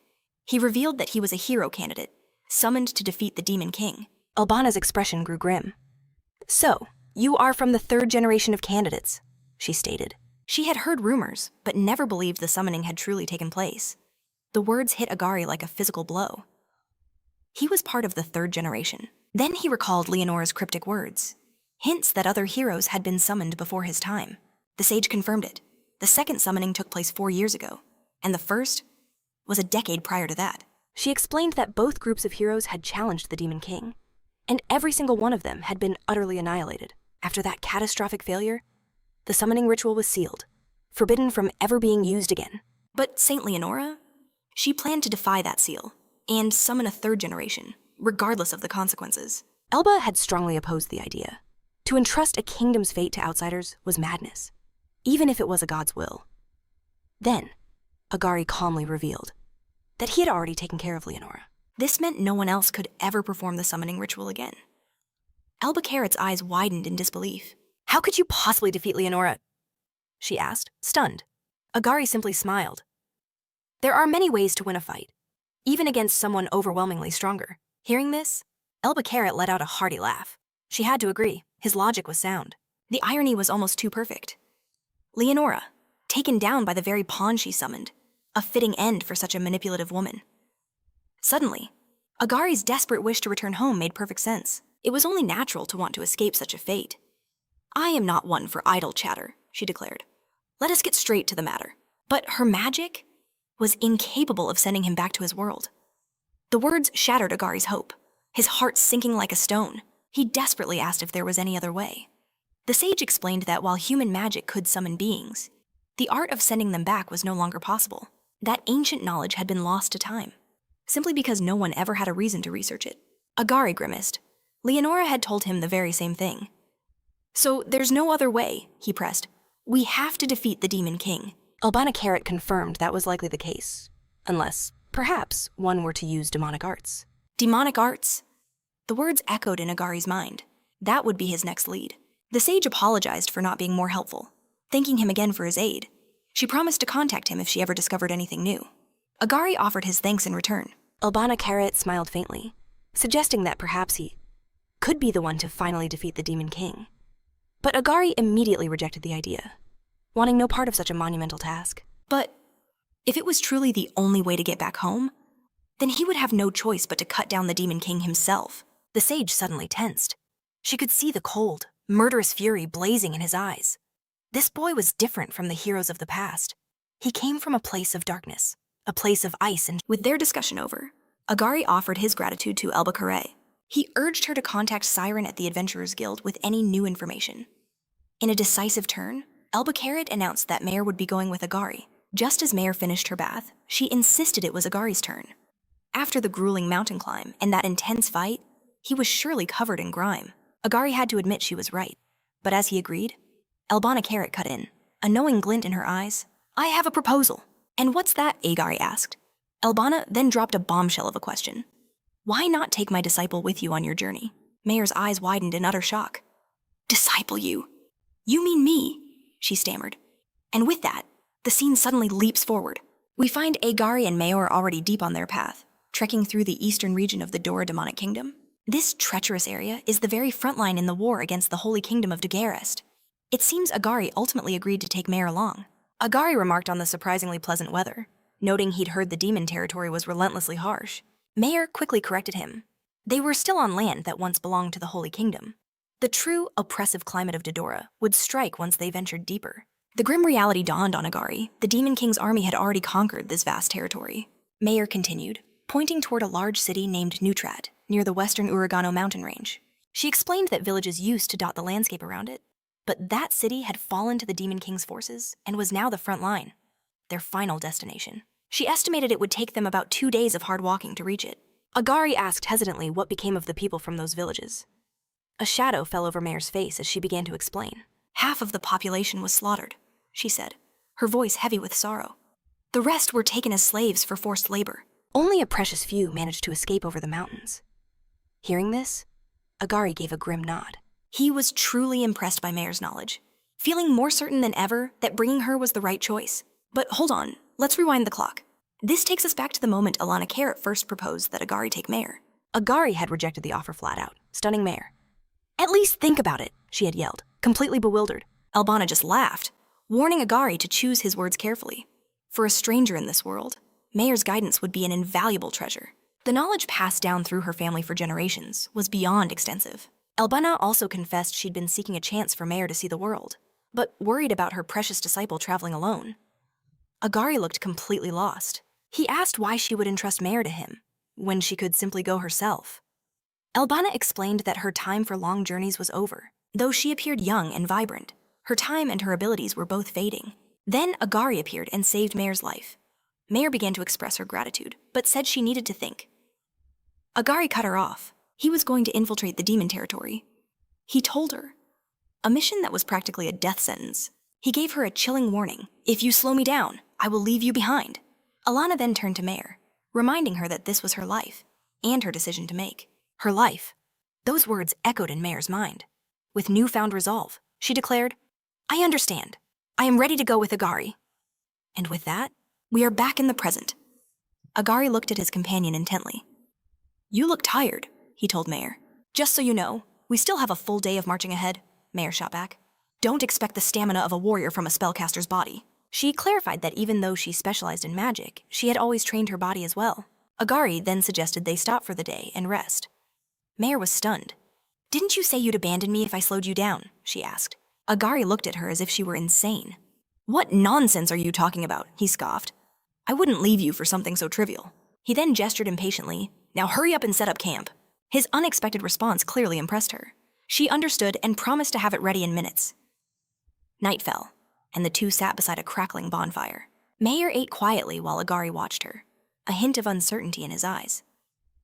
S1: He revealed that he was a hero candidate, summoned to defeat the Demon King.
S2: Elbana's expression grew grim. "So, you are from the third generation of candidates. she stated.
S1: She had heard rumors, but never believed the summoning had truly taken place. The words hit Agari like a physical blow. He was part of the third generation. Then he recalled Leonora's cryptic words, hints that other heroes had been summoned before his time. The sage confirmed it. The second summoning took place 4 years ago, and the first was a decade prior to that.
S2: She explained that both groups of heroes had challenged the Demon King, and every single one of them had been utterly annihilated. After that catastrophic failure, the summoning ritual was sealed, forbidden from ever being used again.
S1: But Saint Leonora? She planned to defy that seal and summon a third generation, regardless of the consequences.
S2: Elba had strongly opposed the idea. To entrust a kingdom's fate to outsiders was madness, even if it was a god's will. Then, Agari calmly revealed that he had already taken care of Leonora.
S1: This meant no one else could ever perform the summoning ritual again. Elba Carrot's eyes widened in disbelief.
S2: How could you possibly defeat Leonora? She asked, stunned. Agari simply smiled. There are many ways to win a fight, even against someone overwhelmingly stronger. Hearing this, Elba Carrot let out a hearty laugh. She had to agree. His logic was sound.
S1: The irony was almost too perfect. Leonora, taken down by the very pawn she summoned, a fitting end for such a manipulative woman. Suddenly, Agari's desperate wish to return home made perfect sense. It was only natural to want to escape such a fate. I am not one for idle chatter, she declared. Let us get straight to the matter. But her magic was incapable of sending him back to his world. The words shattered Agari's hope, his heart sinking like a stone. He desperately asked if there was any other way. The sage explained that while human magic could summon beings, the art of sending them back was no longer possible. That ancient knowledge had been lost to time, simply because no one ever had a reason to research it. Agari grimaced. Leonora had told him the very same thing. So there's no other way, he pressed. We have to defeat the Demon King.
S2: Albana Carrot confirmed that was likely the case, unless, perhaps, one were to use demonic arts.
S1: Demonic arts? The words echoed in Agari's mind. That would be his next lead. The sage apologized for not being more helpful, thanking him again for his aid. She promised to contact him if she ever discovered anything new. Agari offered his thanks in return.
S2: Albana Carrot smiled faintly, suggesting that perhaps he could be the one to finally defeat the Demon King. But Agari immediately rejected the idea, wanting no part of such a monumental task.
S1: But if it was truly the only way to get back home, then he would have no choice but to cut down the Demon King himself.
S2: The sage suddenly tensed. She could see the cold, murderous fury blazing in his eyes. This boy was different from the heroes of the past. He came from a place of darkness, a place of ice and...
S1: With their discussion over, Agari offered his gratitude to Elba Carré. He urged her to contact Siren at the Adventurers Guild with any new information. In a decisive turn, Elba Carrot announced that Mare would be going with Agari. Just as Mare finished her bath, she insisted it was Agari's turn. After the grueling mountain climb and that intense fight, he was surely covered in grime. Agari had to admit she was right. But as he agreed, Albana Carrot cut in, a knowing glint in her eyes. I have a proposal. And what's that? Agari asked. Albana then dropped a bombshell of a question. Why not take my disciple with you on your journey? Mare's eyes widened in utter shock. Disciple you? You mean me? She stammered. And with that, the scene suddenly leaps forward. We find Agari and Mayor already deep on their path, trekking through the eastern region of the Dora demonic kingdom. This treacherous area is the very front line in the war against the Holy Kingdom of Daguerreast. It seems Agari ultimately agreed to take Mare along. Agari remarked on the surprisingly pleasant weather, noting he'd heard the demon territory was relentlessly harsh. Mare quickly corrected him. They were still on land that once belonged to the Holy Kingdom. The true, oppressive climate of Dodora would strike once they ventured deeper. The grim reality dawned on Agari. The Demon King's army had already conquered this vast territory. Mayor continued, pointing toward a large city named Nutrat, near the western Uragano mountain range. She explained that villages used to dot the landscape around it, but that city had fallen to the Demon King's forces and was now the front line, their final destination. She estimated it would take them about 2 days of hard walking to reach it. Agari asked hesitantly what became of the people from those villages. A shadow fell over Mare's face as she began to explain. Half of the population was slaughtered, she said, her voice heavy with sorrow. The rest were taken as slaves for forced labor. Only a precious few managed to escape over the mountains. Hearing this, Agari gave a grim nod. He was truly impressed by Mare's knowledge, feeling more certain than ever that bringing her was the right choice. But hold on, let's rewind the clock. This takes us back to the moment Alana Carrot first proposed that Agari take Mare. Agari had rejected the offer flat out, stunning Mare. At least think about it, she had yelled, completely bewildered. Albana just laughed, warning Agari to choose his words carefully. For a stranger in this world, Mayer's guidance would be an invaluable treasure. The knowledge passed down through her family for generations was beyond extensive. Albana also confessed she'd been seeking a chance for Mayer to see the world, but worried about her precious disciple traveling alone. Agari looked completely lost. He asked why she would entrust Mayer to him, when she could simply go herself. Albana explained that her time for long journeys was over. Though she appeared young and vibrant, her time and her abilities were both fading. Then Agari appeared and saved Mayer's life. Mayer began to express her gratitude, but said she needed to think. Agari cut her off. He was going to infiltrate the demon territory. He told her. A mission that was practically a death sentence. He gave her a chilling warning. If you slow me down, I will leave you behind. Alana then turned to Mayer, reminding her that this was her life, and her decision to make. Her life. Those words echoed in Mayer's mind. With newfound resolve, she declared, I understand. I am ready to go with Agari. And with that, we are back in the present. Agari looked at his companion intently. You look tired, he told Mayer. Just so you know, we still have a full day of marching ahead, Mayer shot back. Don't expect the stamina of a warrior from a spellcaster's body. She clarified that even though she specialized in magic, she had always trained her body as well. Agari then suggested they stop for the day and rest. Mayer was stunned. Didn't you say you'd abandon me if I slowed you down? She asked. Agari looked at her as if she were insane. What nonsense are you talking about? He scoffed. I wouldn't leave you for something so trivial. He then gestured impatiently. Now hurry up and set up camp. His unexpected response clearly impressed her. She understood and promised to have it ready in minutes. Night fell, and the two sat beside a crackling bonfire. Mayer ate quietly while Agari watched her, a hint of uncertainty in his eyes.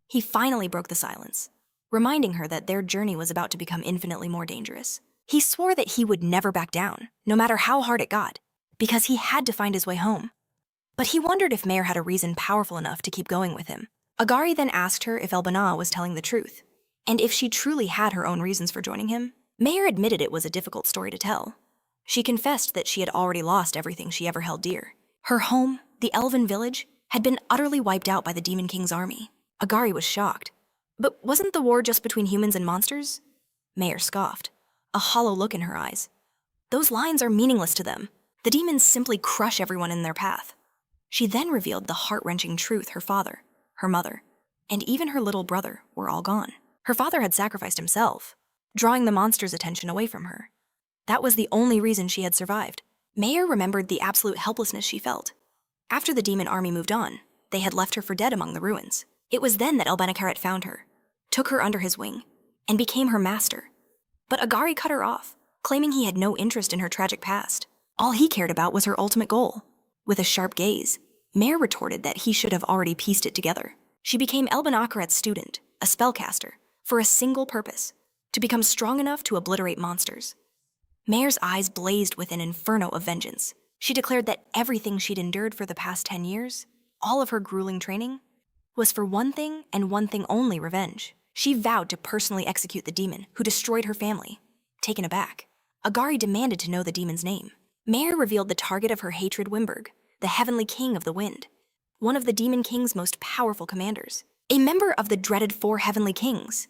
S1: He finally broke the silence, reminding her that their journey was about to become infinitely more dangerous. He swore that he would never back down, no matter how hard it got, because he had to find his way home. But he wondered if Mayer had a reason powerful enough to keep going with him. Agari then asked her if Albana was telling the truth, and if she truly had her own reasons for joining him. Mayer admitted it was a difficult story to tell. She confessed that she had already lost everything she ever held dear. Her home, the elven village, had been utterly wiped out by the Demon King's army. Agari was shocked. But wasn't the war just between humans and monsters? Mayer scoffed, a hollow look in her eyes. Those lines are meaningless to them. The demons simply crush everyone in their path. She then revealed the heart-wrenching truth her father, her mother, and even her little brother were all gone. Her father had sacrificed himself, drawing the monster's attention away from her. That was the only reason she had survived. Mayer remembered the absolute helplessness she felt. After the demon army moved on, they had left her for dead among the ruins. It was then that Elbenakaret found her, took her under his wing, and became her master. But Agari cut her off, claiming he had no interest in her tragic past. All he cared about was her ultimate goal. With a sharp gaze, Mayer retorted that he should have already pieced it together. She became Elbenakaret's student, a spellcaster, for a single purpose, to become strong enough to obliterate monsters. Mayer's eyes blazed with an inferno of vengeance. She declared that everything she'd endured for the past 10 years, all of her grueling training, was for one thing and one thing only: revenge. She vowed to personally execute the demon who destroyed her family. Taken aback, Agari demanded to know the demon's name. Mayer revealed the target of her hatred, Wimberg, the heavenly king of the wind, one of the Demon King's most powerful commanders, a member of the dreaded 4 heavenly kings.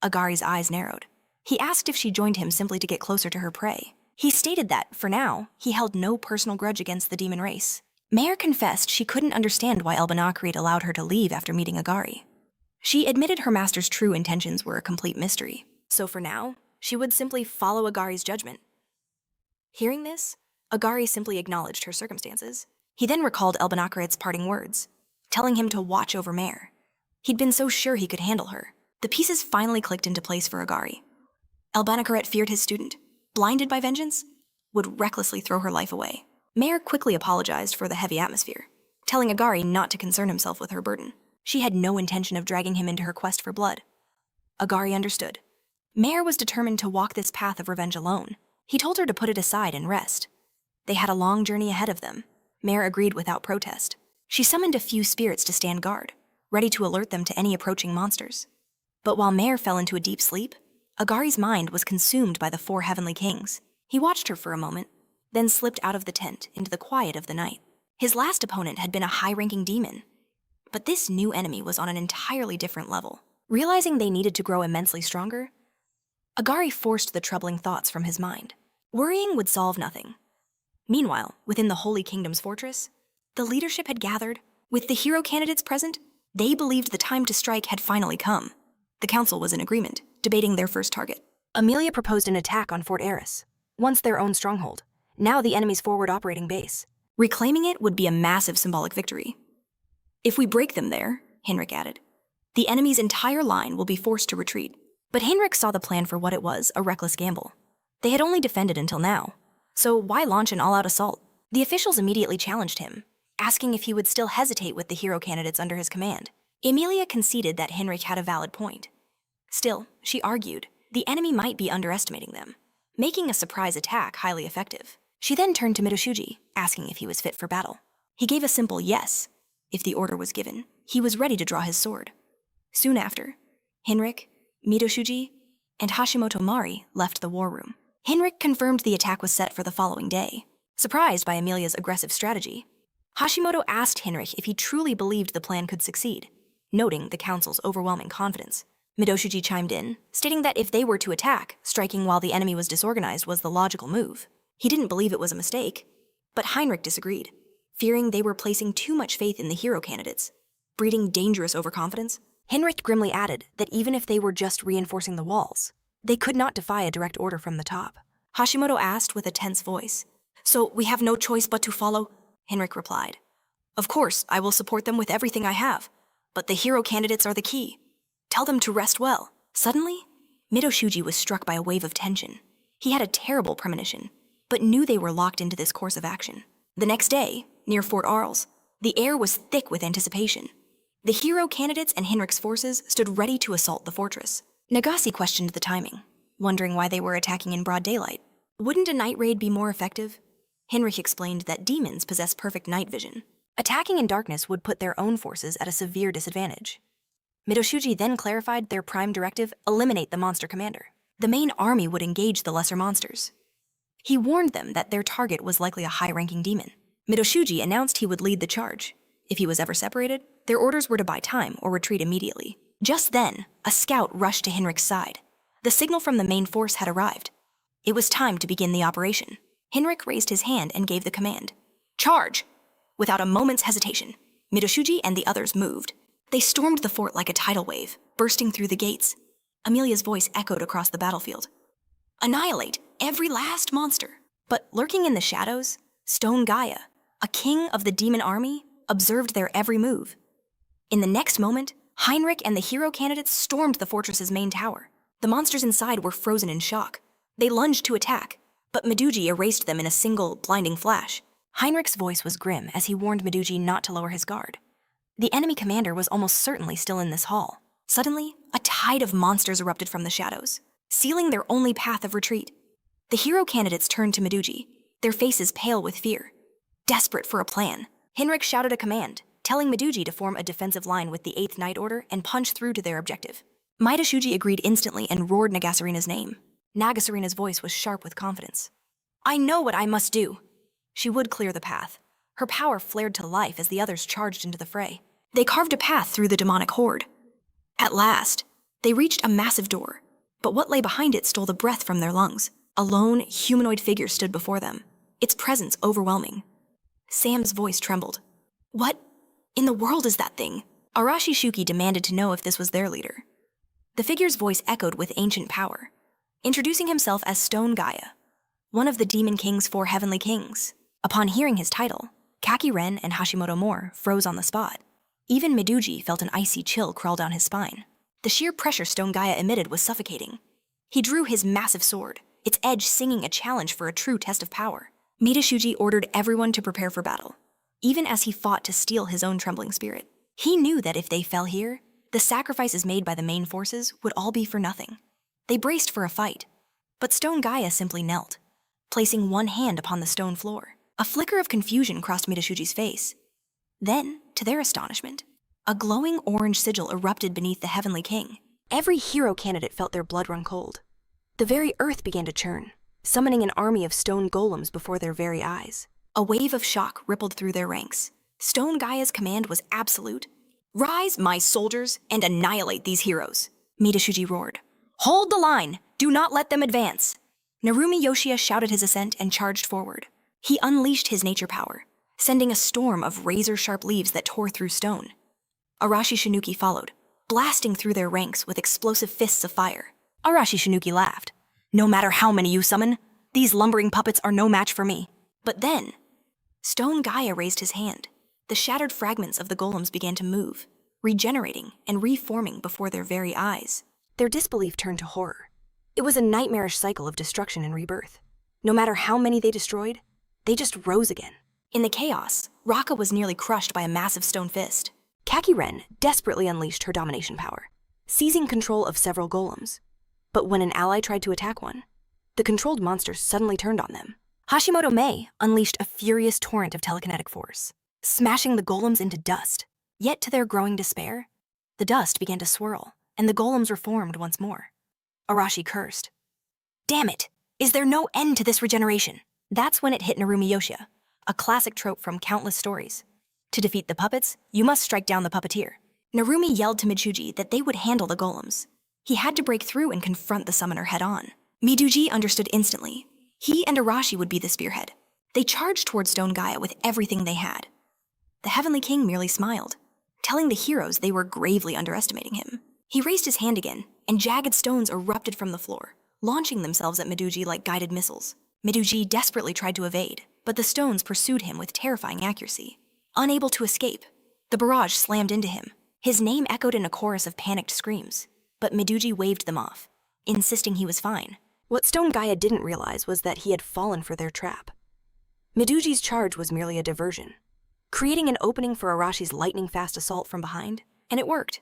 S1: Agari's eyes narrowed. He asked if she joined him simply to get closer to her prey. He stated that, for now, he held no personal grudge against the demon race. Mayer confessed she couldn't understand why Elbenakaret allowed her to leave after meeting Agari. She admitted her master's true intentions were a complete mystery, so for now, she would simply follow Agari's judgment. Hearing this, Agari simply acknowledged her circumstances. He then recalled Elbenakaret's parting words, telling him to watch over Mayer. He'd been so sure he could handle her. The pieces finally clicked into place for Agari. Elbenakaret feared his student, blinded by vengeance, would recklessly throw her life away. Mayer quickly apologized for the heavy atmosphere, telling Agari not to concern himself with her burden. She had no intention of dragging him into her quest for blood. Agari understood. Mayer was determined to walk this path of revenge alone. He told her to put it aside and rest. They had a long journey ahead of them. Mayer agreed without protest. She summoned a few spirits to stand guard, ready to alert them to any approaching monsters. But while Mayer fell into a deep sleep, Agari's mind was consumed by the 4 heavenly kings. He watched her for a moment, then slipped out of the tent into the quiet of the night. His last opponent had been a high-ranking demon, but this new enemy was on an entirely different level. Realizing they needed to grow immensely stronger, Agari forced the troubling thoughts from his mind. Worrying would solve nothing. Meanwhile, within the Holy Kingdom's fortress, the leadership had gathered. With the hero candidates present, they believed the time to strike had finally come. The council was in agreement, debating their first target.
S2: Amelia proposed an attack on Fort Eris, once their own stronghold, now the enemy's forward operating base.
S1: Reclaiming it would be a massive symbolic victory. If we break them there, Henrik added, the enemy's entire line will be forced to retreat. But Henrik saw the plan for what it was, a reckless gamble. They had only defended until now, so why launch an all-out assault? The officials immediately challenged him, asking if he would still hesitate with the hero candidates under his command. Emilia conceded that Henrik had a valid point. Still, she argued, the enemy might be underestimating them, making a surprise attack highly effective. She then turned to Midoshuji, asking if he was fit for battle. He gave a simple yes. If the order was given, he was ready to draw his sword. Soon after, Henrik, Midoshuji, and Hashimoto Mari left the war room. Henrik confirmed the attack was set for the following day. Surprised by Emilia's aggressive strategy, Hashimoto asked Henrik if he truly believed the plan could succeed, noting the council's overwhelming confidence. Midoshuji chimed in, stating that if they were to attack, striking while the enemy was disorganized was the logical move. He didn't believe it was a mistake, but Heinrich disagreed, fearing they were placing too much faith in the hero candidates, breeding dangerous overconfidence.
S2: Henrik grimly added that even if they were just reinforcing the walls, they could not defy a direct order from the top.
S1: Hashimoto asked with a tense voice. So we have no choice but to follow? Henrik replied. Of course, I will support them with everything I have, but the hero candidates are the key. Tell them to rest well. Suddenly, Midoshuji was struck by a wave of tension. He had a terrible premonition, but knew they were locked into this course of action. The next day, near Fort Arles, the air was thick with anticipation. The hero candidates and Henrik's forces stood ready to assault the fortress. Nagase questioned the timing, wondering why they were attacking in broad daylight. Wouldn't a night raid be more effective? Henrik explained that demons possess perfect night vision. Attacking in darkness would put their own forces at a severe disadvantage. Midoshuji then clarified their prime directive: eliminate the monster commander. The main army would engage the lesser monsters. He warned them that their target was likely a high-ranking demon. Midoshuji announced he would lead the charge. If he was ever separated, their orders were to buy time or retreat immediately. Just then, a scout rushed to Henrik's side. The signal from the main force had arrived. It was time to begin the operation. Henrik raised his hand and gave the command. Charge! Without a moment's hesitation, Midoshuji and the others moved. They stormed the fort like a tidal wave, bursting through the gates. Amelia's voice echoed across the battlefield. Annihilate every last monster. But lurking in the shadows, Stone Gaia, a king of the demon army, observed their every move. In the next moment, Heinrich and the hero candidates stormed the fortress's main tower. The monsters inside were frozen in shock. They lunged to attack, but Midouji erased them in a single, blinding flash. Heinrich's voice was grim as he warned Midouji not to lower his guard. The enemy commander was almost certainly still in this hall. Suddenly, a tide of monsters erupted from the shadows, sealing their only path of retreat. The hero candidates turned to Midouji, their faces pale with fear. Desperate for a plan, Henrik shouted a command, telling Midouji to form a defensive line with the 8th Night Order and punch through to their objective. Midoshuji agreed instantly and roared Nagasarina's name. Nagasarina's voice was sharp with confidence. I know what I must do. She would clear the path. Her power flared to life as the others charged into the fray. They carved a path through the demonic horde. At last, they reached a massive door, but what lay behind it stole the breath from their lungs. A lone, humanoid figure stood before them, its presence overwhelming. Sam's voice trembled. What in the world is that thing? Arashi Shuki demanded to know if this was their leader. The figure's voice echoed with ancient power, introducing himself as Stone Gaia, one of the Demon King's 4 heavenly kings. Upon hearing his title, Kaki Ren and Hashimoto Mor froze on the spot. Even Midouji felt an icy chill crawl down his spine. The sheer pressure Stone Gaia emitted was suffocating. He drew his massive sword, its edge singing a challenge for a true test of power. Midoshuji ordered everyone to prepare for battle, even as he fought to steel his own trembling spirit. He knew that if they fell here, the sacrifices made by the main forces would all be for nothing. They braced for a fight, but Stone Gaia simply knelt, placing one hand upon the stone floor. A flicker of confusion crossed Midoshuji's face. Then, to their astonishment, a glowing orange sigil erupted beneath the Heavenly King. Every hero candidate felt their blood run cold. The very earth began to churn, summoning an army of stone golems before their very eyes. A wave of shock rippled through their ranks. Stone Gaia's command was absolute. Rise, my soldiers, and annihilate these heroes, Midoshuji roared. Hold the line! Do not let them advance! Narumi Yoshia shouted his assent and charged forward. He unleashed his nature power, sending a storm of razor-sharp leaves that tore through stone. Arashi Shinuki followed, blasting through their ranks with explosive fists of fire. Arashi Shinuki laughed. No matter how many you summon, these lumbering puppets are no match for me. But then, Stone Gaia raised his hand. The shattered fragments of the golems began to move, regenerating and reforming before their very eyes.
S2: Their disbelief turned to horror. It was a nightmarish cycle of destruction and rebirth. No matter how many they destroyed, they just rose again.
S1: In the chaos, Raka was nearly crushed by a massive stone fist.
S2: Kakiren desperately unleashed her domination power, seizing control of several golems. But when an ally tried to attack one, the controlled monsters suddenly turned on them. Hashimoto Mei unleashed a furious torrent of telekinetic force, smashing the golems into dust. Yet to their growing despair, the dust began to swirl, and the golems reformed once more. Arashi cursed. Damn it! Is there no end to this regeneration? That's when it hit Narumi Yoshia, a classic trope from countless stories. To defeat the puppets, you must strike down the puppeteer. Narumi yelled to Michuji that they would handle the golems. He had to break through and confront the summoner head-on. Miduji understood instantly. He and Arashi would be the spearhead. They charged toward Stone Gaia with everything they had. The Heavenly King merely smiled, telling the heroes they were gravely underestimating him. He raised his hand again, and jagged stones erupted from the floor, launching themselves at Miduji like guided missiles. Miduji desperately tried to evade, but the stones pursued him with terrifying accuracy. Unable to escape, the barrage slammed into him. His name echoed in a chorus of panicked screams, but Miduji waved them off, insisting he was fine. What Stone Gaia didn't realize was that he had fallen for their trap. Miduji's charge was merely a diversion, creating an opening for Arashi's lightning-fast assault from behind, and it worked.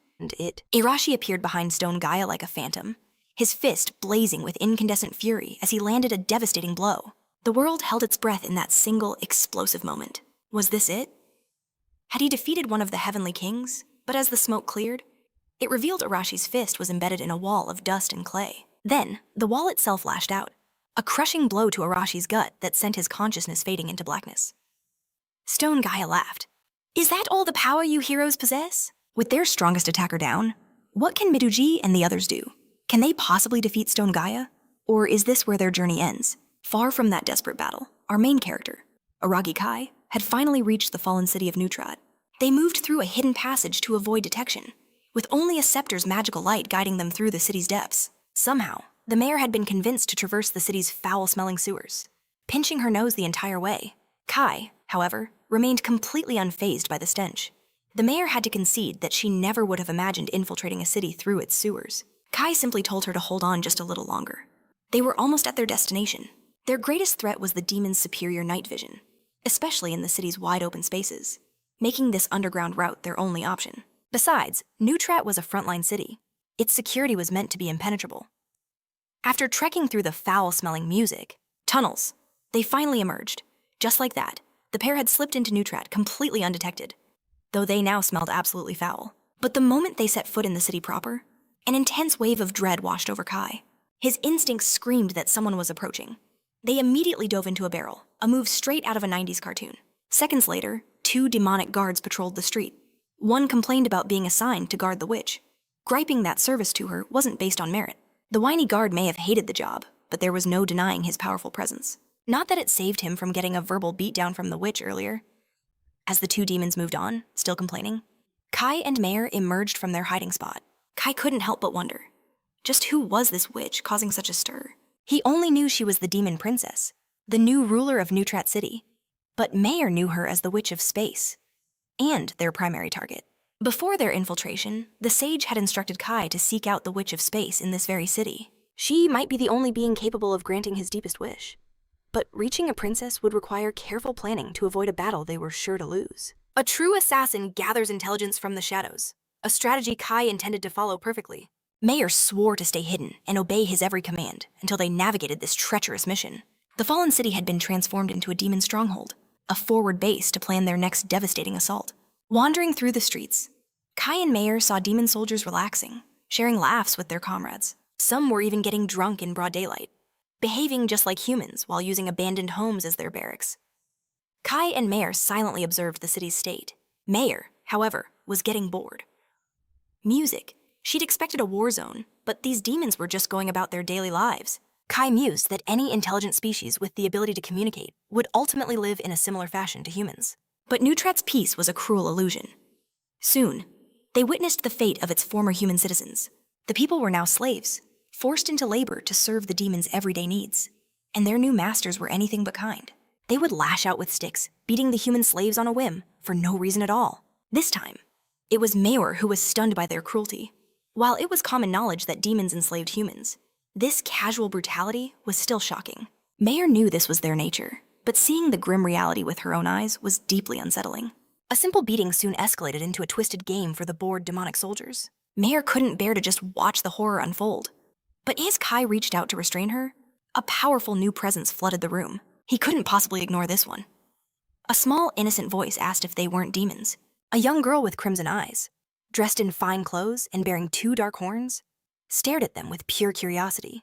S2: Arashi appeared behind Stone Gaia like a phantom, his fist blazing with incandescent fury as he landed a devastating blow. The world held its breath in that single, explosive moment. Was this it? Had he defeated one of the Heavenly Kings? But as the smoke cleared, it revealed Arashi's fist was embedded in a wall of dust and clay. Then, the wall itself lashed out, a crushing blow to Arashi's gut that sent his consciousness fading into blackness. Stone Gaia laughed. Is that all the power you heroes possess? With their strongest attacker down, what can Miduji and the others do? Can they possibly defeat Stone Gaia? Or is this where their journey ends? Far from that desperate battle, our main character, Aragi Kai, had finally reached the fallen city of Neutrat. They moved through a hidden passage to avoid detection, with only a scepter's magical light guiding them through the city's depths. Somehow, the mayor had been convinced to traverse the city's foul-smelling sewers, pinching her nose the entire way. Kai, however, remained completely unfazed by the stench. The mayor had to concede that she never would have imagined infiltrating a city through its sewers. Kai simply told her to hold on just a little longer. They were almost at their destination. Their greatest threat was the demon's superior night vision, especially in the city's wide-open spaces, making this underground route their only option. Besides, Neutrat was a frontline city. Its security was meant to be impenetrable. After trekking through the foul-smelling tunnels, they finally emerged. Just like that, the pair had slipped into Neutrat completely undetected, though they now smelled absolutely foul. But the moment they set foot in the city proper, an intense wave of dread washed over Kai. His instincts screamed that someone was approaching. They immediately dove into a barrel, a move straight out of a 90s cartoon. Seconds later, 2 demonic guards patrolled the street. One complained about being assigned to guard the witch. Griping that service to her wasn't based on merit. The whiny guard may have hated the job, but there was no denying his powerful presence. Not that it saved him from getting a verbal beatdown from the witch earlier. As the 2 demons moved on, still complaining, Kai and Mayor emerged from their hiding spot. Kai couldn't help but wonder, just who was this witch causing such a stir? He only knew she was the demon princess, the new ruler of Neutrat City. But Mayor knew her as the Witch of Space, and their primary target. Before their infiltration, the sage had instructed Kai to seek out the Witch of Space in this very city. She might be the only being capable of granting his deepest wish. But reaching a princess would require careful planning to avoid a battle they were sure to lose. A true assassin gathers intelligence from the shadows, a strategy Kai intended to follow perfectly. Mayor swore to stay hidden and obey his every command until they navigated this treacherous mission. The fallen city had been transformed into a demon stronghold, a forward base to plan their next devastating assault. Wandering through the streets, Kai and Mayor saw demon soldiers relaxing, sharing laughs with their comrades. Some were even getting drunk in broad daylight, behaving just like humans while using abandoned homes as their barracks. Kai and Mayor silently observed the city's state. Mayor, however, was getting bored. Music. She'd expected a war zone, but these demons were just going about their daily lives, Kai mused that any intelligent species with the ability to communicate would ultimately live in a similar fashion to humans.
S1: But Neutrat's peace was a cruel illusion. Soon, they witnessed the fate of its former human citizens. The people were now slaves, forced into labor to serve the demon's everyday needs. And their new masters were anything but kind. They would lash out with sticks, beating the human slaves on a whim, for no reason at all. This time, it was Mayor who was stunned by their cruelty. While it was common knowledge that demons enslaved humans, this casual brutality was still shocking. Mayor knew this was their nature, but seeing the grim reality with her own eyes was deeply unsettling.
S2: A simple beating soon escalated into a twisted game for the bored demonic soldiers.
S1: Mayor couldn't bear to just watch the horror unfold. But as Kai reached out to restrain her, a powerful new presence flooded the room. He couldn't possibly ignore this one. A small, innocent voice asked if they weren't demons. A young girl with crimson eyes, dressed in fine clothes and bearing 2 dark horns, stared at them with pure curiosity.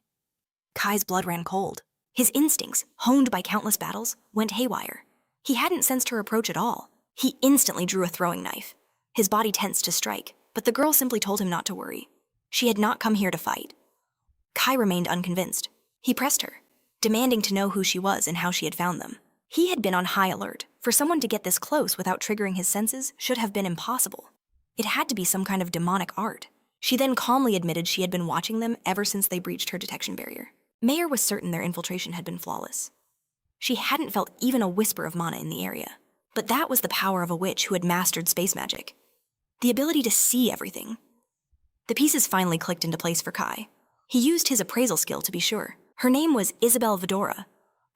S1: Kai's blood ran cold. His instincts, honed by countless battles, went haywire. He hadn't sensed her approach at all. He instantly drew a throwing knife. His body tensed to strike, but the girl simply told him not to worry. She had not come here to fight. Kai remained unconvinced. He pressed her, demanding to know who she was and how she had found them. He had been on high alert. For someone to get this close without triggering his senses should have been impossible. It had to be some kind of demonic art. She then calmly admitted she had been watching them ever since they breached her detection barrier. Mayor was certain their infiltration had been flawless. She hadn't felt even a whisper of mana in the area. But that was the power of a witch who had mastered space magic. The ability to see everything. The pieces finally clicked into place for Kai. He used his appraisal skill to be sure. Her name was Isabel Vidora,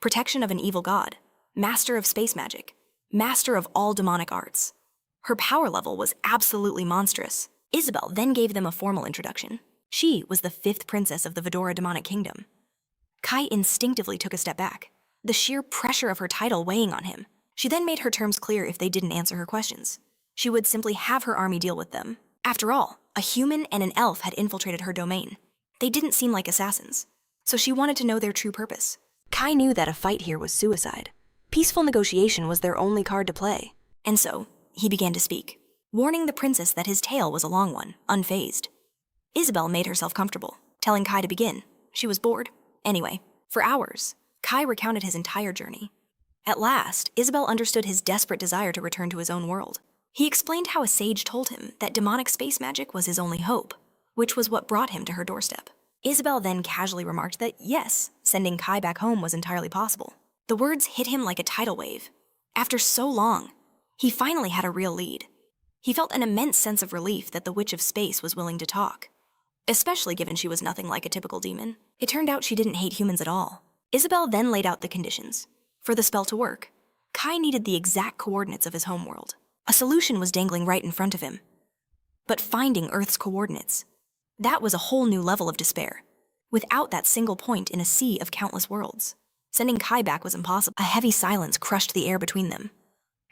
S1: protection of an evil god, master of space magic, master of all demonic arts. Her power level was absolutely monstrous. Isabel then gave them a formal introduction. She was the 5th princess of the Vidora demonic kingdom. Kai instinctively took a step back, the sheer pressure of her title weighing on him. She then made her terms clear if they didn't answer her questions. She would simply have her army deal with them. After all, a human and an elf had infiltrated her domain. They didn't seem like assassins, so she wanted to know their true purpose.
S2: Kai knew that a fight here was suicide. Peaceful negotiation was their only card to play.
S1: And so, he began to speak, warning the princess that his tale was a long one, unfazed. Isabel made herself comfortable, telling Kai to begin. She was bored. Anyway, for hours, Kai recounted his entire journey. At last, Isabel understood his desperate desire to return to his own world. He explained how a sage told him that demonic space magic was his only hope, which was what brought him to her doorstep. Isabel then casually remarked that yes, sending Kai back home was entirely possible. The words hit him like a tidal wave. After so long, he finally had a real lead. He felt an immense sense of relief that the Witch of Space was willing to talk, especially given she was nothing like a typical demon. It turned out she didn't hate humans at all. Isabel then laid out the conditions. For the spell to work, Kai needed the exact coordinates of his homeworld. A solution was dangling right in front of him. But finding Earth's coordinates, that was a whole new level of despair. Without that single point in a sea of countless worlds, sending Kai back was impossible. A heavy silence crushed the air between them.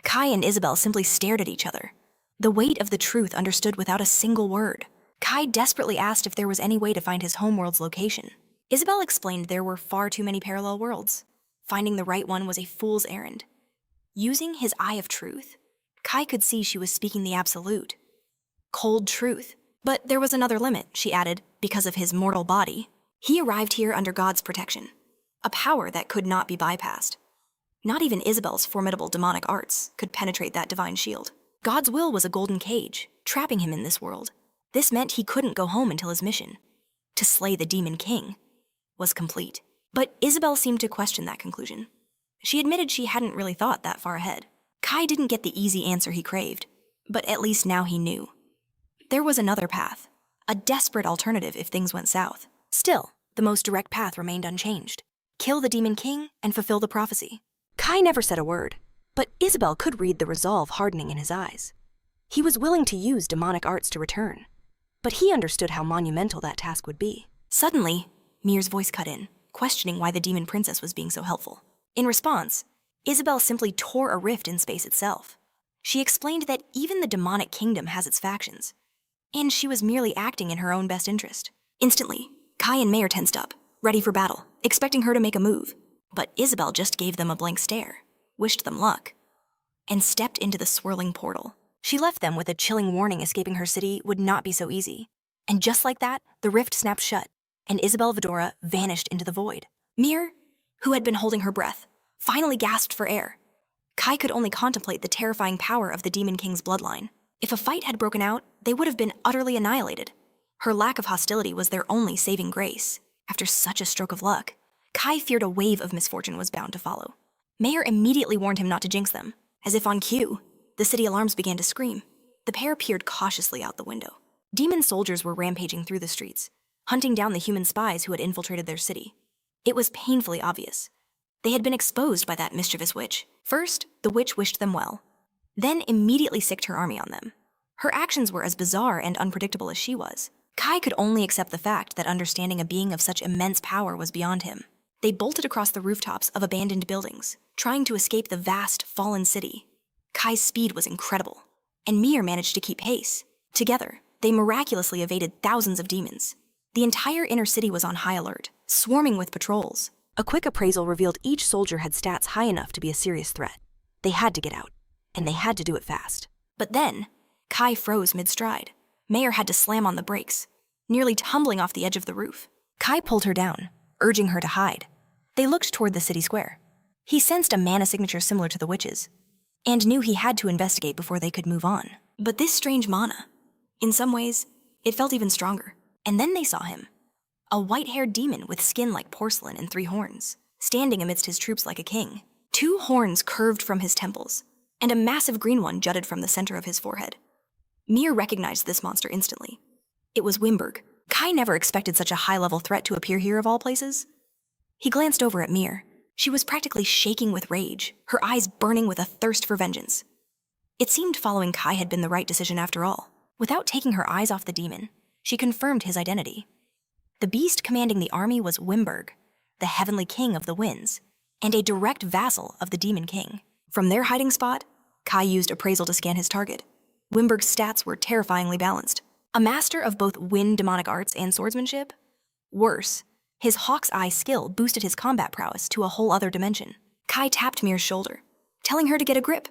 S1: Kai and Isabel simply stared at each other, the weight of the truth understood without a single word. Kai desperately asked if there was any way to find his homeworld's location. Isabel explained there were far too many parallel worlds. Finding the right one was a fool's errand. Using his eye of truth, Kai could see she was speaking the absolute. Cold truth. But there was another limit, she added, because of his mortal body. He arrived here under God's protection, a power that could not be bypassed. Not even Isabel's formidable demonic arts could penetrate that divine shield. God's will was a golden cage, trapping him in this world. This meant he couldn't go home until his mission, to slay the Demon King, was complete. But Isabel seemed to question that conclusion. She admitted she hadn't really thought that far ahead. Kai didn't get the easy answer he craved, but at least now he knew. There was another path, a desperate alternative if things went south. Still, the most direct path remained unchanged. Kill the Demon King and fulfill the prophecy. Kai never said a word, but Isabel could read the resolve hardening in his eyes. He was willing to use demonic arts to return, but he understood how monumental that task would be. Suddenly, Mir's voice cut in, questioning why the demon princess was being so helpful. In response, Isabel simply tore a rift in space itself. She explained that even the demonic kingdom has its factions, and she was merely acting in her own best interest. Instantly, Kai and Mayor tensed up, ready for battle, expecting her to make a move. But Isabel just gave them a blank stare, wished them luck, and stepped into the swirling portal. She left them with a chilling warning escaping her city would not be so easy. And just like that, the rift snapped shut, and Isabel Vidora vanished into the void. Mir, who had been holding her breath, finally gasped for air. Kai could only contemplate the terrifying power of the Demon King's bloodline. If a fight had broken out, they would have been utterly annihilated. Her lack of hostility was their only saving grace. After such a stroke of luck, Kai feared a wave of misfortune was bound to follow. Mayor immediately warned him not to jinx them. As if on cue, the city alarms began to scream. The pair peered cautiously out the window. Demon soldiers were rampaging through the streets, hunting down the human spies who had infiltrated their city. It was painfully obvious. They had been exposed by that mischievous witch. First, the witch wished them well, then immediately sicked her army on them. Her actions were as bizarre and unpredictable as she was. Kai could only accept the fact that understanding a being of such immense power was beyond him. They bolted across the rooftops of abandoned buildings, trying to escape the vast, fallen city. Kai's speed was incredible, and Mir managed to keep pace. Together, they miraculously evaded thousands of demons. The entire inner city was on high alert, swarming with patrols.
S2: A quick appraisal revealed each soldier had stats high enough to be a serious threat. They had to get out, and they had to do it fast.
S1: But then, Kai froze mid-stride. Mayor had to slam on the brakes, nearly tumbling off the edge of the roof. Kai pulled her down, urging her to hide. They looked toward the city square. He sensed a mana signature similar to the witch's, and knew he had to investigate before they could move on. But this strange mana, in some ways, it felt even stronger. And then they saw him. A white-haired demon with skin like porcelain and 3 horns, standing amidst his troops like a king. 2 horns curved from his temples, and a massive green one jutted from the center of his forehead. Mir recognized this monster instantly. It was Wimberg. Kai never expected such a high-level threat to appear here of all places. He glanced over at Mir. She was practically shaking with rage, her eyes burning with a thirst for vengeance. It seemed following Kai had been the right decision after all. Without taking her eyes off the demon, she confirmed his identity. The beast commanding the army was Wimberg, the heavenly king of the winds, and a direct vassal of the Demon King. From their hiding spot, Kai used appraisal to scan his target. Wimberg's stats were terrifyingly balanced. A master of both wind demonic arts and swordsmanship? Worse, his hawk's eye skill boosted his combat prowess to a whole other dimension. Kai tapped Mir's shoulder, telling her to get a grip.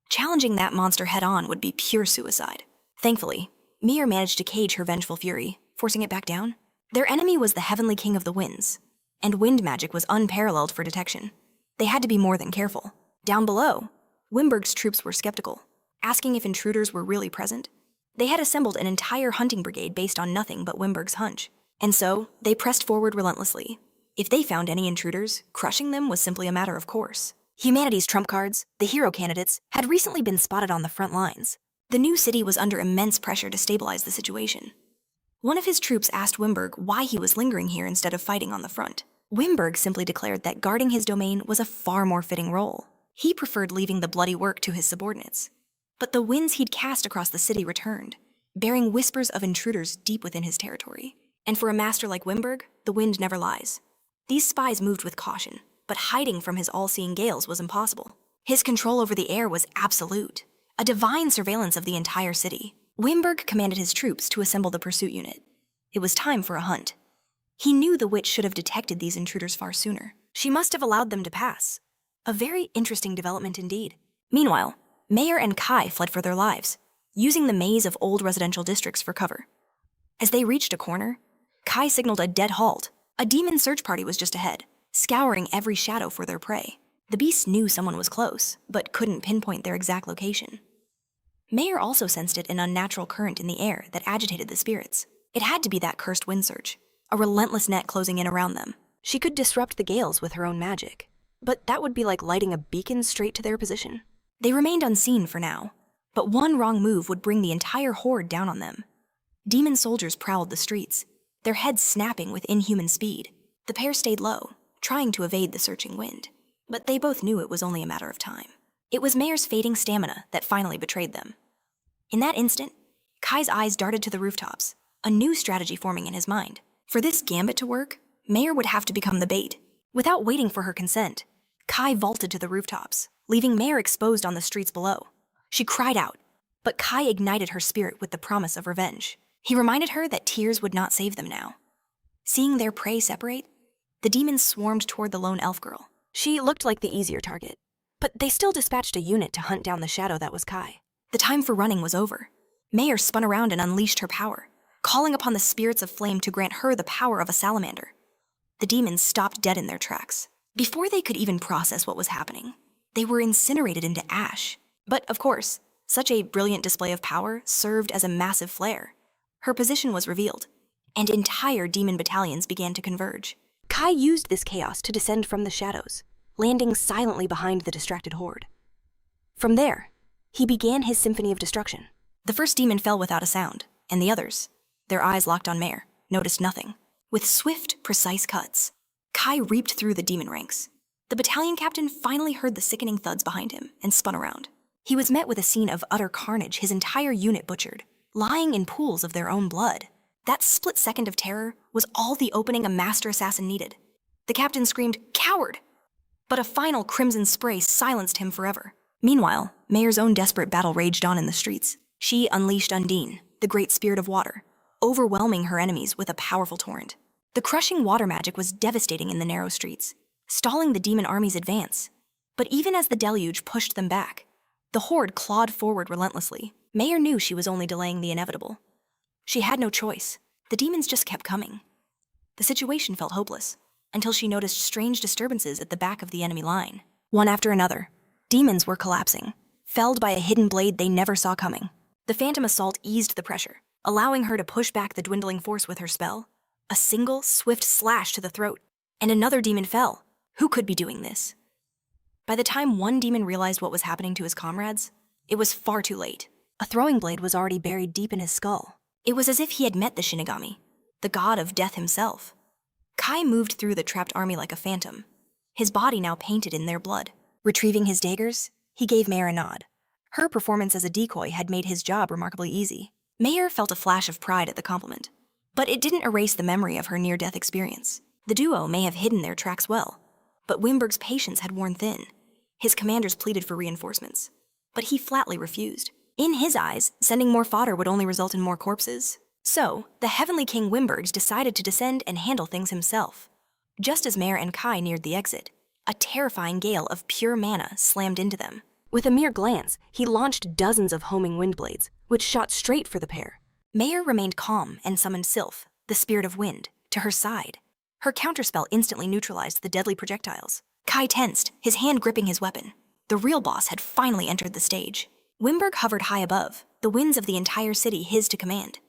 S1: Challenging that monster head-on would be pure suicide. Thankfully, Mir managed to cage her vengeful fury, forcing it back down. Their enemy was the heavenly king of the winds, and wind magic was unparalleled for detection. They had to be more than careful. Down below, Wimberg's troops were skeptical, asking if intruders were really present. They had assembled an entire hunting brigade based on nothing but Wimberg's hunch, and so they pressed forward relentlessly. If they found any intruders, crushing them was simply a matter of course. Humanity's trump cards, the hero candidates, had recently been spotted on the front lines. The new city was under immense pressure to stabilize the situation. One of his troops asked Wimberg why he was lingering here instead of fighting on the front. Wimberg simply declared that guarding his domain was a far more fitting role. He preferred leaving the bloody work to his subordinates. But the winds he'd cast across the city returned, bearing whispers of intruders deep within his territory. And for a master like Wimberg, the wind never lies. These spies moved with caution, but hiding from his all-seeing gales was impossible. His control over the air was absolute, a divine surveillance of the entire city. Wimberg commanded his troops to assemble the pursuit unit. It was time for a hunt. He knew the witch should have detected these intruders far sooner. She must have allowed them to pass. A very interesting development indeed. Meanwhile, Mayor and Kai fled for their lives, using the maze of old residential districts for cover. As they reached a corner, Kai signaled a dead halt. A demon search party was just ahead, scouring every shadow for their prey. The beasts knew someone was close, but couldn't pinpoint their exact location. Mayor also sensed an unnatural current in the air that agitated the spirits. It had to be that cursed wind surge, a relentless net closing in around them. She could disrupt the gales with her own magic, but that would be like lighting a beacon straight to their position. They remained unseen for now, but one wrong move would bring the entire horde down on them. Demon soldiers prowled the streets, their heads snapping with inhuman speed. The pair stayed low, trying to evade the searching wind, but they both knew it was only a matter of time. It was Mayor's fading stamina that finally betrayed them. In that instant, Kai's eyes darted to the rooftops, a new strategy forming in his mind. For this gambit to work, Mayor would have to become the bait. Without waiting for her consent, Kai vaulted to the rooftops, leaving Mayor exposed on the streets below. She cried out, but Kai ignited her spirit with the promise of revenge. He reminded her that tears would not save them now. Seeing their prey separate, the demons swarmed toward the lone elf girl. She looked like the easier target, but they still dispatched a unit to hunt down the shadow that was Kai. The time for running was over. Mayor spun around and unleashed her power, calling upon the spirits of flame to grant her the power of a salamander. The demons stopped dead in their tracks. Before they could even process what was happening, they were incinerated into ash. But, of course, such a brilliant display of power served as a massive flare. Her position was revealed, and entire demon battalions began to converge.
S2: Kai used this chaos to descend from the shadows, landing silently behind the distracted horde. From there, he began his symphony of destruction.
S1: The first demon fell without a sound, and the others, their eyes locked on Mare, noticed nothing. With swift, precise cuts, Kai reaped through the demon ranks. The battalion captain finally heard the sickening thuds behind him and spun around. He was met with a scene of utter carnage, his entire unit butchered, lying in pools of their own blood. That split second of terror was all the opening a master assassin needed. The captain screamed, "Coward!" But a final crimson spray silenced him forever. Meanwhile, Mare's own desperate battle raged on in the streets. She unleashed Undine, the great spirit of water, overwhelming her enemies with a powerful torrent. The crushing water magic was devastating in the narrow streets, stalling the demon army's advance. But even as the deluge pushed them back, the horde clawed forward relentlessly. Mare knew she was only delaying the inevitable. She had no choice. The demons just kept coming. The situation felt hopeless, until she noticed strange disturbances at the back of the enemy line. One after another, demons were collapsing, felled by a hidden blade they never saw coming. The phantom assault eased the pressure, allowing her to push back the dwindling force with her spell. A single, swift slash to the throat, and another demon fell. Who could be doing this? By the time one demon realized what was happening to his comrades, it was far too late. A throwing blade was already buried deep in his skull. It was as if he had met the Shinigami, the god of death himself. Kai moved through the trapped army like a phantom, his body now painted in their blood. Retrieving his daggers, he gave Mare a nod. Her performance as a decoy had made his job remarkably easy. Mare felt a flash of pride at the compliment, but it didn't erase the memory of her near-death experience. The duo may have hidden their tracks well, but Wimberg's patience had worn thin. His commanders pleaded for reinforcements, but he flatly refused. In his eyes, sending more fodder would only result in more corpses. So, the Heavenly King Wimberg decided to descend and handle things himself. Just as Mare and Kai neared the exit, a terrifying gale of pure mana slammed into them.
S2: With a mere glance, he launched dozens of homing wind blades, which shot straight for the pair.
S1: Mare remained calm and summoned Sylph, the spirit of wind, to her side. Her counterspell instantly neutralized the deadly projectiles. Kai tensed, his hand gripping his weapon. The real boss had finally entered the stage. Wimberg hovered high above, the winds of the entire city his to command.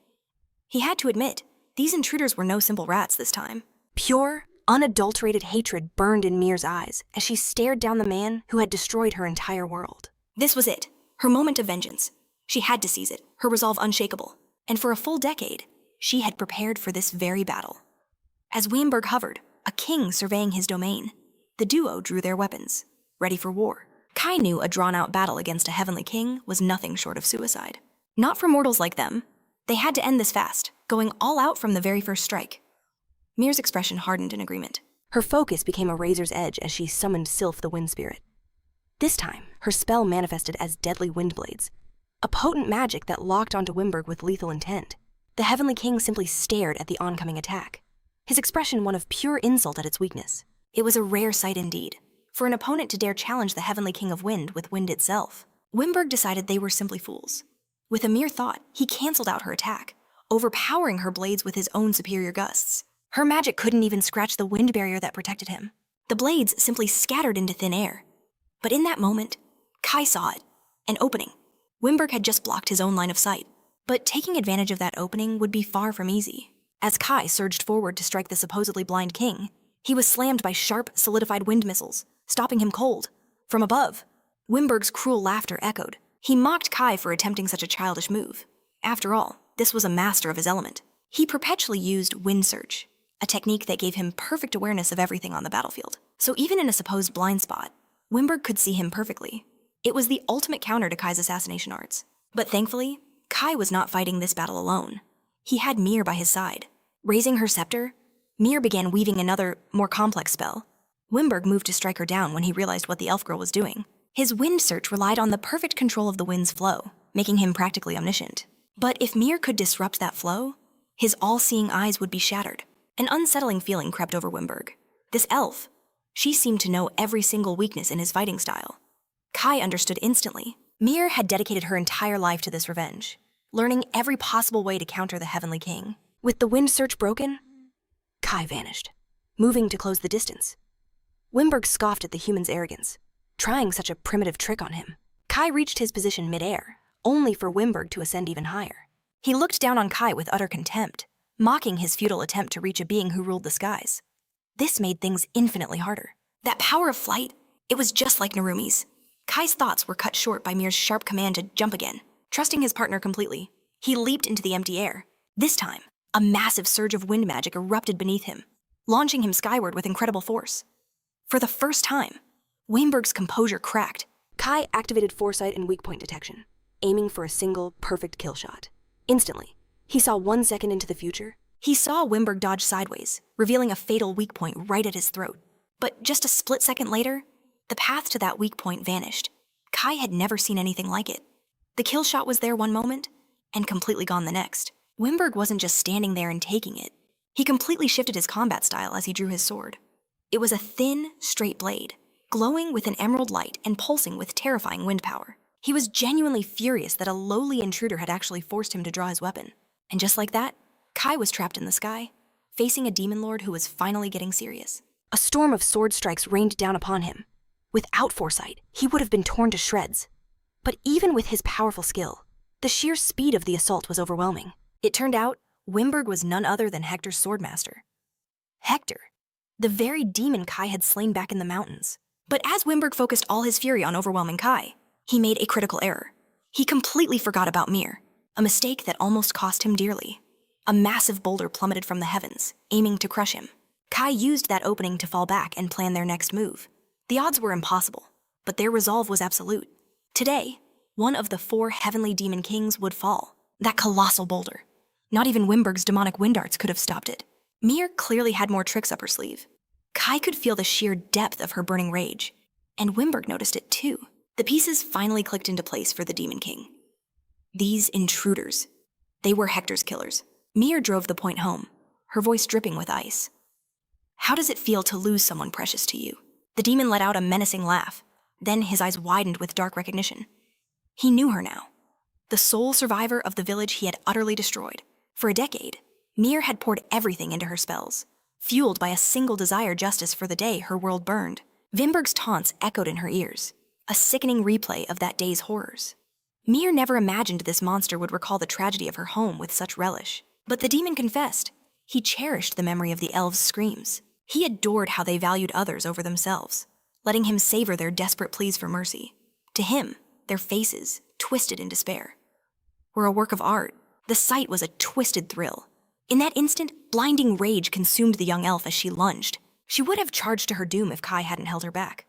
S1: He had to admit, these intruders were no simple rats this time.
S2: Pure, unadulterated hatred burned in Mir's eyes as she stared down the man who had destroyed her entire world.
S1: This was it, her moment of vengeance. She had to seize it, her resolve unshakable. And for a full decade, she had prepared for this very battle. As Wimberg hovered, a king surveying his domain, the duo drew their weapons, ready for war. Kai knew a drawn-out battle against a heavenly king was nothing short of suicide. Not for mortals like them. They had to end this fast, going all out from the very first strike. Mir's expression hardened in agreement.
S2: Her focus became a razor's edge as she summoned Sylph the Wind Spirit. This time, her spell manifested as deadly wind blades, a potent magic that locked onto Wimberg with lethal intent. The Heavenly King simply stared at the oncoming attack, his expression one of pure insult at its weakness.
S1: It was a rare sight indeed, for an opponent to dare challenge the Heavenly King of Wind with wind itself. Wimberg decided they were simply fools. With a mere thought, he canceled out her attack, overpowering her blades with his own superior gusts. Her magic couldn't even scratch the wind barrier that protected him. The blades simply scattered into thin air. But in that moment, Kai saw it, an opening. Wimberg had just blocked his own line of sight, but taking advantage of that opening would be far from easy. As Kai surged forward to strike the supposedly blind king, he was slammed by sharp, solidified wind missiles, stopping him cold. From above, Wimberg's cruel laughter echoed. He mocked Kai for attempting such a childish move. After all, this was a master of his element. He perpetually used wind search, a technique that gave him perfect awareness of everything on the battlefield. So even in a supposed blind spot, Wimberg could see him perfectly. It was the ultimate counter to Kai's assassination arts. But thankfully, Kai was not fighting this battle alone. He had Mir by his side. Raising her scepter, Mir began weaving another, more complex spell. Wimberg moved to strike her down when he realized what the elf girl was doing. His wind search relied on the perfect control of the wind's flow, making him practically omniscient. But if Mir could disrupt that flow, his all-seeing eyes would be shattered. An unsettling feeling crept over Wimberg. This elf, she seemed to know every single weakness in his fighting style. Kai understood instantly. Mir had dedicated her entire life to this revenge. learning every possible way to counter the Heavenly King.
S2: With the wind surge broken, Kai vanished, moving to close the distance. Wimberg scoffed at the human's arrogance, trying such a primitive trick on him. Kai reached his position midair, only for Wimberg to ascend even higher.
S1: He looked down on Kai with utter contempt, mocking his futile attempt to reach a being who ruled the skies. This made things infinitely harder. That power of flight, it was just like Narumi's. Kai's thoughts were cut short by Mir's sharp command to jump again. Trusting his partner completely, he leaped into the empty air. This time, a massive surge of wind magic erupted beneath him, launching him skyward with incredible force. For the first time, Wimberg's composure cracked.
S2: Kai activated foresight and weak point detection, aiming for a single, perfect kill shot. Instantly, he saw 1 second into the future.
S1: He saw Wimberg dodge sideways, revealing a fatal weak point right at his throat. But just a split second later, the path to that weak point vanished. Kai had never seen anything like it. The kill shot was there one moment, and completely gone the next. Wimberg wasn't just standing there and taking it. He completely shifted his combat style as he drew his sword. It was a thin, straight blade, glowing with an emerald light and pulsing with terrifying wind power. He was genuinely furious that a lowly intruder had actually forced him to draw his weapon. And just like that, Kai was trapped in the sky, facing a demon lord who was finally getting serious.
S2: A storm of sword strikes rained down upon him. Without foresight, he would have been torn to shreds. But even with his powerful skill, the sheer speed of the assault was overwhelming.
S1: It turned out, Wimberg was none other than Hector's swordmaster. Hector, the very demon Kai had slain back in the mountains. But as Wimberg focused all his fury on overwhelming Kai, he made a critical error. He completely forgot about Mir, a mistake that almost cost him dearly. A massive boulder plummeted from the heavens, aiming to crush him. Kai used that opening to fall back and plan their next move. The odds were impossible, but their resolve was absolute. Today, one of the 4 heavenly demon kings would fall. That colossal boulder. Not even Wimberg's demonic wind arts could have stopped it. Mir clearly had more tricks up her sleeve. Kai could feel the sheer depth of her burning rage, and Wimberg noticed it too. The pieces finally clicked into place for the Demon King. These intruders. They were Hector's killers. Mir drove the point home, her voice dripping with ice. How does it feel to lose someone precious to you? The demon let out a menacing laugh. Then his eyes widened with dark recognition. He knew her now. The sole survivor of the village he had utterly destroyed. For a decade, Mir had poured everything into her spells, fueled by a single desire justice for the day her world burned. Wimberg's taunts echoed in her ears, a sickening replay of that day's horrors. Mir never imagined this monster would recall the tragedy of her home with such relish. But the demon confessed. He cherished the memory of the elves' screams. He adored how they valued others over themselves, letting him savor their desperate pleas for mercy. To him, their faces, twisted in despair, were a work of art. The sight was a twisted thrill. In that instant, blinding rage consumed the young elf as she lunged. She would have charged to her doom if Kai hadn't held her back,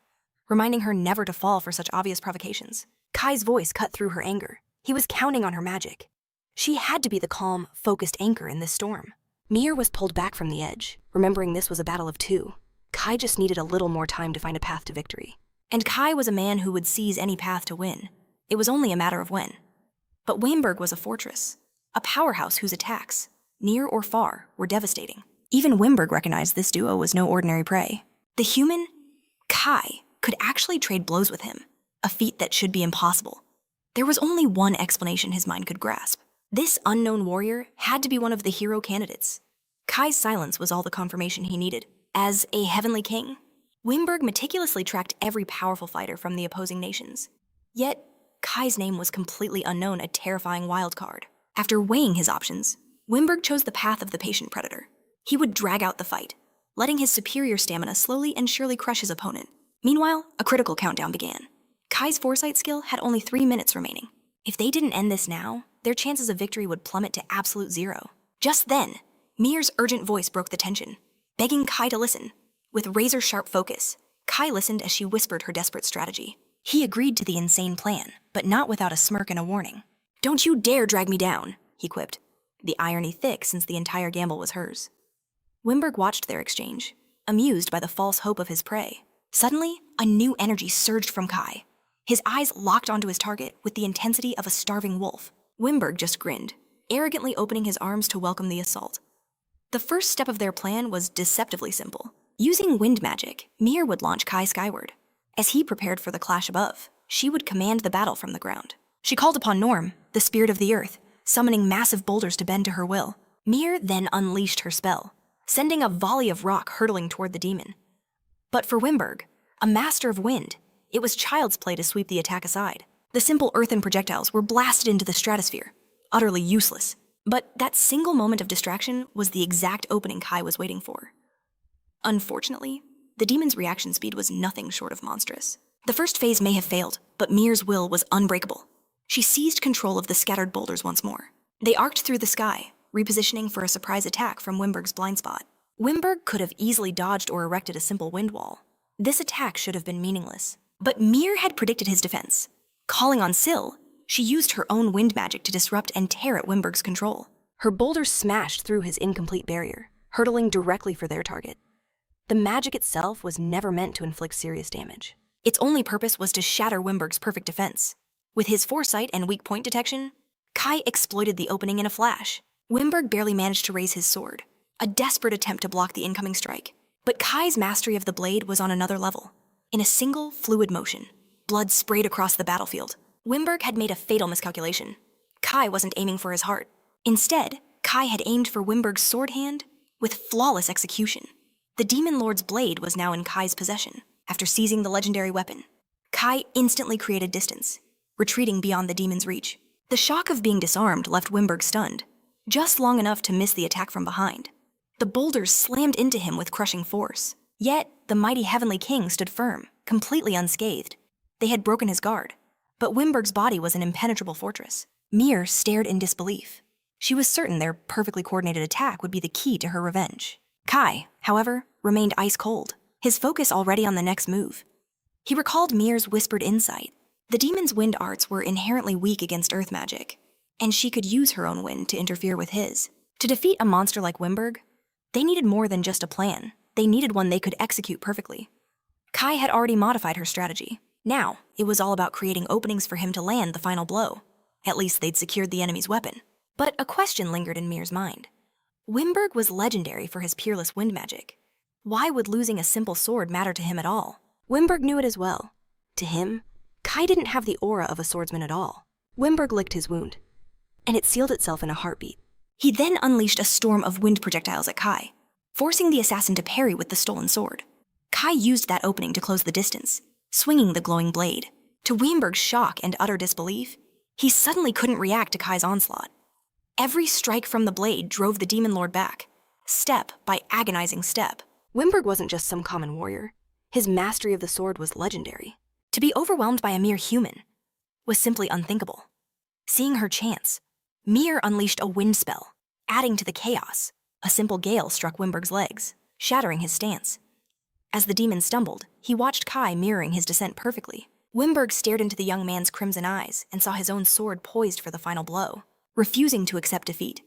S1: reminding her never to fall for such obvious provocations. Kai's voice cut through her anger. He was counting on her magic. She had to be the calm, focused anchor in this storm. Mir was pulled back from the edge, remembering this was a battle of 2. Kai just needed a little more time to find a path to victory. And Kai was a man who would seize any path to win. It was only a matter of when. But Wimberg was a fortress, a powerhouse whose attacks, near or far, were devastating. Even Wimberg recognized this duo was no ordinary prey. The human, Kai, could actually trade blows with him, a feat that should be impossible. There was only one explanation his mind could grasp. This unknown warrior had to be one of the hero candidates. Kai's silence was all the confirmation he needed. As a heavenly king, Wimberg meticulously tracked every powerful fighter from the opposing nations. Yet, Kai's name was completely unknown, a terrifying wild card. After weighing his options, Wimberg chose the path of the patient predator. He would drag out the fight, letting his superior stamina slowly and surely crush his opponent. Meanwhile, a critical countdown began. Kai's foresight skill had only 3 minutes remaining. If they didn't end this now, their chances of victory would plummet to absolute zero. Just then, Mir's urgent voice broke the tension, begging Kai to listen. With razor-sharp focus, Kai listened as she whispered her desperate strategy. He agreed to the insane plan, but not without a smirk and a warning. "Don't you dare drag me down," he quipped, the irony thick since the entire gamble was hers. Wimberg watched their exchange, amused by the false hope of his prey. Suddenly, a new energy surged from Kai. His eyes locked onto his target with the intensity of a starving wolf. Wimberg just grinned, arrogantly opening his arms to welcome the assault. The first step of their plan was deceptively simple. Using wind magic, Mir would launch Kai skyward. As he prepared for the clash above, she would command the battle from the ground. She called upon Norm, the spirit of the earth, summoning massive boulders to bend to her will. Mir then unleashed her spell, sending a volley of rock hurtling toward the demon. But for Wimberg, a master of wind, it was child's play to sweep the attack aside. The simple earthen projectiles were blasted into the stratosphere, utterly useless. But that single moment of distraction was the exact opening Kai was waiting for. Unfortunately, the demon's reaction speed was nothing short of monstrous. The first phase may have failed, but Mir's will was unbreakable. She seized control of the scattered boulders once more. They arced through the sky, repositioning for a surprise attack from Wimberg's blind spot. Wimberg could have easily dodged or erected a simple wind wall. This attack should have been meaningless. But Mir had predicted his defense. Calling on Syl, she used her own wind magic to disrupt and tear at Wimberg's control.
S2: Her boulder smashed through his incomplete barrier, hurtling directly for their target. The magic itself was never meant to inflict serious damage.
S1: Its only purpose was to shatter Wimberg's perfect defense. With his foresight and weak point detection, Kai exploited the opening in a flash. Wimberg barely managed to raise his sword, a desperate attempt to block the incoming strike. But Kai's mastery of the blade was on another level. In a single, fluid motion, blood sprayed across the battlefield. Wimberg had made a fatal miscalculation. Kai wasn't aiming for his heart. Instead, Kai had aimed for Wimberg's sword hand with flawless execution. The Demon Lord's blade was now in Kai's possession. After seizing the legendary weapon, Kai instantly created distance, retreating beyond the demon's reach. The shock of being disarmed left Wimberg stunned, just long enough to miss the attack from behind. The boulders slammed into him with crushing force. Yet, the mighty Heavenly King stood firm, completely unscathed. They had broken his guard, but Wimberg's body was an impenetrable fortress. Mir stared in disbelief. She was certain their perfectly coordinated attack would be the key to her revenge. Kai, however, remained ice cold, his focus already on the next move. He recalled Mir's whispered insight. The demon's wind arts were inherently weak against earth magic, and she could use her own wind to interfere with his. To defeat a monster like Wimberg, they needed more than just a plan. They needed one they could execute perfectly. Kai had already modified her strategy. Now, it was all about creating openings for him to land the final blow. At least they'd secured the enemy's weapon. But a question lingered in Mir's mind. Wimberg was legendary for his peerless wind magic. Why would losing a simple sword matter to him at all?
S2: Wimberg knew it as well. To him, Kai didn't have the aura of a swordsman at all. Wimberg licked his wound, and it sealed itself in a heartbeat.
S1: He then unleashed a storm of wind projectiles at Kai, forcing the assassin to parry with the stolen sword. Kai used that opening to close the distance, swinging the glowing blade. To Wimberg's shock and utter disbelief, he suddenly couldn't react to Kai's onslaught. Every strike from the blade drove the Demon Lord back, step by agonizing step.
S2: Wimberg wasn't just some common warrior. His mastery of the sword was legendary.
S1: To be overwhelmed by a mere human was simply unthinkable. Seeing her chance, Mir unleashed a wind spell, adding to the chaos. A simple gale struck Wimberg's legs, shattering his stance. As the demon stumbled, he watched Kai mirroring his descent perfectly. Wimberg stared into the young man's crimson eyes and saw his own sword poised for the final blow. Refusing to accept defeat,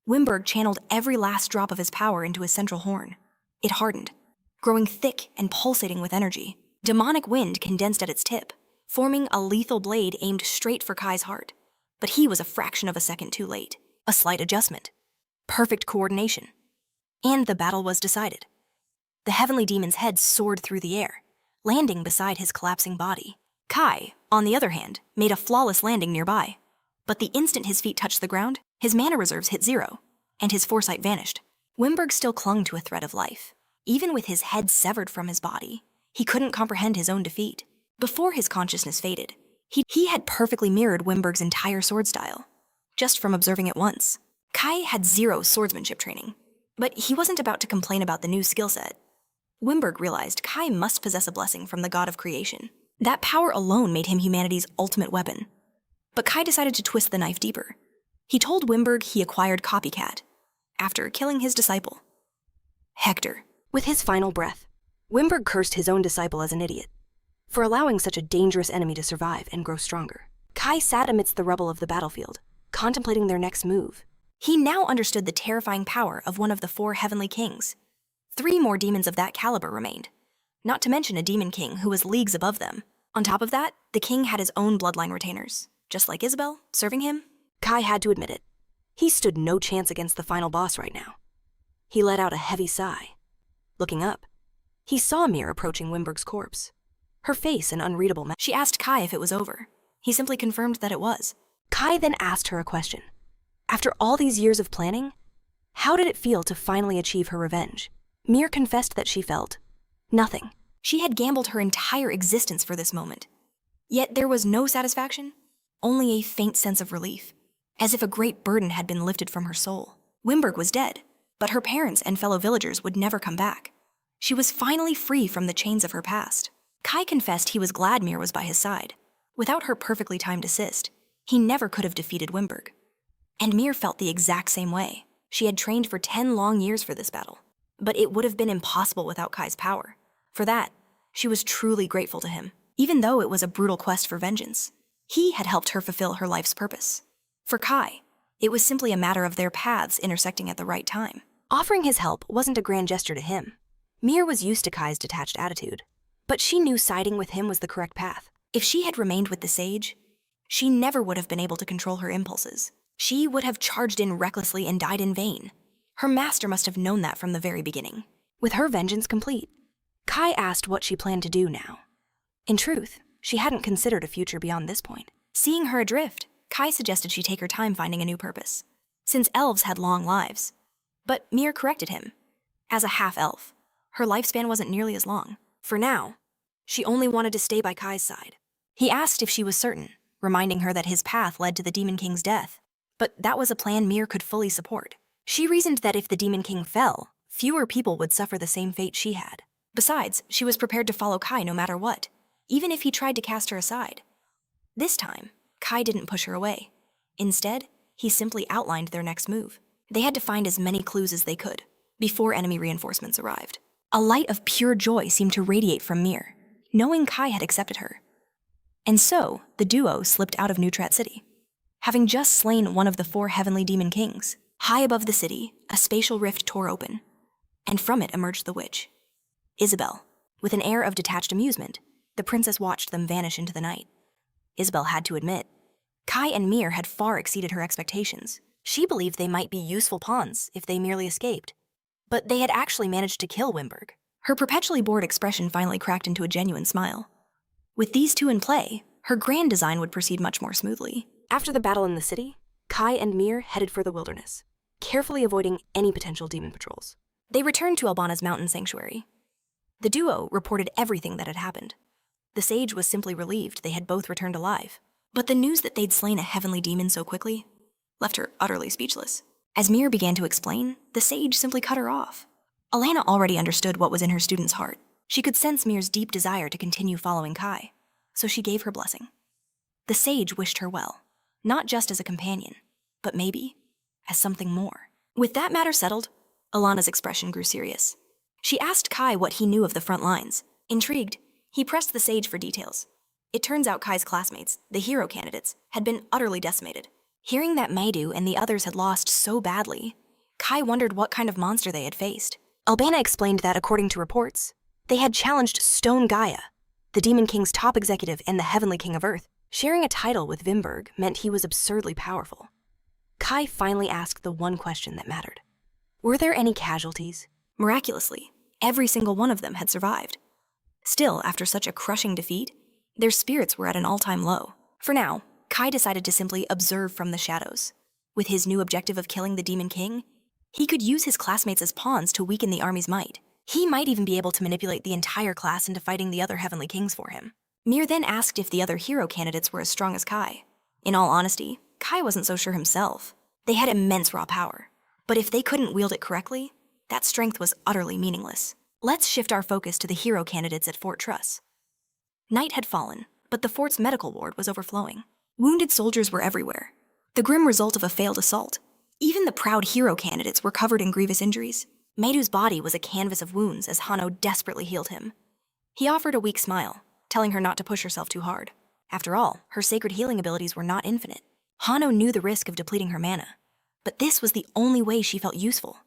S1: Wimberg channeled every last drop of his power into his central horn. It hardened, growing thick and pulsating with energy. Demonic wind condensed at its tip, forming a lethal blade aimed straight for Kai's heart. But he was a fraction of a second too late. A slight adjustment. Perfect coordination. And the battle was decided. The heavenly demon's head soared through the air, landing beside his collapsing body. Kai, on the other hand, made a flawless landing nearby. But the instant his feet touched the ground, his mana reserves hit zero, and his foresight vanished. Wimberg still clung to a thread of life. Even with his head severed from his body, he couldn't comprehend his own defeat. Before his consciousness faded, he had perfectly mirrored Wimberg's entire sword style, just from observing it once. Kai had zero swordsmanship training, but he wasn't about to complain about the new skill set. Wimberg realized Kai must possess a blessing from the god of creation. That power alone made him humanity's ultimate weapon. But Kai decided to twist the knife deeper. He told Wimberg he acquired Copycat after killing his disciple, Hector.
S2: With his final breath, Wimberg cursed his own disciple as an idiot for allowing such a dangerous enemy to survive and grow stronger. Kai sat amidst the rubble of the battlefield, contemplating their next move.
S1: He now understood the terrifying power of one of the 4 heavenly kings. 3 more demons of that caliber remained, not to mention a demon king who was leagues above them. On top of that, the king had his own bloodline retainers, just like Isabel, serving him.
S2: Kai had to admit it. He stood no chance against the final boss right now. He let out a heavy sigh. Looking up, he saw Mir approaching Wimberg's corpse, her face an unreadable
S1: She asked Kai if it was over. He simply confirmed that it was.
S2: Kai then asked her a question. After all these years of planning, how did it feel to finally achieve her revenge? Mir confessed that she felt nothing.
S1: She had gambled her entire existence for this moment. Yet there was no satisfaction, only a faint sense of relief, as if a great burden had been lifted from her soul. Wimberg was dead, but her parents and fellow villagers would never come back. She was finally free from the chains of her past. Kai confessed he was glad Mir was by his side. Without her perfectly timed assist, he never could have defeated Wimberg. And Mir felt the exact same way. She had trained for 10 long years for this battle. But it would have been impossible without Kai's power. For that, she was truly grateful to him, even though it was a brutal quest for vengeance. He had helped her fulfill her life's purpose. For Kai, it was simply a matter of their paths intersecting at the right time.
S2: Offering his help wasn't a grand gesture to him. Mir was used to Kai's detached attitude, but she knew siding with him was the correct path.
S1: If she had remained with the sage, she never would have been able to control her impulses. She would have charged in recklessly and died in vain. Her master must have known that from the very beginning.
S2: With her vengeance complete, Kai asked what she planned to do now. In truth, she hadn't considered a future beyond this point.
S1: Seeing her adrift, Kai suggested she take her time finding a new purpose, since elves had long lives. But Mir corrected him. As a half-elf, her lifespan wasn't nearly as long. For now, she only wanted to stay by Kai's side. He asked if she was certain, reminding her that his path led to the Demon King's death. But that was a plan Mir could fully support. She reasoned that if the Demon King fell, fewer people would suffer the same fate she had. Besides, she was prepared to follow Kai no matter what, even if he tried to cast her aside. This time, Kai didn't push her away. Instead, he simply outlined their next move. They had to find as many clues as they could before enemy reinforcements arrived. A light of pure joy seemed to radiate from Mir, knowing Kai had accepted her. And so, the duo slipped out of Neutrat City, having just slain one of the 4 heavenly demon kings. High above the city, a spatial rift tore open, and from it emerged the witch, Isabel. With an air of detached amusement, the princess watched them vanish into the night. Isabel had to admit, Kai and Mir had far exceeded her expectations. She believed they might be useful pawns if they merely escaped. But they had actually managed to kill Wimberg. Her perpetually bored expression finally cracked into a genuine smile. With these two in play, her grand design would proceed much more smoothly.
S2: After the battle in the city, Kai and Mir headed for the wilderness, carefully avoiding any potential demon patrols.
S1: They returned to Albana's mountain sanctuary. The duo reported everything that had happened. The sage was simply relieved they had both returned alive. But the news that they'd slain a heavenly demon so quickly left her utterly speechless. As Mir began to explain, the sage simply cut her off. Alana already understood what was in her student's heart. She could sense Mir's deep desire to continue following Kai, so she gave her blessing. The sage wished her well, not just as a companion, but maybe as something more. With that matter settled, Alana's expression grew serious. She asked Kai what he knew of the front lines. Intrigued, he pressed the sage for details. It turns out Kai's classmates, the hero candidates, had been utterly decimated. Hearing that Meidu and the others had lost so badly, Kai wondered what kind of monster they had faced. Albana explained that according to reports, they had challenged Stone Gaia, the Demon King's top executive and the Heavenly King of Earth. Sharing a title with Wimberg meant he was absurdly powerful. Kai finally asked the one question that mattered. Were there any casualties? Miraculously, every single one of them had survived. Still, after such a crushing defeat, their spirits were at an all-time low. For now, Kai decided to simply observe from the shadows. With his new objective of killing the Demon King, he could use his classmates as pawns to weaken the army's might. He might even be able to manipulate the entire class into fighting the other Heavenly Kings for him. Mir then asked if the other hero candidates were as strong as Kai. In all honesty, Kai wasn't so sure himself. They had immense raw power, but if they couldn't wield it correctly, that strength was utterly meaningless. Let's shift our focus to the hero candidates at Fort Truss. Night had fallen, but the fort's medical ward was overflowing. Wounded soldiers were everywhere, the grim result of a failed assault. Even the proud hero candidates were covered in grievous injuries. Meidu's body was a canvas of wounds as Hano desperately healed him. He offered a weak smile, telling her not to push herself too hard. After all, her sacred healing abilities were not infinite. Hano knew the risk of depleting her mana, but this was the only way she felt useful.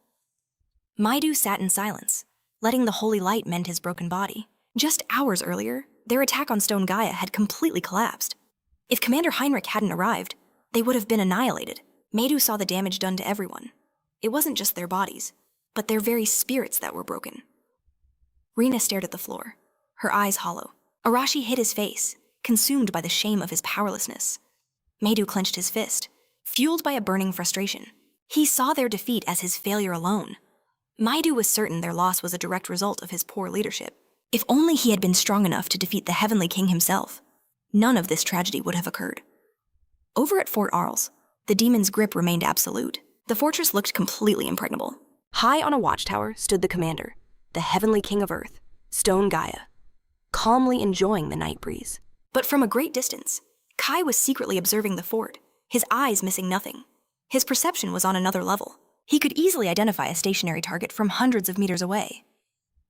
S1: Meidu sat in silence, letting the holy light mend his broken body. Just hours earlier, their attack on Stone Gaia had completely collapsed. If Commander Heinrich hadn't arrived, they would have been annihilated. Meidu saw the damage done to everyone. It wasn't just their bodies, but their very spirits that were broken. Rina stared at the floor, her eyes hollow. Arashi hid his face, consumed by the shame of his powerlessness. Meidu clenched his fist, fueled by a burning frustration. He saw their defeat as his failure alone. Maidu was certain their loss was a direct result of his poor leadership. If only he had been strong enough to defeat the Heavenly King himself, none of this tragedy would have occurred. Over at Fort Arles, the demon's grip remained absolute. The fortress looked completely impregnable.
S2: High on a watchtower stood the commander, the Heavenly King of Earth, Stone Gaia, calmly enjoying the night breeze.
S1: But from a great distance, Kai was secretly observing the fort, his eyes missing nothing. His perception was on another level. He could easily identify a stationary target from hundreds of meters away.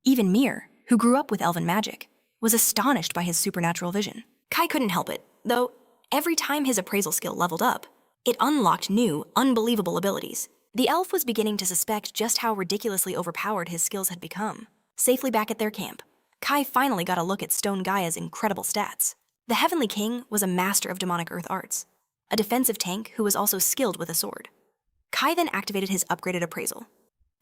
S1: Even Mir, who grew up with elven magic, was astonished by his supernatural vision. Kai couldn't help it, though every time his appraisal skill leveled up, it unlocked new, unbelievable abilities. The elf was beginning to suspect just how ridiculously overpowered his skills had become. Safely back at their camp, Kai finally got a look at Stone Gaia's incredible stats. The Heavenly King was a master of demonic earth arts, a defensive tank who was also skilled with a sword. Kai then activated his upgraded appraisal,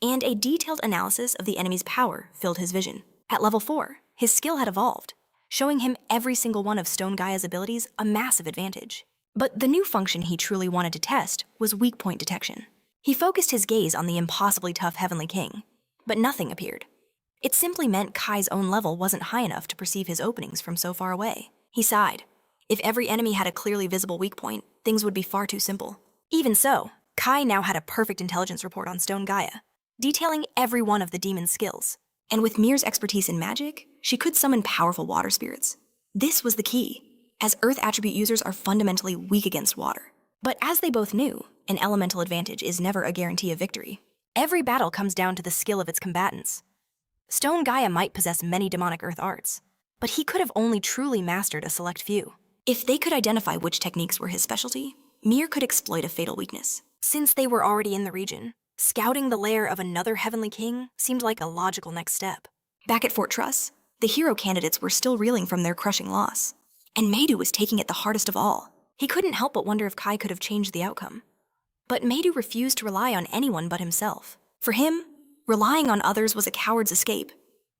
S1: and a detailed analysis of the enemy's power filled his vision. At level 4, his skill had evolved, showing him every single one of Stone Gaia's abilities a massive advantage. But the new function he truly wanted to test was weak point detection. He focused his gaze on the impossibly tough Heavenly King, but nothing appeared. It simply meant Kai's own level wasn't high enough to perceive his openings from so far away. He sighed. If every enemy had a clearly visible weak point, things would be far too simple. Even so, Kai now had a perfect intelligence report on Stone Gaia, detailing every one of the demon's skills. And with Mir's expertise in magic, she could summon powerful water spirits. This was the key, as Earth attribute users are fundamentally weak against water. But as they both knew, an elemental advantage is never a guarantee of victory. Every battle comes down to the skill of its combatants. Stone Gaia might possess many demonic earth arts, but he could have only truly mastered a select few. If they could identify which techniques were his specialty, Mir could exploit a fatal weakness. Since they were already in the region, scouting the lair of another Heavenly King seemed like a logical next step. Back at Fort Truss, the hero candidates were still reeling from their crushing loss, and Meidu was taking it the hardest of all. He couldn't help but wonder if Kai could have changed the outcome. But Meidu refused to rely on anyone but himself. For him, relying on others was a coward's escape.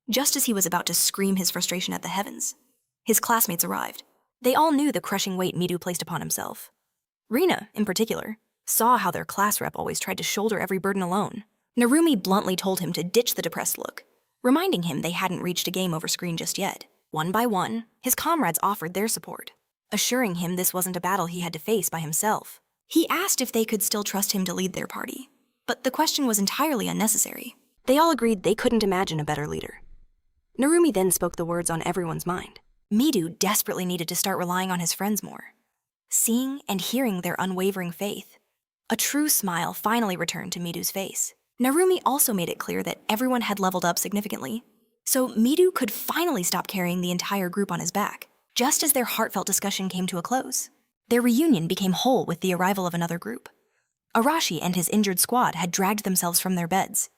S1: Just as he was about to scream his frustration at the heavens, his classmates arrived. They all knew the crushing weight Meidu placed upon himself. Rina, in particular, saw how their class rep always tried to shoulder every burden alone. Narumi bluntly told him to ditch the depressed look, reminding him they hadn't reached a game over screen just yet. One by one, his comrades offered their support, assuring him this wasn't a battle he had to face by himself. He asked if they could still trust him to lead their party, but the question was entirely unnecessary.
S2: They all agreed they couldn't imagine a better leader. Narumi then spoke the words on everyone's mind.
S1: Meidu desperately needed to start relying on his friends more. Seeing and hearing their unwavering faith, a true smile finally returned to Meidu's face. Narumi also made it clear that everyone had leveled up significantly, so Meidu could finally stop carrying the entire group on his back. Just as their heartfelt discussion came to a close, their reunion became whole with the arrival of another group. Arashi and his injured squad had dragged themselves from their beds,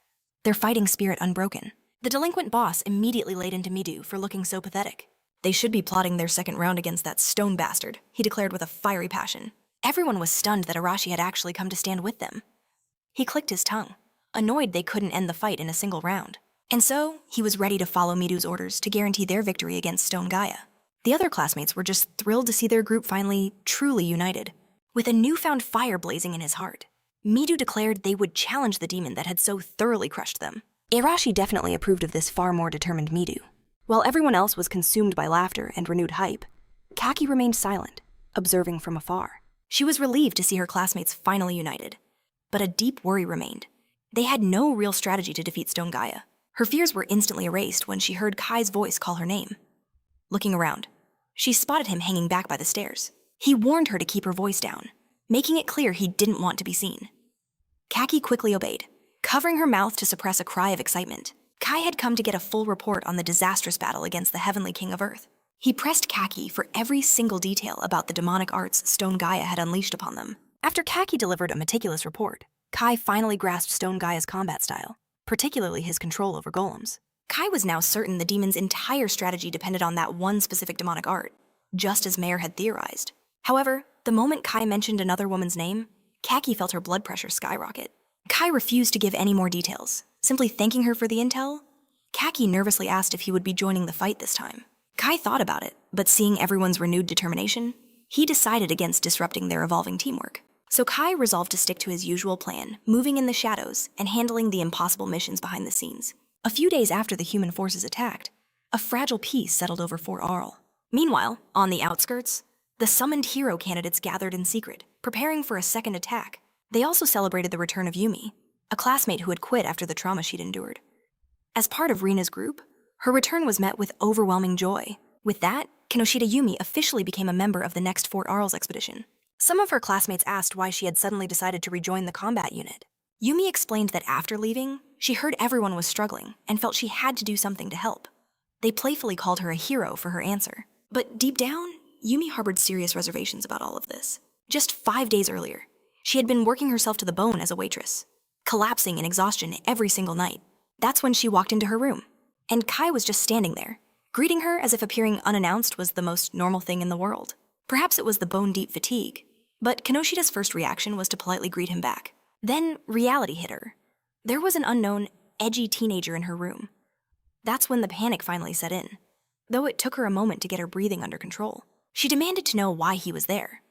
S1: their fighting spirit unbroken. The delinquent boss immediately laid into Meidu for looking so pathetic. They should be plotting their second round against that stone bastard, he declared with a fiery passion. Everyone was stunned that Arashi had actually come to stand with them. He clicked his tongue, annoyed they couldn't end the fight in a single round. And so, he was ready to follow Meidu's orders to guarantee their victory against Stone Gaia. The other classmates were just thrilled to see their group finally, truly united. With a newfound fire blazing in his heart, Meidu declared they would challenge the demon that had so thoroughly crushed them.
S2: Arashi definitely approved of this far more determined Meidu. While everyone else was consumed by laughter and renewed hype, Kaki remained silent, observing from afar.
S1: She was relieved to see her classmates finally united, but a deep worry remained. They had no real strategy to defeat Stone Gaia. Her fears were instantly erased when she heard Kai's voice call her name. Looking around, she spotted him hanging back by the stairs. He warned her to keep her voice down, making it clear he didn't want to be seen. Kaki quickly obeyed, covering her mouth to suppress a cry of excitement. Kai had come to get a full report on the disastrous battle against the Heavenly King of Earth. He pressed Kaki for every single detail about the demonic arts Stone Gaia had unleashed upon them. After Kaki delivered a meticulous report, Kai finally grasped Stone Gaia's combat style, particularly his control over golems. Kai was now certain the demon's entire strategy depended on that one specific demonic art, just as Mayer had theorized. However, the moment Kai mentioned another woman's name, Kaki felt her blood pressure skyrocket. Kai refused to give any more details, simply thanking her for the intel. Kaki nervously asked if he would be joining the fight this time. Kai thought about it, but seeing everyone's renewed determination, he decided against disrupting their evolving teamwork. So Kai resolved to stick to his usual plan, moving in the shadows and handling the impossible missions behind the scenes. A few days after the human forces attacked, a fragile peace settled over Fort Arl. Meanwhile, on the outskirts, the summoned hero candidates gathered in secret, preparing for a second attack. They also celebrated the return of Yumi, a classmate who had quit after the trauma she'd endured. As part of Rina's group, her return was met with overwhelming joy. With that, Kinoshita Yumi officially became a member of the next Fort Arl's expedition. Some of her classmates asked why she had suddenly decided to rejoin the combat unit. Yumi explained that after leaving, she heard everyone was struggling and felt she had to do something to help. They playfully called her a hero for her answer. But deep down, Yumi harbored serious reservations about all of this. Just 5 days earlier, she had been working herself to the bone as a waitress, collapsing in exhaustion every single night. That's when she walked into her room, and Kai was just standing there, greeting her as if appearing unannounced was the most normal thing in the world. Perhaps it was the bone-deep fatigue, but Kinoshita's first reaction was to politely greet him back. Then reality hit her. There was an unknown, edgy teenager in her room. That's when the panic finally set in, though it took her a moment to get her breathing under control. She demanded to know why he was there.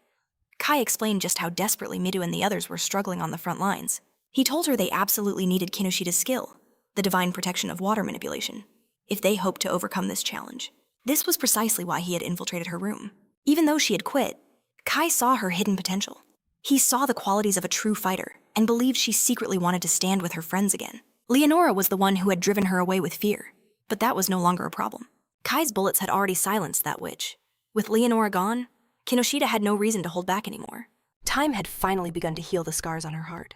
S1: Kai explained just how desperately Midu and the others were struggling on the front lines. He told her they absolutely needed Kinoshita's skill, the divine protection of water manipulation, if they hoped to overcome this challenge. This was precisely why he had infiltrated her room. Even though she had quit, Kai saw her hidden potential. He saw the qualities of a true fighter and believed she secretly wanted to stand with her friends again. Leonora was the one who had driven her away with fear, but that was no longer a problem. Kai's bullets had already silenced that witch. With Leonora gone, Kinoshita had no reason to hold back anymore.
S2: Time had finally begun to heal the scars on her heart.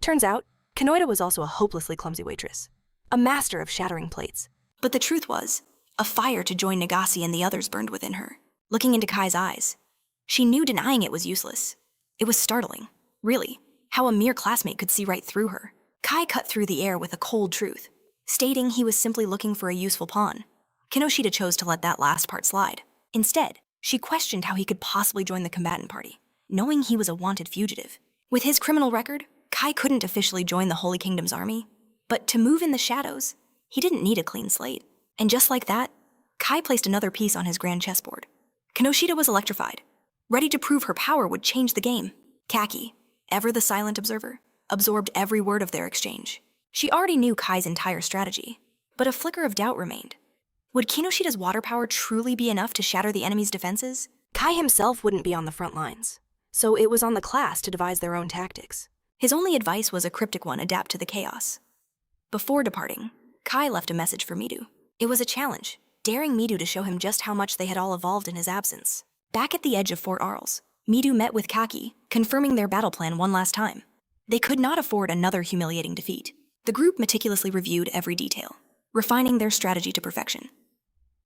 S2: Turns out, Kanoida was also a hopelessly clumsy waitress, a master of shattering plates.
S1: But the truth was, a fire to join Nagase and the others burned within her. Looking into Kai's eyes, she knew denying it was useless. It was startling, really, how a mere classmate could see right through her. Kai cut through the air with a cold truth, stating he was simply looking for a useful pawn. Kinoshita chose to let that last part slide. Instead, she questioned how he could possibly join the combatant party, knowing he was a wanted fugitive. With his criminal record, Kai couldn't officially join the Holy Kingdom's army, but to move in the shadows, he didn't need a clean slate. And just like that, Kai placed another piece on his grand chessboard. Kinoshita was electrified, ready to prove her power would change the game. Kaki, ever the silent observer, absorbed every word of their exchange. She already knew Kai's entire strategy, but a flicker of doubt remained. Would Kinoshita's water power truly be enough to shatter the enemy's defenses?
S2: Kai himself wouldn't be on the front lines, so it was on the class to devise their own tactics.
S1: His only advice was a cryptic one: adapt to the chaos. Before departing, Kai left a message for Midu. It was a challenge, daring Midu to show him just how much they had all evolved in his absence. Back at the edge of Fort Arls, Midu met with Kaki, confirming their battle plan one last time. They could not afford another humiliating defeat. The group meticulously reviewed every detail, refining their strategy to perfection.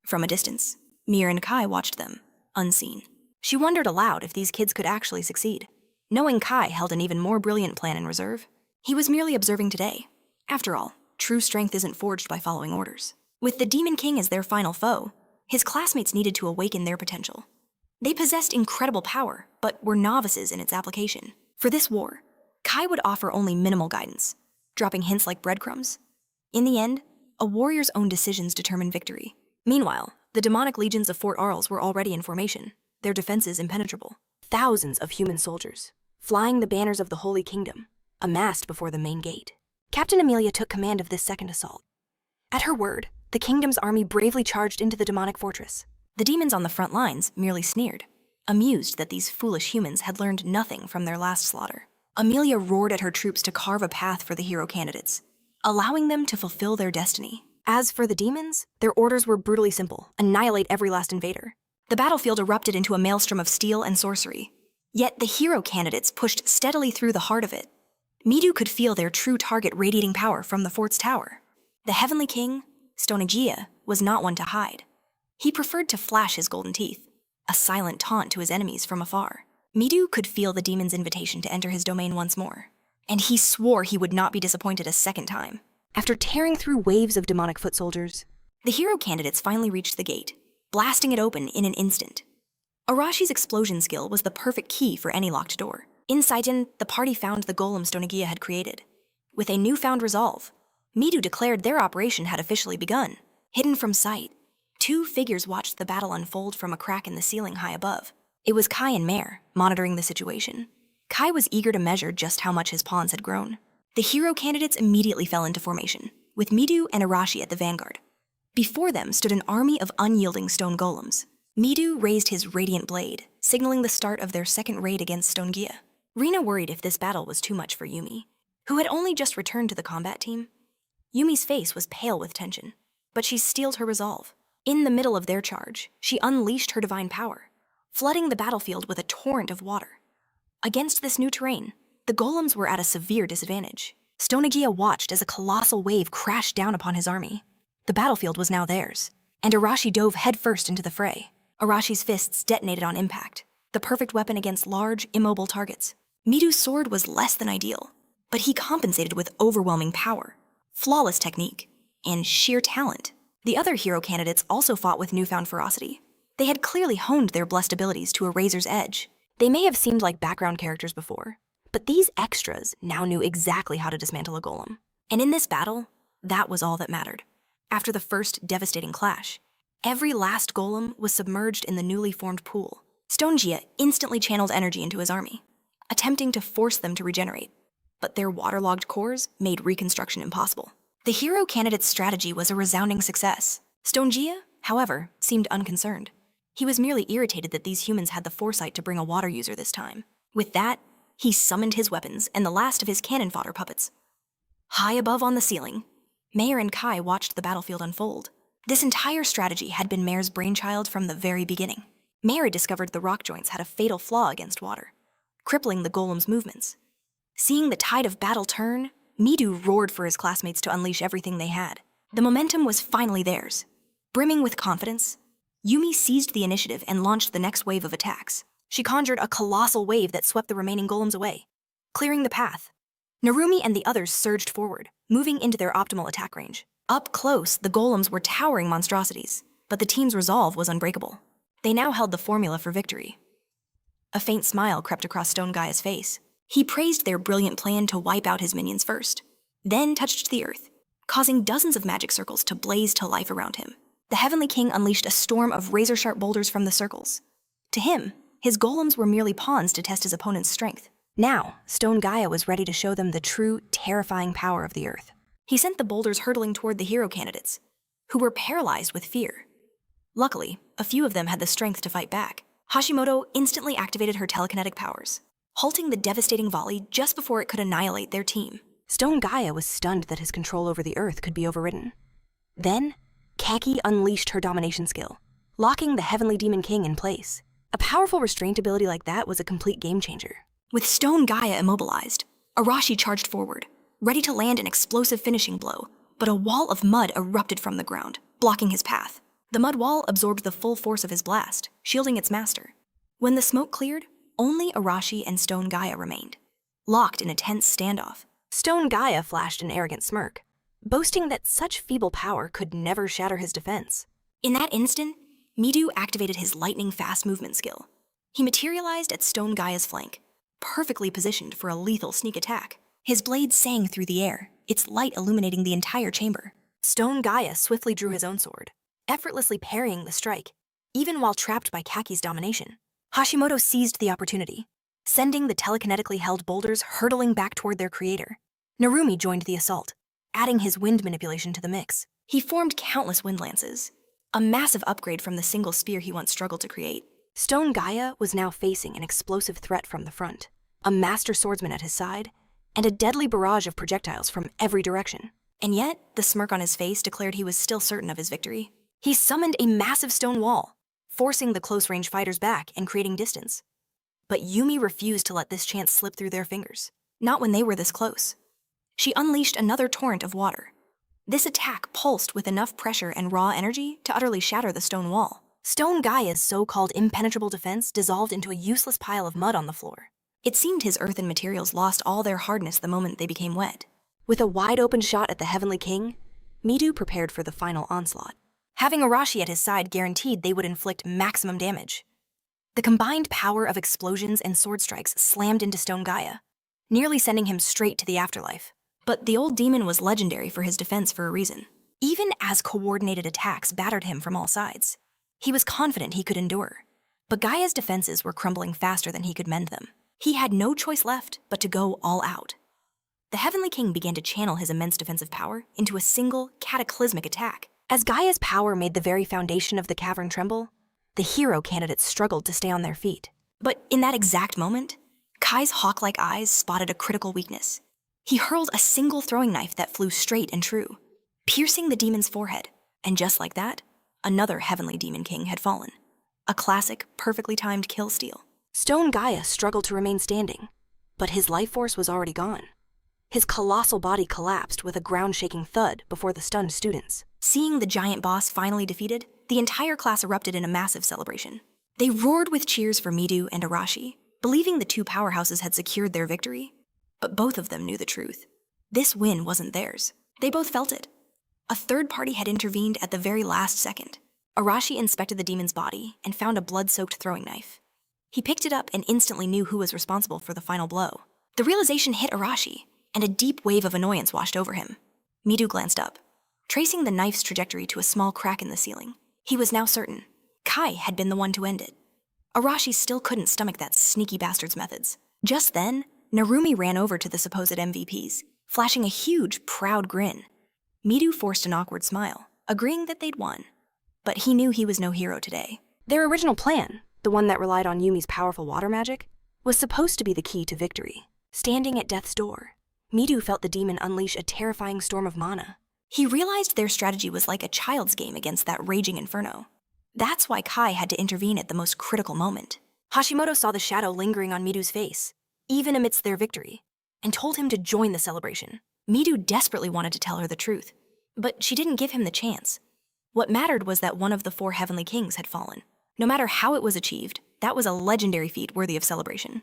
S1: From a distance, Mir and Kai watched them, unseen. She wondered aloud if these kids could actually succeed. Knowing Kai held an even more brilliant plan in reserve, he was merely observing today. After all, true strength isn't forged by following orders. With the Demon King as their final foe, his classmates needed to awaken their potential. They possessed incredible power, but were novices in its application. For this war, Kai would offer only minimal guidance, dropping hints like breadcrumbs. In the end, a warrior's own decisions determine victory. Meanwhile, the demonic legions of Fort Arls were already in formation, their defenses impenetrable.
S2: Thousands of human soldiers, flying the banners of the Holy Kingdom, amassed before the main gate. Captain Amelia took command of this second assault. At her word, the kingdom's army bravely charged into the demonic fortress.
S1: The demons on the front lines merely sneered, amused that these foolish humans had learned nothing from their last slaughter. Amelia roared at her troops to carve a path for the hero candidates, allowing them to fulfill their destiny. As for the demons, their orders were brutally simple: annihilate every last invader. The battlefield erupted into a maelstrom of steel and sorcery. Yet the hero candidates pushed steadily through the heart of it. Midu could feel their true target radiating power from the fort's tower. The Heavenly King, Stonegia, was not one to hide. He preferred to flash his golden teeth, a silent taunt to his enemies from afar. Midu could feel the demon's invitation to enter his domain once more, and he swore he would not be disappointed a second time.
S2: After tearing through waves of demonic foot soldiers,
S1: the hero candidates finally reached the gate, blasting it open in an instant. Arashi's explosion skill was the perfect key for any locked door. Inside the party found the golem Stonegia had created. With a newfound resolve, Midu declared their operation had officially begun. Hidden from sight, two figures watched the battle unfold from a crack in the ceiling high above. It was Kai and Mare, monitoring the situation. Kai was eager to measure just how much his pawns had grown. The hero candidates immediately fell into formation, with Midu and Arashi at the vanguard. Before them stood an army of unyielding stone golems. Midu raised his radiant blade, signaling the start of their second raid against Stone Gia. Rina worried if this battle was too much for Yumi, who had only just returned to the combat team. Yumi's face was pale with tension, but she steeled her resolve. In the middle of their charge, she unleashed her divine power, flooding the battlefield with a torrent of water. Against this new terrain, the golems were at a severe disadvantage. Stone Gia watched as a colossal wave crashed down upon his army. The battlefield was now theirs, and Arashi dove headfirst into the fray. Arashi's fists detonated on impact, the perfect weapon against large, immobile targets. Midu's sword was less than ideal, but he compensated with overwhelming power, flawless technique, and sheer talent. The other hero candidates also fought with newfound ferocity. They had clearly honed their blessed abilities to a razor's edge. They may have seemed like background characters before, but these extras now knew exactly how to dismantle a golem. And in this battle, that was all that mattered. After the first devastating clash, every last golem was submerged in the newly formed pool. Stone Gia instantly channeled energy into his army, attempting to force them to regenerate, but their waterlogged cores made reconstruction impossible. The hero candidate's strategy was a resounding success. Stone Gia, however, seemed unconcerned. He was merely irritated that these humans had the foresight to bring a water user this time. With that, he summoned his weapons and the last of his cannon fodder puppets. High above on the ceiling, Mayor and Kai watched the battlefield unfold. This entire strategy had been Mayor's brainchild from the very beginning. Mayor discovered the rock joints had a fatal flaw against water, crippling the golem's movements. Seeing the tide of battle turn, Midu roared for his classmates to unleash everything they had. The momentum was finally theirs. Brimming with confidence, Yumi seized the initiative and launched the next wave of attacks. She conjured a colossal wave that swept the remaining golems away, clearing the path. Narumi and the others surged forward, moving into their optimal attack range. Up close, the golems were towering monstrosities, but the team's resolve was unbreakable. They now held the formula for victory. A faint smile crept across Stone Gaia's face. He praised their brilliant plan to wipe out his minions first, then touched the earth, causing dozens of magic circles to blaze to life around him. The Heavenly King unleashed a storm of razor-sharp boulders from the circles. To him, his golems were merely pawns to test his opponent's strength. Now, Stone Gaia was ready to show them the true, terrifying power of the earth. He sent the boulders hurtling toward the hero candidates, who were paralyzed with fear. Luckily, a few of them had the strength to fight back. Hashimoto instantly activated her telekinetic powers, halting the devastating volley just before it could annihilate their team.
S2: Stone Gaia was stunned that his control over the earth could be overridden. Then, Kaki unleashed her domination skill, locking the Heavenly Demon King in place. A powerful restraint ability like that was a complete game changer.
S1: With Stone Gaia immobilized, Arashi charged forward, ready to land an explosive finishing blow, but a wall of mud erupted from the ground, blocking his path. The mud wall absorbed the full force of his blast, shielding its master. When the smoke cleared, only Arashi and Stone Gaia remained, locked in a tense standoff.
S2: Stone Gaia flashed an arrogant smirk, boasting that such feeble power could never shatter his defense.
S1: In that instant, Midu activated his lightning-fast movement skill. He materialized at Stone Gaia's flank, perfectly positioned for a lethal sneak attack. His blade sang through the air, its light illuminating the entire chamber. Stone Gaia swiftly drew his own sword, effortlessly parrying the strike, even while trapped by Kaki's domination. Hashimoto seized the opportunity, sending the telekinetically held boulders hurtling back toward their creator. Narumi joined the assault, adding his wind manipulation to the mix. He formed countless wind lances, a massive upgrade from the single spear he once struggled to create.
S2: Stone Gaia was now facing an explosive threat from the front, a master swordsman at his side, and a deadly barrage of projectiles from every direction. And yet, the smirk on his face declared he was still certain of his victory. He summoned a massive stone wall, forcing the close-range fighters back and creating distance. But Yumi refused to let this chance slip through their fingers, not when they were this close. She unleashed another torrent of water. This attack pulsed with enough pressure and raw energy to utterly shatter the stone wall. Stone Gaia's so-called impenetrable defense dissolved into a useless pile of mud on the floor. It seemed his earthen materials lost all their hardness the moment they became wet. With a wide-open shot at the Heavenly King, Midu prepared for the final onslaught. Having Arashi at his side guaranteed they would inflict maximum damage. The combined power of explosions and sword strikes slammed into Stone Gaia, nearly sending him straight to the afterlife. But the old demon was legendary for his defense for a reason. Even as coordinated attacks battered him from all sides, he was confident he could endure. But Gaia's defenses were crumbling faster than he could mend them.
S1: He had no choice left but to go all out. The Heavenly King began to channel his immense defensive power into a single, cataclysmic attack.
S2: As Gaia's power made the very foundation of the cavern tremble, the hero candidates struggled to stay on their feet.
S1: But in that exact moment, Kai's hawk-like eyes spotted a critical weakness. He hurled a single throwing knife that flew straight and true, piercing the demon's forehead, and just like that, another Heavenly Demon King had fallen. A classic, perfectly timed kill steal.
S2: Stone Gaia struggled to remain standing, but his life force was already gone. His colossal body collapsed with a ground-shaking thud before the stunned students.
S1: Seeing the giant boss finally defeated, the entire class erupted in a massive celebration. They roared with cheers for Midu and Arashi, believing the two powerhouses had secured their victory. But both of them knew the truth. This win wasn't theirs. They both felt it. A third party had intervened at the very last second. Arashi inspected the demon's body and found a blood-soaked throwing knife. He picked it up and instantly knew who was responsible for the final blow. The realization hit Arashi, and a deep wave of annoyance washed over him. Midu glanced up, tracing the knife's trajectory to a small crack in the ceiling. He was now certain Kai had been the one to end it. Arashi still couldn't stomach that sneaky bastard's methods. Just then, Narumi ran over to the supposed MVPs, flashing a huge, proud grin. Midu forced an awkward smile, agreeing that they'd won. But he knew he was no hero today.
S2: Their original plan, the one that relied on Yumi's powerful water magic, was supposed to be the key to victory. Standing at death's door, Midu felt the demon unleash a terrifying storm of mana.
S1: He realized their strategy was like a child's game against that raging inferno. That's why Kai had to intervene at the most critical moment. Hashimoto saw the shadow lingering on Midu's face, even amidst their victory, and told him to join the celebration. Midu desperately wanted to tell her the truth, but she didn't give him the chance. What mattered was that one of the four Heavenly Kings had fallen. No matter how it was achieved, that was a legendary feat worthy of celebration.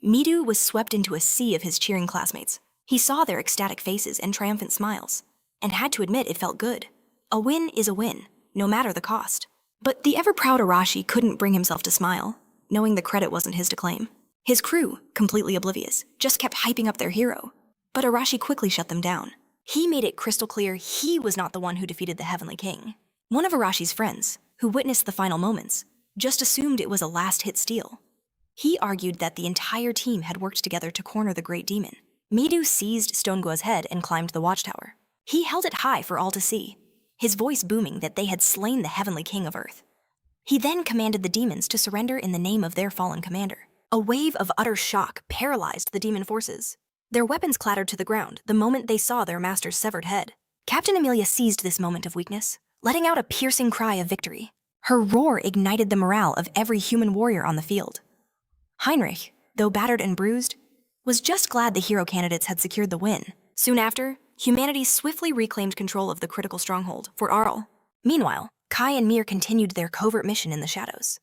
S1: Midu was swept into a sea of his cheering classmates. He saw their ecstatic faces and triumphant smiles, and had to admit it felt good. A win is a win, no matter the cost. But the ever-proud Arashi couldn't bring himself to smile, knowing the credit wasn't his to claim. His crew, completely oblivious, just kept hyping up their hero. But Arashi quickly shut them down. He made it crystal clear he was not the one who defeated the Heavenly King. One of Arashi's friends, who witnessed the final moments, just assumed it was a last-hit steal. He argued that the entire team had worked together to corner the great demon. Midu seized Stonegua's head and climbed the watchtower. He held it high for all to see, his voice booming that they had slain the Heavenly King of Earth. He then commanded the demons to surrender in the name of their fallen commander. A wave of utter shock paralyzed the demon forces. Their weapons clattered to the ground the moment they saw their master's severed head. Captain Amelia seized this moment of weakness, letting out a piercing cry of victory. Her roar ignited the morale of every human warrior on the field. Heinrich, though battered and bruised, was just glad the hero candidates had secured the win. Soon after, humanity swiftly reclaimed control of the critical stronghold for Arl. Meanwhile, Kai and Mir continued their covert mission in the shadows.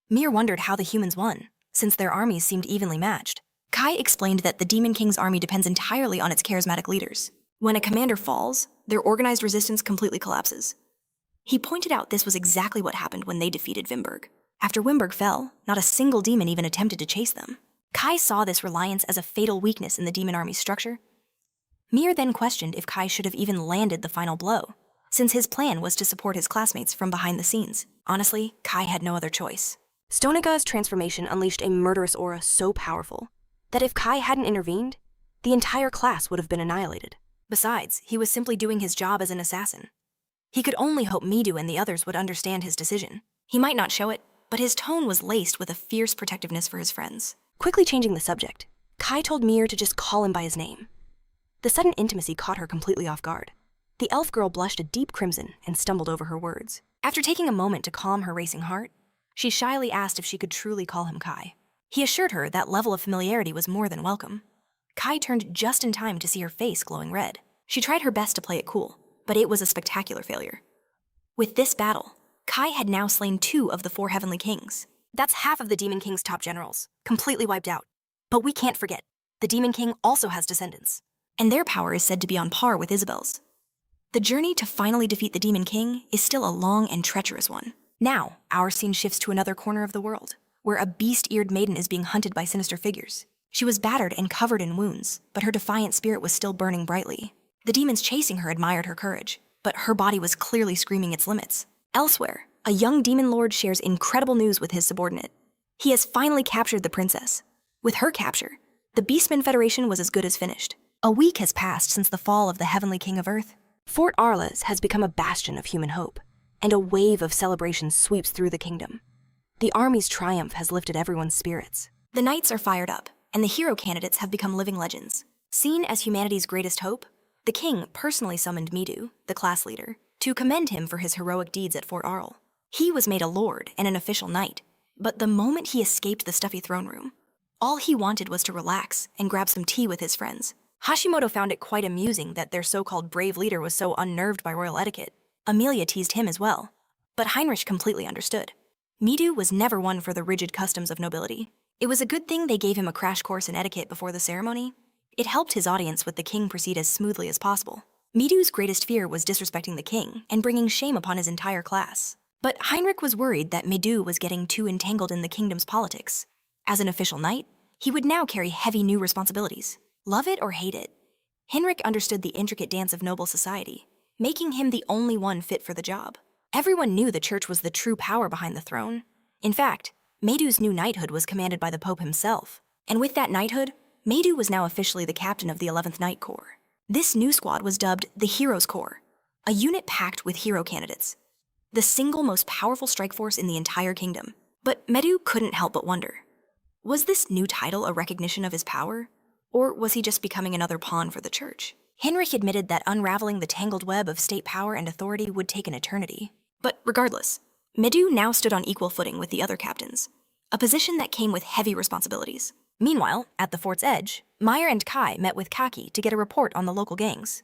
S1: Mir wondered how the humans won, since their armies seemed evenly matched. Kai explained that the Demon King's army depends entirely on its charismatic leaders. When a commander falls, their organized resistance completely collapses. He pointed out this was exactly what happened when they defeated Vimberg. After Wimberg fell, not a single demon even attempted to chase them. Kai saw this reliance as a fatal weakness in the demon army's structure. Mir then questioned if Kai should have even landed the final blow, since his plan was to support his classmates from behind the scenes. Honestly, Kai had no other choice. Stonega's transformation unleashed a murderous aura so powerful that if Kai hadn't intervened, the entire class would have been annihilated. Besides, he was simply doing his job as an assassin. He could only hope Midu and the others would understand his decision. He might not show it, but his tone was laced with a fierce protectiveness for his friends. Quickly changing the subject, Kai told Mir to just call him by his name. The sudden intimacy caught her completely off guard. The elf girl blushed a deep crimson and stumbled over her words. After taking a moment to calm her racing heart, she shyly asked if she could truly call him Kai. He assured her that level of familiarity was more than welcome. Kai turned just in time to see her face glowing red. She tried her best to play it cool, but it was a spectacular failure. With this battle, Kai had now slain 2 of the 4 Heavenly Kings. That's half of the Demon King's top generals, completely wiped out. But we can't forget, the Demon King also has descendants, and their power is said to be on par with Isabel's. The journey to finally defeat the Demon King is still a long and treacherous one. Now, our scene shifts to another corner of the world, where a beast-eared maiden is being hunted by sinister figures. She was battered and covered in wounds, but her defiant spirit was still burning brightly. The demons chasing her admired her courage, but her body was clearly screaming its limits. Elsewhere, a young demon lord shares incredible news with his subordinate. He has finally captured the princess. With her capture, the Beastmen Federation was as good as finished. A week has passed since the fall of the Heavenly King of Earth.
S2: Fort Arles has become a bastion of human hope, and a wave of celebration sweeps through the kingdom. The army's triumph has lifted everyone's spirits.
S1: The knights are fired up, and the hero candidates have become living legends. Seen as humanity's greatest hope, the king personally summoned Midu, the class leader, to commend him for his heroic deeds at Fort Arles. He was made a lord and an official knight, but the moment he escaped the stuffy throne room, all he wanted was to relax and grab some tea with his friends. Hashimoto found it quite amusing that their so-called brave leader was so unnerved by royal etiquette. Amelia teased him as well, but Heinrich completely understood. Midu was never one for the rigid customs of nobility. It was a good thing they gave him a crash course in etiquette before the ceremony. It helped his audience with the king proceed as smoothly as possible. Midu's greatest fear was disrespecting the king and bringing shame upon his entire class. But Heinrich was worried that Midu was getting too entangled in the kingdom's politics. As an official knight, he would now carry heavy new responsibilities. Love it or hate it, Heinrich understood the intricate dance of noble society, making him the only one fit for the job. Everyone knew the church was the true power behind the throne. In fact, Meidu's new knighthood was commanded by the Pope himself. And with that knighthood, Meidu was now officially the captain of the 11th Knight Corps. This new squad was dubbed the Heroes Corps, a unit packed with hero candidates, the single most powerful strike force in the entire kingdom. But Meidu couldn't help but wonder, was this new title a recognition of his power? Or was he just becoming another pawn for the church? Heinrich admitted that unraveling the tangled web of state power and authority would take an eternity. But regardless, Meidu now stood on equal footing with the other captains, a position that came with heavy responsibilities. Meanwhile, at the fort's edge, Meyer and Kai met with Kaki to get a report on the local gangs.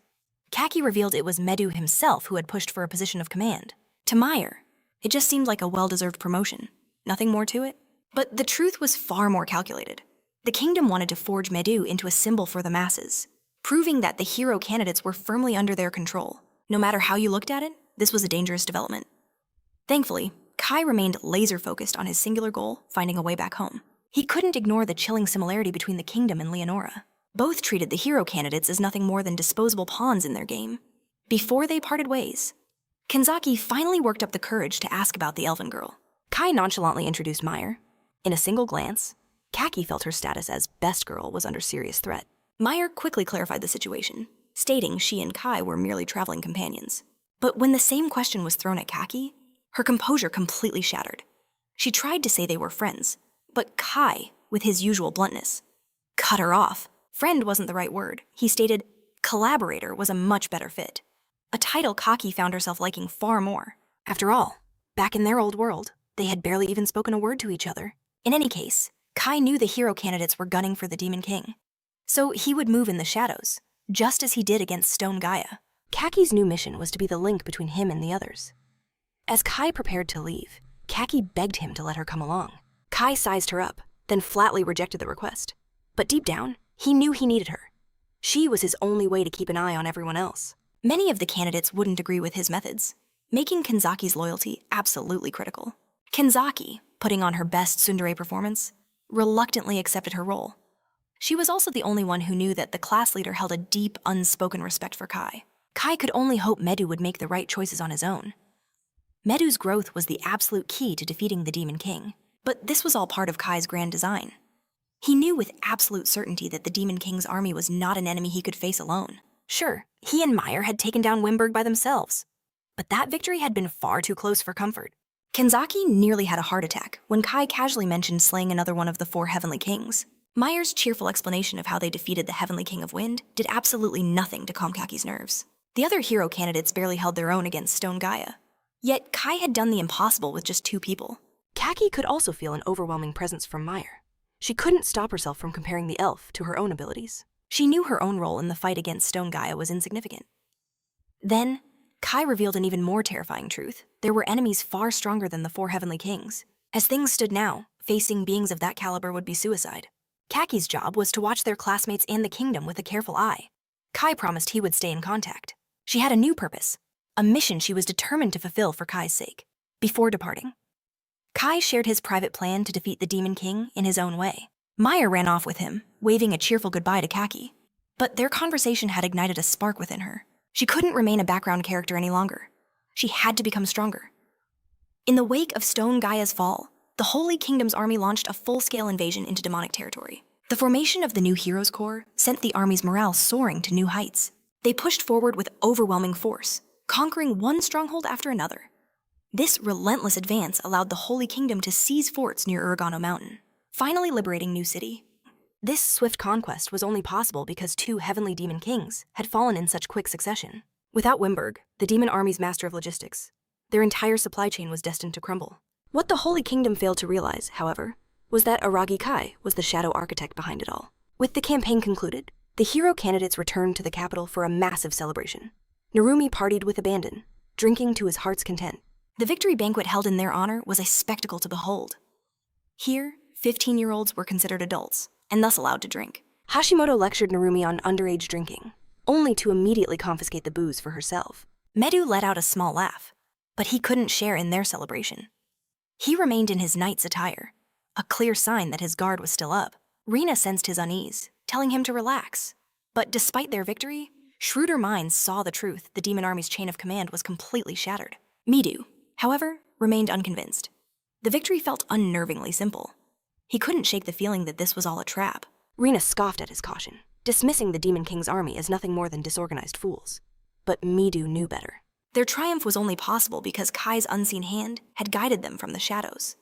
S1: Kaki revealed it was Meidu himself who had pushed for a position of command. To Meyer, it just seemed like a well-deserved promotion. Nothing more to it. But the truth was far more calculated. The kingdom wanted to forge Meidu into a symbol for the masses, proving that the hero candidates were firmly under their control. No matter how you looked at it, this was a dangerous development. Thankfully, Kai remained laser-focused on his singular goal, finding a way back home. He couldn't ignore the chilling similarity between the kingdom and Leonora. Both treated the hero candidates as nothing more than disposable pawns in their game. Before they parted ways, Kanzaki finally worked up the courage to ask about the elven girl. Kai nonchalantly introduced Meyer. In a single glance, Kaki felt her status as best girl was under serious threat. Meyer quickly clarified the situation, stating she and Kai were merely traveling companions. But when the same question was thrown at Kaki, her composure completely shattered. She tried to say they were friends, but Kai, with his usual bluntness, cut her off. Friend wasn't the right word. He stated collaborator was a much better fit, a title Kaki found herself liking far more. After all, back in their old world, they had barely even spoken a word to each other. In any case, Kai knew the hero candidates were gunning for the Demon King, so he would move in the shadows, just as he did against Stone Gaia. Kaki's new mission was to be the link between him and the others. As Kai prepared to leave, Kaki begged him to let her come along. Kai sized her up, then flatly rejected the request. But deep down, he knew he needed her. She was his only way to keep an eye on everyone else. Many of the candidates wouldn't agree with his methods, making Kanzaki's loyalty absolutely critical. Kanzaki, putting on her best tsundere performance, reluctantly accepted her role. She was also the only one who knew that the class leader held a deep, unspoken respect for Kai. Kai could only hope Meidu would make the right choices on his own. Meidu's growth was the absolute key to defeating the Demon King, but this was all part of Kai's grand design. He knew with absolute certainty that the Demon King's army was not an enemy he could face alone. Sure, he and Meyer had taken down Wimberg by themselves, but that victory had been far too close for comfort. Kanzaki nearly had a heart attack when Kai casually mentioned slaying another one of the 4 Heavenly Kings. Meyer's cheerful explanation of how they defeated the Heavenly King of Wind did absolutely nothing to calm Kaki's nerves. The other hero candidates barely held their own against Stone Gaia. Yet Kai had done the impossible with just 2 people. Kaki could also feel an overwhelming presence from Meyer. She couldn't stop herself from comparing the elf to her own abilities. She knew her own role in the fight against Stone Gaia was insignificant. Then, Kai revealed an even more terrifying truth. There were enemies far stronger than the 4 Heavenly Kings. As things stood now, facing beings of that caliber would be suicide. Kaki's job was to watch their classmates and the kingdom with a careful eye. Kai promised he would stay in contact. She had a new purpose, a mission she was determined to fulfill for Kai's sake. Before departing, Kai shared his private plan to defeat the Demon King in his own way. Meyer ran off with him, waving a cheerful goodbye to Kaki. But their conversation had ignited a spark within her. She couldn't remain a background character any longer. She had to become stronger. In the wake of Stone Gaia's fall, the Holy Kingdom's army launched a full-scale invasion into demonic territory. The formation of the new Heroes Corps sent the army's morale soaring to new heights. They pushed forward with overwhelming force, conquering one stronghold after another. This relentless advance allowed the Holy Kingdom to seize forts near Uragano Mountain, finally liberating New City.
S2: This swift conquest was only possible because two heavenly demon kings had fallen in such quick succession. Without Wimberg, the demon army's master of logistics, their entire supply chain was destined to crumble. What the Holy Kingdom failed to realize, however, was that Aragi Kai was the shadow architect behind it all. With the campaign concluded, the hero candidates returned to the capital for a massive celebration. Narumi partied with abandon, drinking to his heart's content.
S1: The victory banquet held in their honor was a spectacle to behold. Here, 15-year-olds were considered adults, and thus allowed to drink.
S2: Hashimoto lectured Narumi on underage drinking, only to immediately confiscate the booze for herself.
S1: Medu let out a small laugh, but he couldn't share in their celebration. He remained in his knight's attire, a clear sign that his guard was still up. Rina sensed his unease, telling him to relax. But despite their victory, shrewder minds saw the truth: the demon army's chain of command was completely shattered. Midu, however, remained unconvinced. The victory felt unnervingly simple. He couldn't shake the feeling that this was all a trap.
S2: Rina scoffed at his caution, dismissing the Demon King's army as nothing more than disorganized fools. But Midu knew better.
S1: Their triumph was only possible because Kai's unseen hand had guided them from the shadows,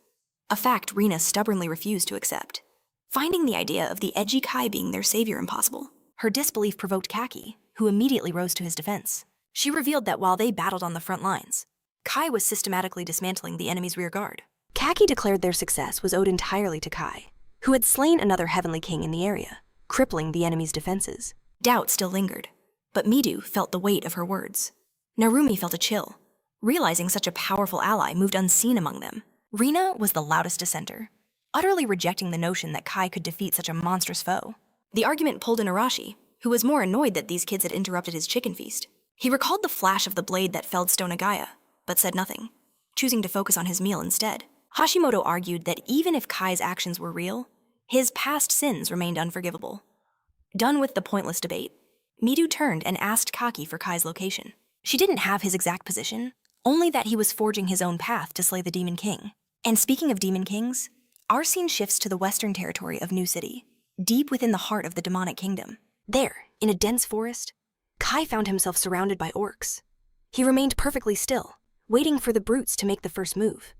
S1: a fact Rina stubbornly refused to accept. Finding the idea of the edgy Kai being their savior impossible, her disbelief provoked Kaki, who immediately rose to his defense. She revealed that while they battled on the front lines, Kai was systematically dismantling the enemy's rear guard.
S2: Kaki declared their success was owed entirely to Kai, who had slain another heavenly king in the area, crippling the enemy's defenses.
S1: Doubt still lingered, but Midu felt the weight of her words. Narumi felt a chill, realizing such a powerful ally moved unseen among them. Rina was the loudest dissenter, utterly rejecting the notion that Kai could defeat such a monstrous foe. The argument pulled in Arashi, who was more annoyed that these kids had interrupted his chicken feast. He recalled the flash of the blade that felled Stone Nagaya, but said nothing, choosing to focus on his meal instead. Hashimoto argued that even if Kai's actions were real, his past sins remained unforgivable. Done with the pointless debate, Midu turned and asked Kaki for Kai's location. She didn't have his exact position, only that he was forging his own path to slay the Demon King. And speaking of Demon Kings, our scene shifts to the western territory of New City, deep within the heart of the demonic kingdom. There, in a dense forest, Kai found himself surrounded by orcs. He remained perfectly still, waiting for the brutes to make the first move.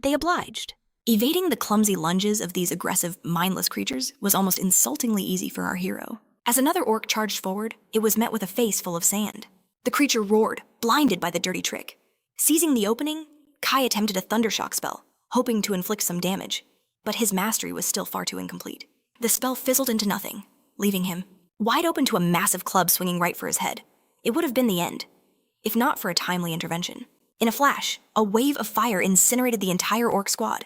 S1: They obliged. Evading the clumsy lunges of these aggressive, mindless creatures was almost insultingly easy for our hero. As another orc charged forward, it was met with a face full of sand. The creature roared, blinded by the dirty trick. Seizing the opening, Kai attempted a thundershock spell, hoping to inflict some damage, but his mastery was still far too incomplete. The spell fizzled into nothing, leaving him wide open to a massive club swinging right for his head. It would have been the end, if not for a timely intervention. In a flash, a wave of fire incinerated the entire orc squad.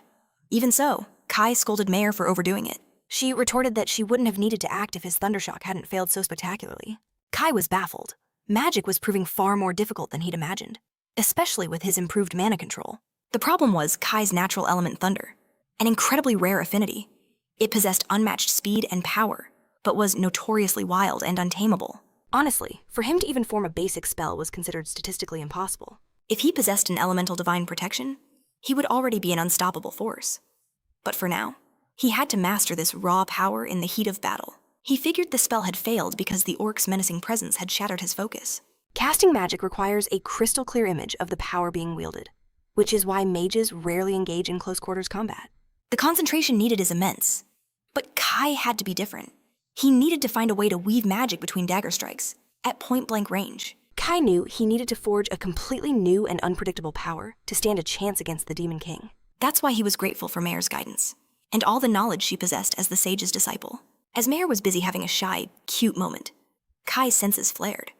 S1: Even so, Kai scolded Mare for overdoing it. She retorted that she wouldn't have needed to act if his thundershock hadn't failed so spectacularly. Kai was baffled. Magic was proving far more difficult than he'd imagined, especially with his improved mana control. The problem was Kai's natural element thunder, an incredibly rare affinity. It possessed unmatched speed and power, but was notoriously wild and untamable. Honestly, for him to even form a basic spell was considered statistically impossible. If he possessed an elemental divine protection, he would already be an unstoppable force. But for now, he had to master this raw power in the heat of battle. He figured the spell had failed because the orc's menacing presence had shattered his focus. Casting magic requires a crystal clear image of the power being wielded, which is why mages rarely engage in close quarters combat. The concentration needed is immense, but Kai had to be different. He needed to find a way to weave magic between dagger strikes, at point-blank range. Kai knew he needed to forge a completely new and unpredictable power to stand a chance against the Demon King. That's why he was grateful for Mare's guidance, and all the knowledge she possessed as the sage's disciple. As Mare was busy having a shy, cute moment, Kai's senses flared.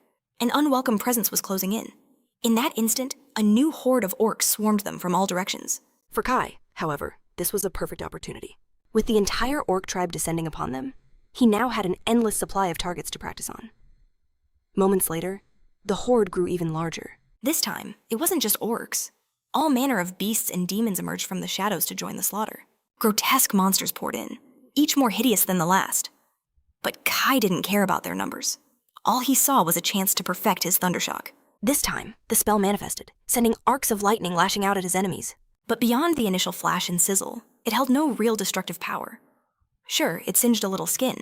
S1: An unwelcome presence was closing in. In that instant, a new horde of orcs swarmed them from all directions. For Kai, however, this was a perfect opportunity. With the entire orc tribe descending upon them, he now had an endless supply of targets to practice on. Moments later, the horde grew even larger. This time, it wasn't just orcs. All manner of beasts and demons emerged from the shadows to join the slaughter. Grotesque monsters poured in, each more hideous than the last. But Kai didn't care about their numbers. All he saw was a chance to perfect his thundershock. This time, the spell manifested, sending arcs of lightning lashing out at his enemies. But beyond the initial flash and sizzle, it held no real destructive power. Sure, it singed a little skin,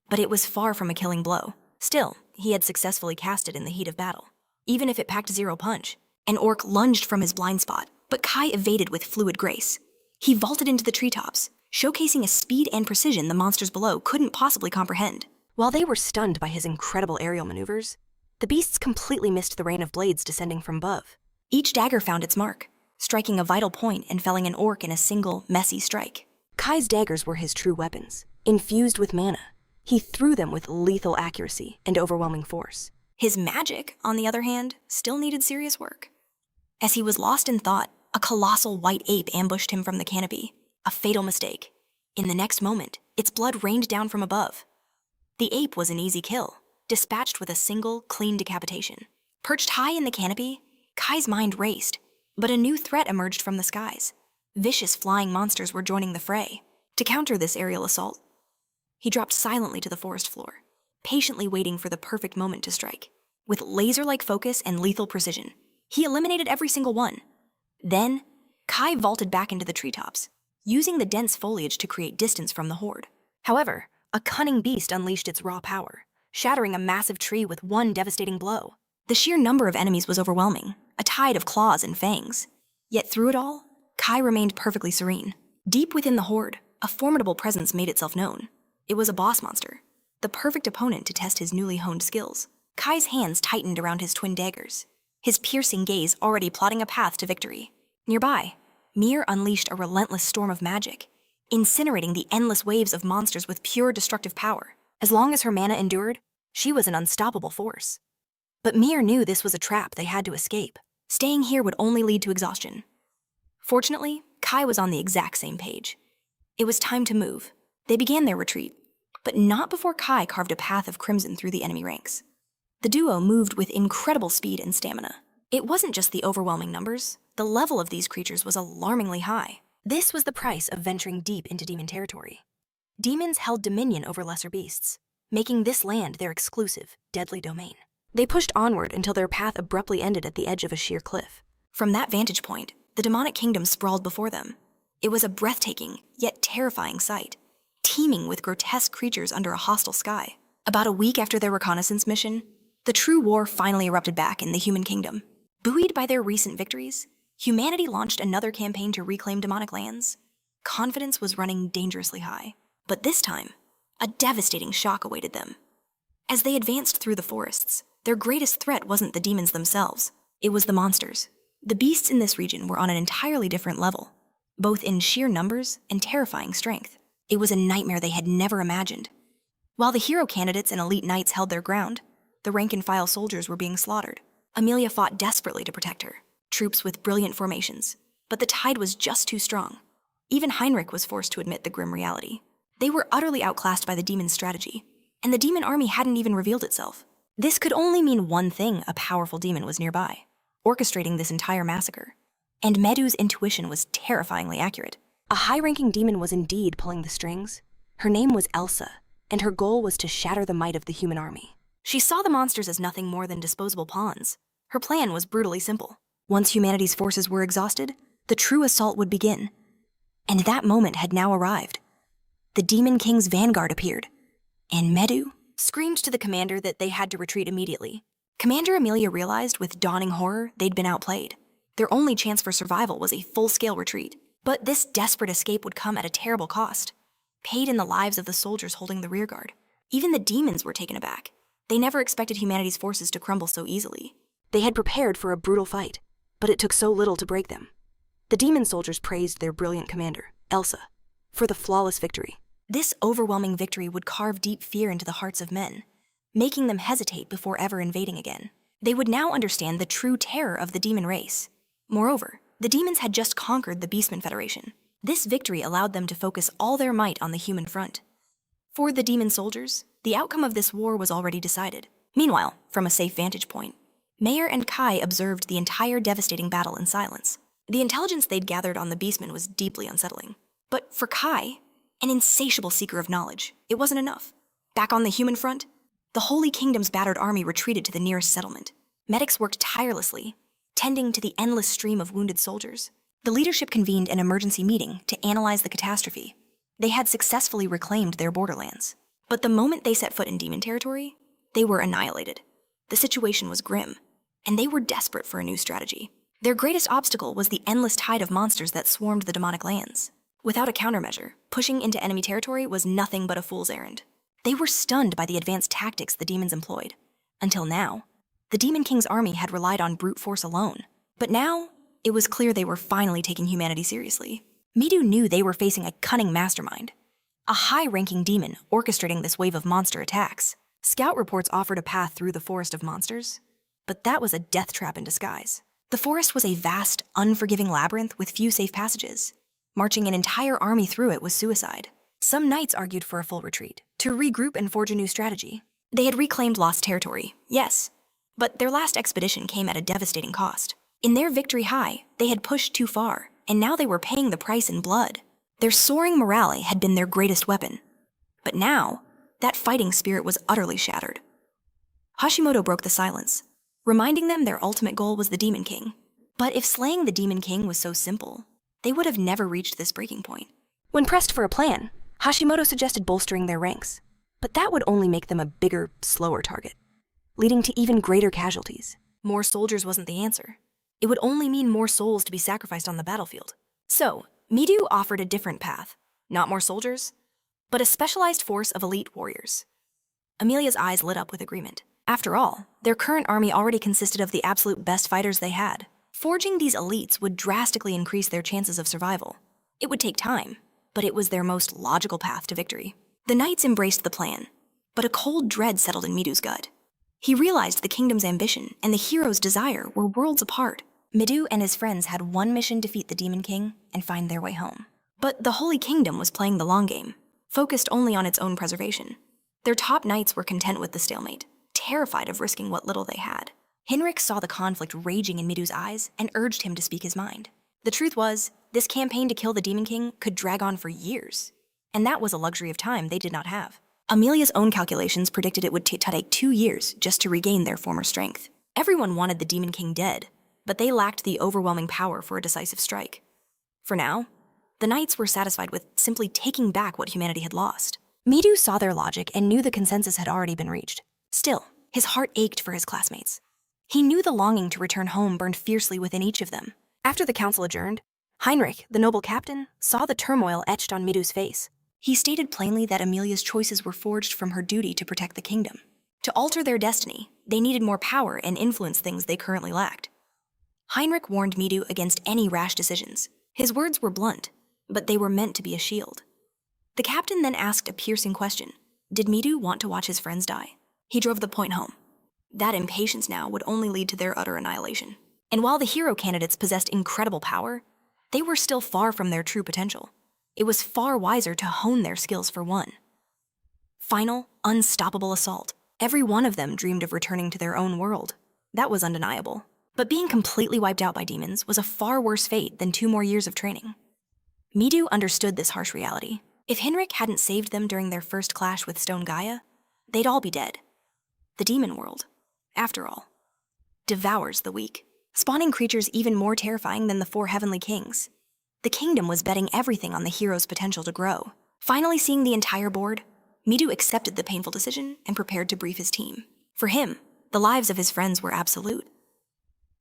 S1: but it was far from a killing blow. Still, he had successfully cast it in the heat of battle. Even if it packed zero punch, an orc lunged from his blind spot, but Kai evaded with fluid grace. He vaulted into the treetops, showcasing a speed and precision the monsters below couldn't possibly comprehend.
S2: While they were stunned by his incredible aerial maneuvers, the beasts completely missed the rain of blades descending from above.
S1: Each dagger found its mark, striking a vital point and felling an orc in a single, messy strike.
S2: Kai's daggers were his true weapons, infused with mana. He threw them with lethal accuracy and overwhelming force.
S1: His magic, on the other hand, still needed serious work. As he was lost in thought, a colossal white ape ambushed him from the canopy. A fatal mistake. In the next moment, its blood rained down from above. The ape was an easy kill, dispatched with a single, clean decapitation. Perched high in the canopy, Kai's mind raced, but a new threat emerged from the skies. Vicious flying monsters were joining the fray. To counter this aerial assault, he dropped silently to the forest floor, patiently waiting for the perfect moment to strike. With laser-like focus and lethal precision, he eliminated every single one. Then, Kai vaulted back into the treetops, using the dense foliage to create distance from the horde. However, a cunning beast unleashed its raw power, shattering a massive tree with one devastating blow. The sheer number of enemies was overwhelming, a tide of claws and fangs. Yet through it all, Kai remained perfectly serene. Deep within the horde, a formidable presence made itself known. It was a boss monster, the perfect opponent to test his newly honed skills. Kai's hands tightened around his twin daggers, his piercing gaze already plotting a path to victory. Nearby, Mir unleashed a relentless storm of magic, incinerating the endless waves of monsters with pure destructive power. As long as her mana endured, she was an unstoppable force. But Mir knew this was a trap they had to escape. Staying here would only lead to exhaustion. Fortunately, Kai was on the exact same page. It was time to move. They began their retreat, but not before Kai carved a path of crimson through the enemy ranks. The duo moved with incredible speed and stamina. It wasn't just the overwhelming numbers. The level of these creatures was alarmingly high. This was the price of venturing deep into demon territory. Demons held dominion over lesser beasts, making this land their exclusive, deadly domain. They pushed onward until their path abruptly ended at the edge of a sheer cliff. From that vantage point, the demonic kingdom sprawled before them. It was a breathtaking, yet terrifying sight, teeming with grotesque creatures under a hostile sky. About a week after their reconnaissance mission, the true war finally erupted back in the human kingdom. Buoyed by their recent victories, humanity launched another campaign to reclaim demonic lands. Confidence was running dangerously high. But this time, a devastating shock awaited them. As they advanced through the forests, their greatest threat wasn't the demons themselves. It was the monsters. The beasts in this region were on an entirely different level, both in sheer numbers and terrifying strength. It was a nightmare they had never imagined. While the hero candidates and elite knights held their ground, the rank-and-file soldiers were being slaughtered. Amelia fought desperately to protect her, troops with brilliant formations, but the tide was just too strong. Even Heinrich was forced to admit the grim reality. They were utterly outclassed by the demon's strategy, and the demon army hadn't even revealed itself. This could only mean one thing: a powerful demon was nearby, orchestrating this entire massacre. And Medu's intuition was terrifyingly accurate. A high-ranking demon was indeed pulling the strings. Her name was Elsa, and her goal was to shatter the might of the human army. She saw the monsters as nothing more than disposable pawns. Her plan was brutally simple. Once humanity's forces were exhausted, the true assault would begin. And that moment had now arrived. The Demon King's vanguard appeared, and Medu screamed to the commander that they had to retreat immediately. Commander Amelia realized with dawning horror they'd been outplayed. Their only chance for survival was a full-scale retreat. But this desperate escape would come at a terrible cost, paid in the lives of the soldiers holding the rearguard. Even the demons were taken aback. They never expected humanity's forces to crumble so easily. They had prepared for a brutal fight, but it took so little to break them. The demon soldiers praised their brilliant commander, Elsa, for the flawless victory. This overwhelming victory would carve deep fear into the hearts of men, making them hesitate before ever invading again. They would now understand the true terror of the demon race. Moreover, the demons had just conquered the Beastmen Federation. This victory allowed them to focus all their might on the human front. For the demon soldiers, the outcome of this war was already decided. Meanwhile, from a safe vantage point, Mayer and Kai observed the entire devastating battle in silence. The intelligence they'd gathered on the Beastmen was deeply unsettling. But for Kai, an insatiable seeker of knowledge, it wasn't enough. Back on the human front, the Holy Kingdom's battered army retreated to the nearest settlement. Medics worked tirelessly, tending to the endless stream of wounded soldiers. The leadership convened an emergency meeting to analyze the catastrophe. They had successfully reclaimed their borderlands. But the moment they set foot in demon territory, they were annihilated. The situation was grim, and they were desperate for a new strategy. Their greatest obstacle was the endless tide of monsters that swarmed the demonic lands. Without a countermeasure, pushing into enemy territory was nothing but a fool's errand. They were stunned by the advanced tactics the demons employed. Until now, the Demon King's army had relied on brute force alone. But now, it was clear they were finally taking humanity seriously. Midu knew they were facing a cunning mastermind, a high-ranking demon orchestrating this wave of monster attacks. Scout reports offered a path through the forest of monsters, but that was a death trap in disguise. The forest was a vast, unforgiving labyrinth with few safe passages. Marching an entire army through it was suicide. Some knights argued for a full retreat, to regroup and forge a new strategy. They had reclaimed lost territory, yes, but their last expedition came at a devastating cost. In their victory high, they had pushed too far, and now they were paying the price in blood. Their soaring morale had been their greatest weapon. But now, that fighting spirit was utterly shattered. Hashimoto broke the silence, reminding them their ultimate goal was the Demon King. But if slaying the Demon King was so simple, they would have never reached this breaking point.
S2: When pressed for a plan, Hashimoto suggested bolstering their ranks, but that would only make them a bigger, slower target, leading to even greater casualties.
S1: More soldiers wasn't the answer. It would only mean more souls to be sacrificed on the battlefield. So, Midu offered a different path. Not more soldiers, but a specialized force of elite warriors. Amelia's eyes lit up with agreement. After all, their current army already consisted of the absolute best fighters they had. Forging these elites would drastically increase their chances of survival. It would take time, but it was their most logical path to victory. The knights embraced the plan, but a cold dread settled in Midu's gut. He realized the kingdom's ambition and the hero's desire were worlds apart. Midu and his friends had one mission: defeat the Demon King and find their way home. But the Holy Kingdom was playing the long game, focused only on its own preservation. Their top knights were content with the stalemate, terrified of risking what little they had. Hinrik saw the conflict raging in Midu's eyes and urged him to speak his mind. The truth was, this campaign to kill the Demon King could drag on for years, and that was a luxury of time they did not have. Amelia's own calculations predicted it would take 2 years just to regain their former strength. Everyone wanted the Demon King dead, but they lacked the overwhelming power for a decisive strike. For now, the knights were satisfied with simply taking back what humanity had lost.
S2: Midu saw their logic and knew the consensus had already been reached.
S1: Still, his heart ached for his classmates. He knew the longing to return home burned fiercely within each of them.
S2: After the council adjourned, Heinrich, the noble captain, saw the turmoil etched on Midu's face.
S1: He stated plainly that Amelia's choices were forged from her duty to protect the kingdom. To alter their destiny, they needed more power and influence things they currently lacked. Heinrich warned Midu against any rash decisions. His words were blunt, but they were meant to be a shield. The captain then asked a piercing question. Did Midu want to watch his friends die? He drove the point home. That impatience now would only lead to their utter annihilation. And while the hero candidates possessed incredible power, they were still far from their true potential. It was far wiser to hone their skills for one final, unstoppable assault. Every one of them dreamed of returning to their own world. That was undeniable. But being completely wiped out by demons was a far worse fate than 2 more years of training. Midu understood this harsh reality. If Hinrik hadn't saved them during their first clash with Stone Gaia, they'd all be dead. The demon world, after all, devours the weak, spawning creatures even more terrifying than the 4 heavenly kings. The kingdom was betting everything on the hero's potential to grow. Finally seeing the entire board, Midu accepted the painful decision and prepared to brief his team. For him, the lives of his friends were absolute.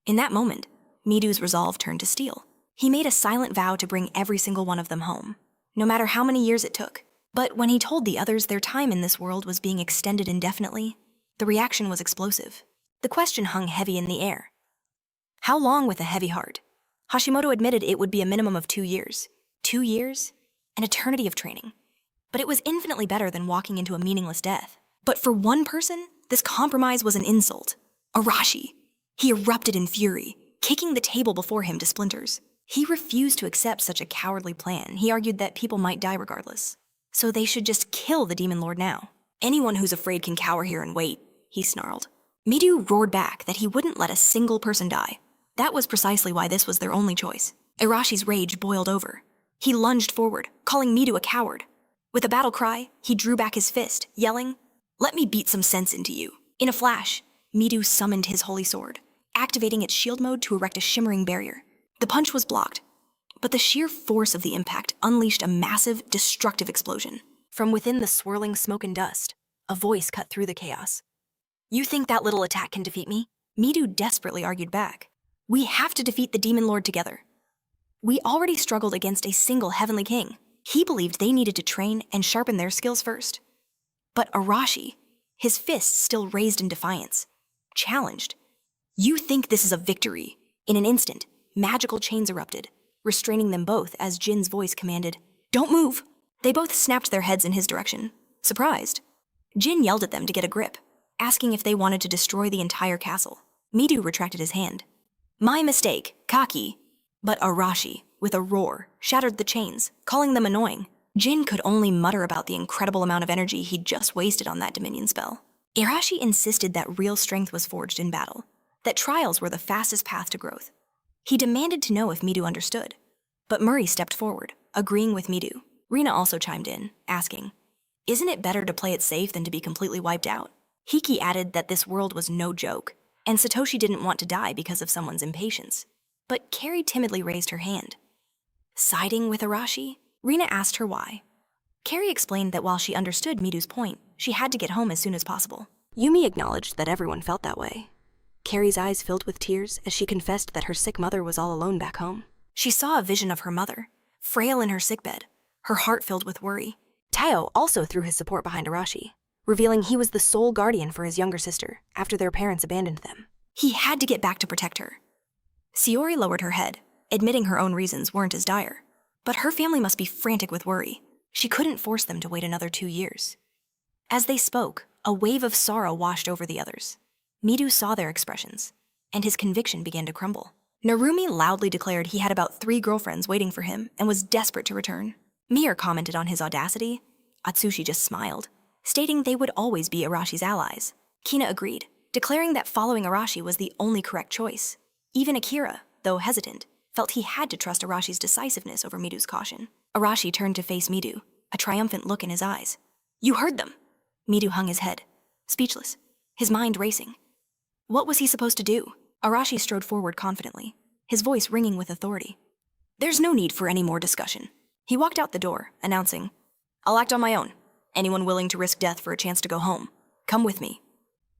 S1: In that moment, Midu's resolve turned to steel. He made a silent vow to bring every single one of them home, no matter how many years it took. But when he told the others their time in this world was being extended indefinitely, the reaction was explosive. The question hung heavy in the air. How long with a heavy heart? Hashimoto admitted it would be a minimum of 2 years. 2 years? An eternity of training. But it was infinitely better than walking into a meaningless death. But for one person, this compromise was an insult. Arashi. He erupted in fury, kicking the table before him to splinters. He refused to accept such a cowardly plan. He argued that people might die regardless. So they should just kill the Demon Lord now. Anyone who's afraid can cower here and wait, he snarled. Midu roared back that he wouldn't let a single person die. That was precisely why this was their only choice. Arashi's rage boiled over. He lunged forward, calling Midu a coward. With a battle cry, he drew back his fist, yelling, "Let me beat some sense into you." In a flash, Midu summoned his holy sword, activating its shield mode to erect a shimmering barrier. The punch was blocked, but the sheer force of the impact unleashed a massive, destructive explosion.
S2: From within the swirling smoke and dust, a voice cut through the chaos.
S1: You think that little attack can defeat me? Midu desperately argued back. We have to defeat the Demon Lord together. We already struggled against a single Heavenly King. He believed they needed to train and sharpen their skills first. But Arashi, his fists still raised in defiance, challenged. You think this is a victory? In an instant, magical chains erupted, restraining them both as Jin's voice commanded, "Don't move!" They both snapped their heads in his direction, surprised. Jin yelled at them to get a grip, asking if they wanted to destroy the entire castle. Midu retracted his hand. My mistake, Kaki. But Arashi, with a roar, shattered the chains, calling them annoying. Jin could only mutter about the incredible amount of energy he'd just wasted on that Dominion spell. Arashi insisted that real strength was forged in battle, that trials were the fastest path to growth. He demanded to know if Midu understood. But Murray stepped forward, agreeing with Midu. Rina also chimed in, asking, Isn't it better to play it safe than to be completely wiped out? Hiki added that this world was no joke, and Satoshi didn't want to die because of someone's impatience. But Carrie timidly raised her hand. Siding with Arashi, Rina asked her why. Carrie explained that while she understood Midu's point, she had to get home as soon as possible.
S2: Yumi acknowledged that everyone felt that way. Carrie's eyes filled with tears as she confessed that her sick mother was all alone back home.
S1: She saw a vision of her mother, frail in her sickbed, her heart filled with worry.
S2: Tao also threw his support behind Arashi, revealing he was the sole guardian for his younger sister after their parents abandoned them.
S1: He had to get back to protect her. Sayori lowered her head, admitting her own reasons weren't as dire. But her family must be frantic with worry. She couldn't force them to wait another 2 years. As they spoke, a wave of sorrow washed over the others. Midu saw their expressions, and his conviction began to crumble. Narumi loudly declared he had about 3 girlfriends waiting for him and was desperate to return. Mir commented on his audacity. Atsushi just smiled, stating they would always be Arashi's allies. Kina agreed, declaring that following Arashi was the only correct choice. Even Akira, though hesitant, felt he had to trust Arashi's decisiveness over Midu's caution. Arashi turned to face Midu, a triumphant look in his eyes. You heard them! Midu hung his head, speechless, his mind racing. What was he supposed to do? Arashi strode forward confidently, his voice ringing with authority. There's no need for any more discussion. He walked out the door, announcing, I'll act on my own. Anyone willing to risk death for a chance to go home, come with me.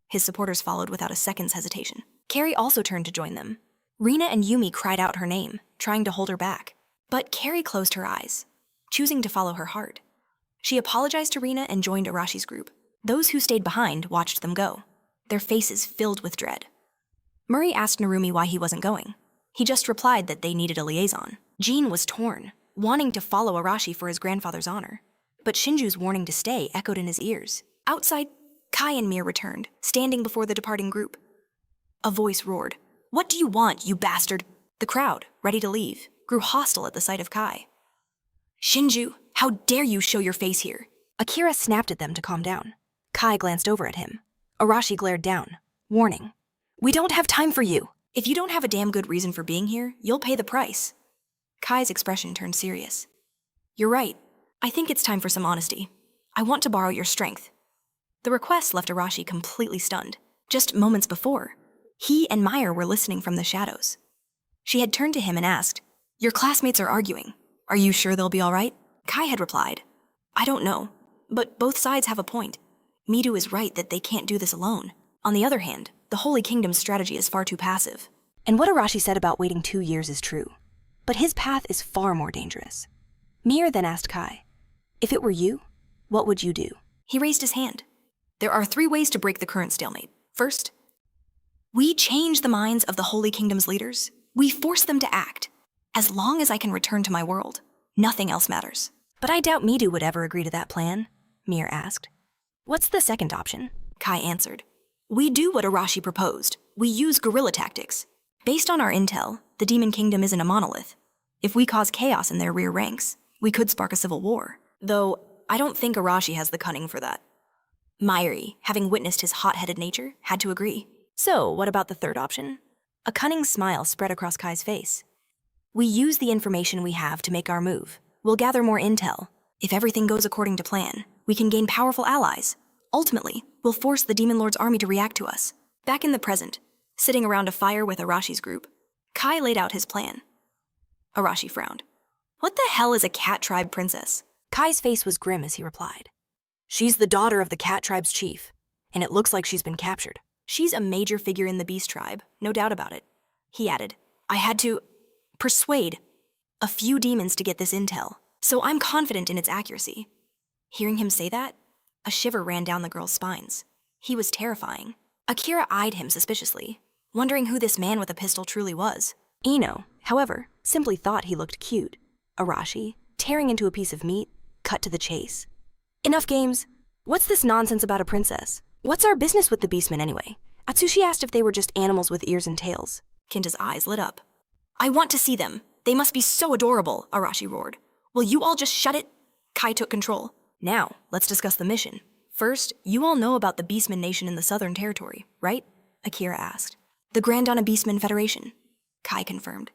S1: His supporters followed without a second's hesitation. Carrie also turned to join them. Rina and Yumi cried out her name, trying to hold her back. But Carrie closed her eyes, choosing to follow her heart. She apologized to Rina and joined Arashi's group. Those who stayed behind watched them go, their faces filled with dread. Murray asked Narumi why he wasn't going. He just replied that they needed a liaison. Jean was torn, wanting to follow Arashi for his grandfather's honor. But Shinju's warning to stay echoed in his ears. Outside, Kai and Mir returned, standing before the departing group. A voice roared, What do you want, you bastard? The crowd, ready to leave, grew hostile at the sight of Kai. Shinju, how dare you show your face here?
S2: Akira snapped at them to calm down. Kai glanced over at him. Arashi glared down, warning, We don't have time for you.
S1: If you don't have a damn good reason for being here, you'll pay the price. Kai's expression turned serious. You're right. I think it's time for some honesty. I want to borrow your strength. The request left Arashi completely stunned. Just moments before, he and Meyer were listening from the shadows. She had turned to him and asked, Your classmates are arguing. Are you sure they'll be all right? Kai had replied, I don't know, but both sides have a point. Midu is right that they can't do this alone. On the other hand, the Holy Kingdom's strategy is far too passive.
S2: And what Arashi said about waiting 2 years is true. But his path is far more dangerous. Mir then asked Kai, If it were you, what would you do?
S1: He raised his hand. There are 3 ways to break the current stalemate. First, we change the minds of the Holy Kingdom's leaders. We force them to act. As long as I can return to my world, nothing else matters.
S2: But I doubt Midu would ever agree to that plan, Mir asked. What's the second option?
S1: Kai answered. We do what Arashi proposed. We use guerrilla tactics. Based on our intel, the Demon Kingdom isn't a monolith. If we cause chaos in their rear ranks, we could spark a civil war. Though, I don't think Arashi has the cunning for that. Mairi, having witnessed his hot-headed nature, had to agree. So, what about the third option? A cunning smile spread across Kai's face. We use the information we have to make our move. We'll gather more intel. If everything goes according to plan, we can gain powerful allies. Ultimately, we'll force the Demon Lord's army to react to us. Back in the present, sitting around a fire with Arashi's group, Kai laid out his plan. Arashi frowned. What the hell is a cat tribe princess?
S2: Kai's face was grim as he replied. She's the daughter of the cat tribe's chief, and it looks like she's been captured.
S1: She's a major figure in the beast tribe, no doubt about it. He added, I had to persuade a few demons to get this intel, so I'm confident in its accuracy. Hearing him say that, a shiver ran down the girl's spines. He was terrifying. Akira eyed him suspiciously, wondering who this man with a pistol truly was.
S2: Ino, however, simply thought he looked cute. Arashi, tearing into a piece of meat, cut to the chase. Enough games. What's this nonsense about a princess? What's our business with the beastmen anyway? Atsushi asked if they were just animals with ears and tails.
S1: Kinta's eyes lit up. I want to see them. They must be so adorable, Arashi roared. Will you all just shut it? Kai took control. Now, let's discuss the mission. First, you all know about the Beastman Nation in the Southern Territory, right? Akira asked. The Grand Donna Beastman Federation, Kai confirmed.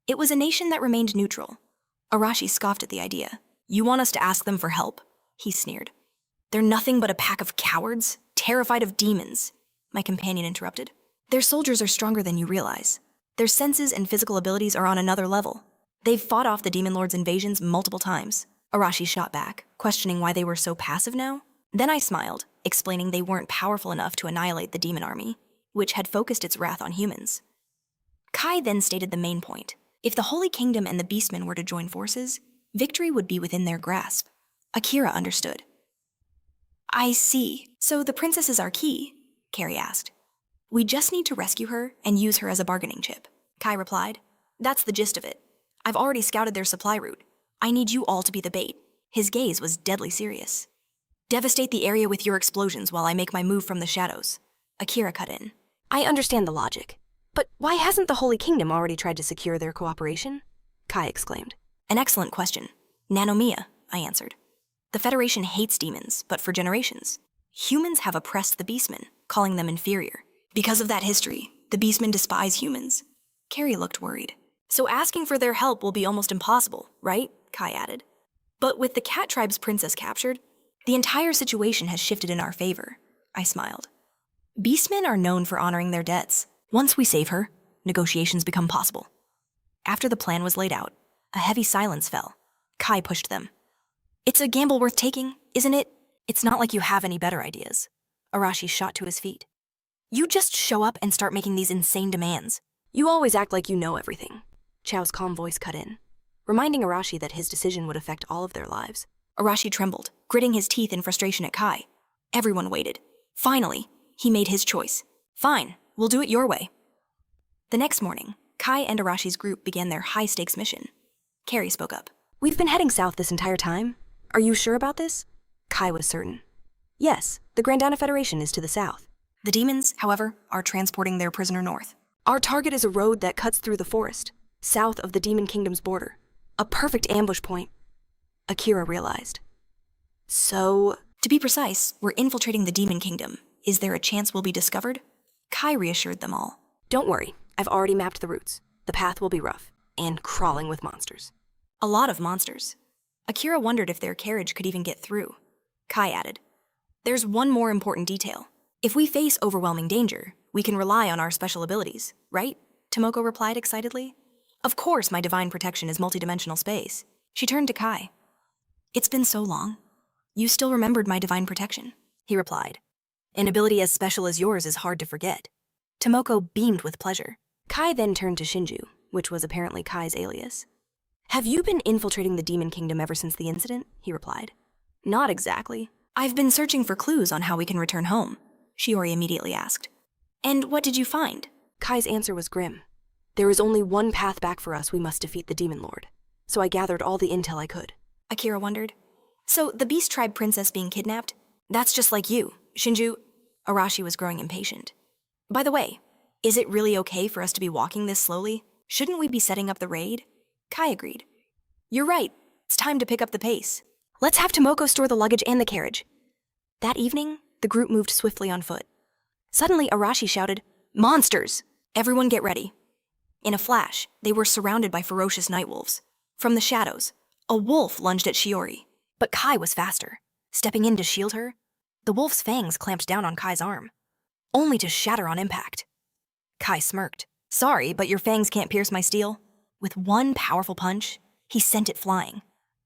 S1: It was a nation that remained neutral. Arashi scoffed at the idea. You want us to ask them for help? He sneered. They're nothing but a pack of cowards, terrified of demons, my companion interrupted. Their soldiers are stronger than you realize. Their senses and physical abilities are on another level. They've fought off the Demon Lord's invasions multiple times. Arashi shot back, questioning why they were so passive now. Then I smiled, explaining they weren't powerful enough to annihilate the demon army, which had focused its wrath on humans. Kai then stated the main point. If the Holy Kingdom and the Beastmen were to join forces, victory would be within their grasp. Akira understood. I see. So the princess is our key? Carrie asked. We just need to rescue her and use her as a bargaining chip, Kai replied. That's the gist of it. I've already scouted their supply route. I need you all to be the bait. His gaze was deadly serious. Devastate the area with your explosions while I make my move from the shadows. Akira cut in.
S2: I understand the logic. But why hasn't the Holy Kingdom already tried to secure their cooperation? Kai exclaimed.
S1: An excellent question. Nanomiya, I answered. The Federation hates demons, but for generations. Humans have oppressed the Beastmen, calling them inferior. Because of that history, the Beastmen despise humans. Carrie looked worried. So asking for their help will be almost impossible, right? Kai added. But with the cat tribe's princess captured, the entire situation has shifted in our favor. I smiled. Beastmen are known for honoring their debts. Once we save her, negotiations become possible. After the plan was laid out, a heavy silence fell. Kai pushed them. It's a gamble worth taking, isn't it? It's not like you have any better ideas. Arashi shot to his feet. You just show up and start making these insane demands.
S2: You always act like you know everything. Chao's calm voice cut in, reminding Arashi that his decision would affect all of their lives.
S1: Arashi trembled, gritting his teeth in frustration at Kai. Everyone waited. Finally, he made his choice. Fine, we'll do it your way. The next morning, Kai and Arashi's group began their high-stakes mission. Carrie spoke up.
S2: We've been heading south this entire time. Are you sure about this? Kai was certain. Yes, the Grand Donna Federation is to the south.
S1: The demons, however, are transporting their prisoner north.
S2: Our target is a road that cuts through the forest, south of the Demon Kingdom's border. A perfect ambush point, Akira realized. So,
S1: to be precise, we're infiltrating the Demon Kingdom. Is there a chance we'll be discovered? Kai reassured them all.
S2: Don't worry, I've already mapped the routes. The path will be rough, and crawling with monsters.
S1: A lot of monsters. Akira wondered if their carriage could even get through. Kai added, There's one more important detail. If we face overwhelming danger, we can rely on our special abilities, right? Tomoko replied excitedly. Of course my divine protection is multidimensional space. She turned to Kai. It's been so long. You still remembered my divine protection, he replied. An ability as special as yours is hard to forget. Tomoko beamed with pleasure.
S2: Kai then turned to Shinju, which was apparently Kai's alias. Have you been infiltrating the Demon Kingdom ever since the incident? He replied. Not exactly.
S1: I've been searching for clues on how we can return home, Shiori immediately asked. And what did you find?
S2: Kai's answer was grim. There is only one path back for us. We must defeat the Demon Lord. So I gathered all the intel I could.
S1: Akira wondered. So the Beast Tribe princess being kidnapped? That's just like you, Shinju. Arashi was growing impatient. By the way, is it really okay for us to be walking this slowly? Shouldn't we be setting up the raid? Kai agreed. You're right. It's time to pick up the pace. Let's have Tomoko store the luggage and the carriage. That evening, the group moved swiftly on foot. Suddenly, Arashi shouted, Monsters! Everyone get ready. In a flash, they were surrounded by ferocious night wolves. From the shadows, a wolf lunged at Shiori, but Kai was faster. Stepping in to shield her, the wolf's fangs clamped down on Kai's arm, only to shatter on impact. Kai smirked. Sorry, but your fangs can't pierce my steel. With one powerful punch, He sent it flying.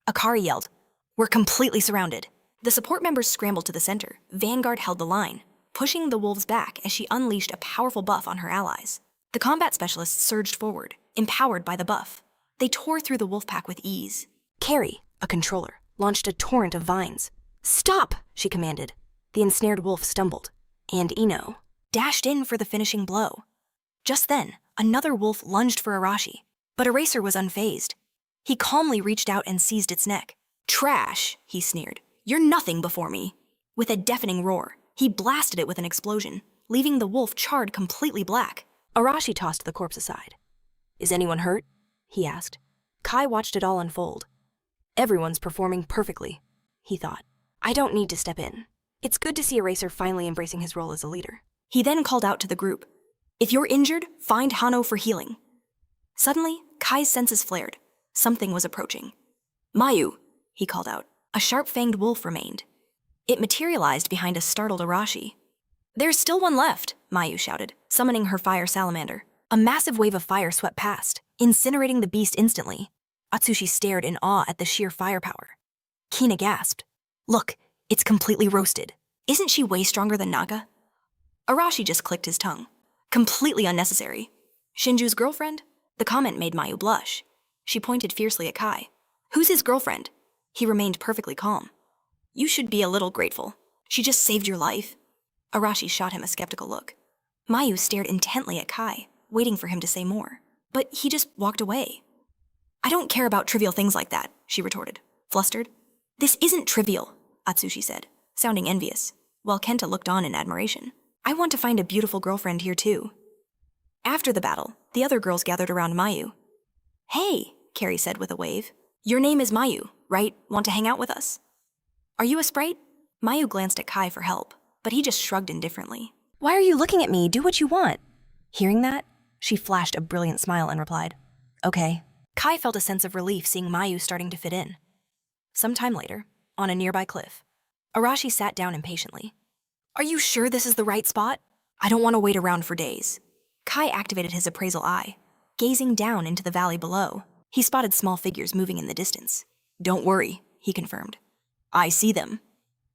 S1: Akari yelled, "We're completely surrounded." The support members scrambled to the center. Vanguard held the line, pushing the wolves back as she unleashed a powerful buff on her allies. The combat specialists surged forward, empowered by the buff. They tore through the wolf pack with ease.
S2: Carrie, a controller, launched a torrent of vines. "Stop!" she commanded. The ensnared wolf stumbled, and Ino
S1: dashed in for the finishing blow. Just then, another wolf lunged for Arashi, but Eraser was unfazed. He calmly reached out and seized its neck. "Trash," he sneered. "You're nothing before me." With a deafening roar, he blasted it with an explosion, leaving the wolf charred completely black.
S2: Arashi tossed the corpse aside. "Is anyone hurt?" he asked. Kai watched it all unfold. "Everyone's performing perfectly," he thought. "I don't need to step in. It's good to see Eraser finally embracing his role as a leader."
S1: He then called out to the group, "If you're injured, find Hano for healing." Suddenly, Kai's senses flared. Something was approaching. "Mayu," he called out. A sharp-fanged wolf remained. It materialized behind a startled Arashi. "There's still one left," Mayu shouted, summoning her fire salamander. A massive wave of fire swept past, incinerating the beast instantly. Atsushi stared in awe at the sheer firepower. Kina gasped. "Look, it's completely roasted. Isn't she way stronger than Naga?" Arashi just clicked his tongue. Completely unnecessary. Shinju's girlfriend? The comment made Mayu blush. She pointed fiercely at Kai. "Who's his girlfriend?" He remained perfectly calm. "You should be a little grateful. She just saved your life." Arashi shot him a skeptical look. Mayu stared intently at Kai, waiting for him to say more. But he just walked away. "I don't care about trivial things like that," she retorted, flustered. "This isn't trivial," Atsushi said, sounding envious, while Kenta looked on in admiration. "I want to find a beautiful girlfriend here too." After the battle, the other girls gathered around Mayu. "Hey," Carrie said with a wave. "Your name is Mayu, right? Want to hang out with us?" "Are you a sprite?" Mayu glanced at Kai for help, but he just shrugged indifferently.
S2: "Why are you looking at me? Do what you want." Hearing that, she flashed a brilliant smile and replied, "Okay."
S1: Kai felt a sense of relief seeing Mayu starting to fit in. Some time later, on a nearby cliff, Arashi sat down impatiently. "Are you sure this is the right spot? I don't want to wait around for days." Kai activated his appraisal eye, gazing down into the valley below. He spotted small figures moving in the distance. "Don't worry," he confirmed. "I see them."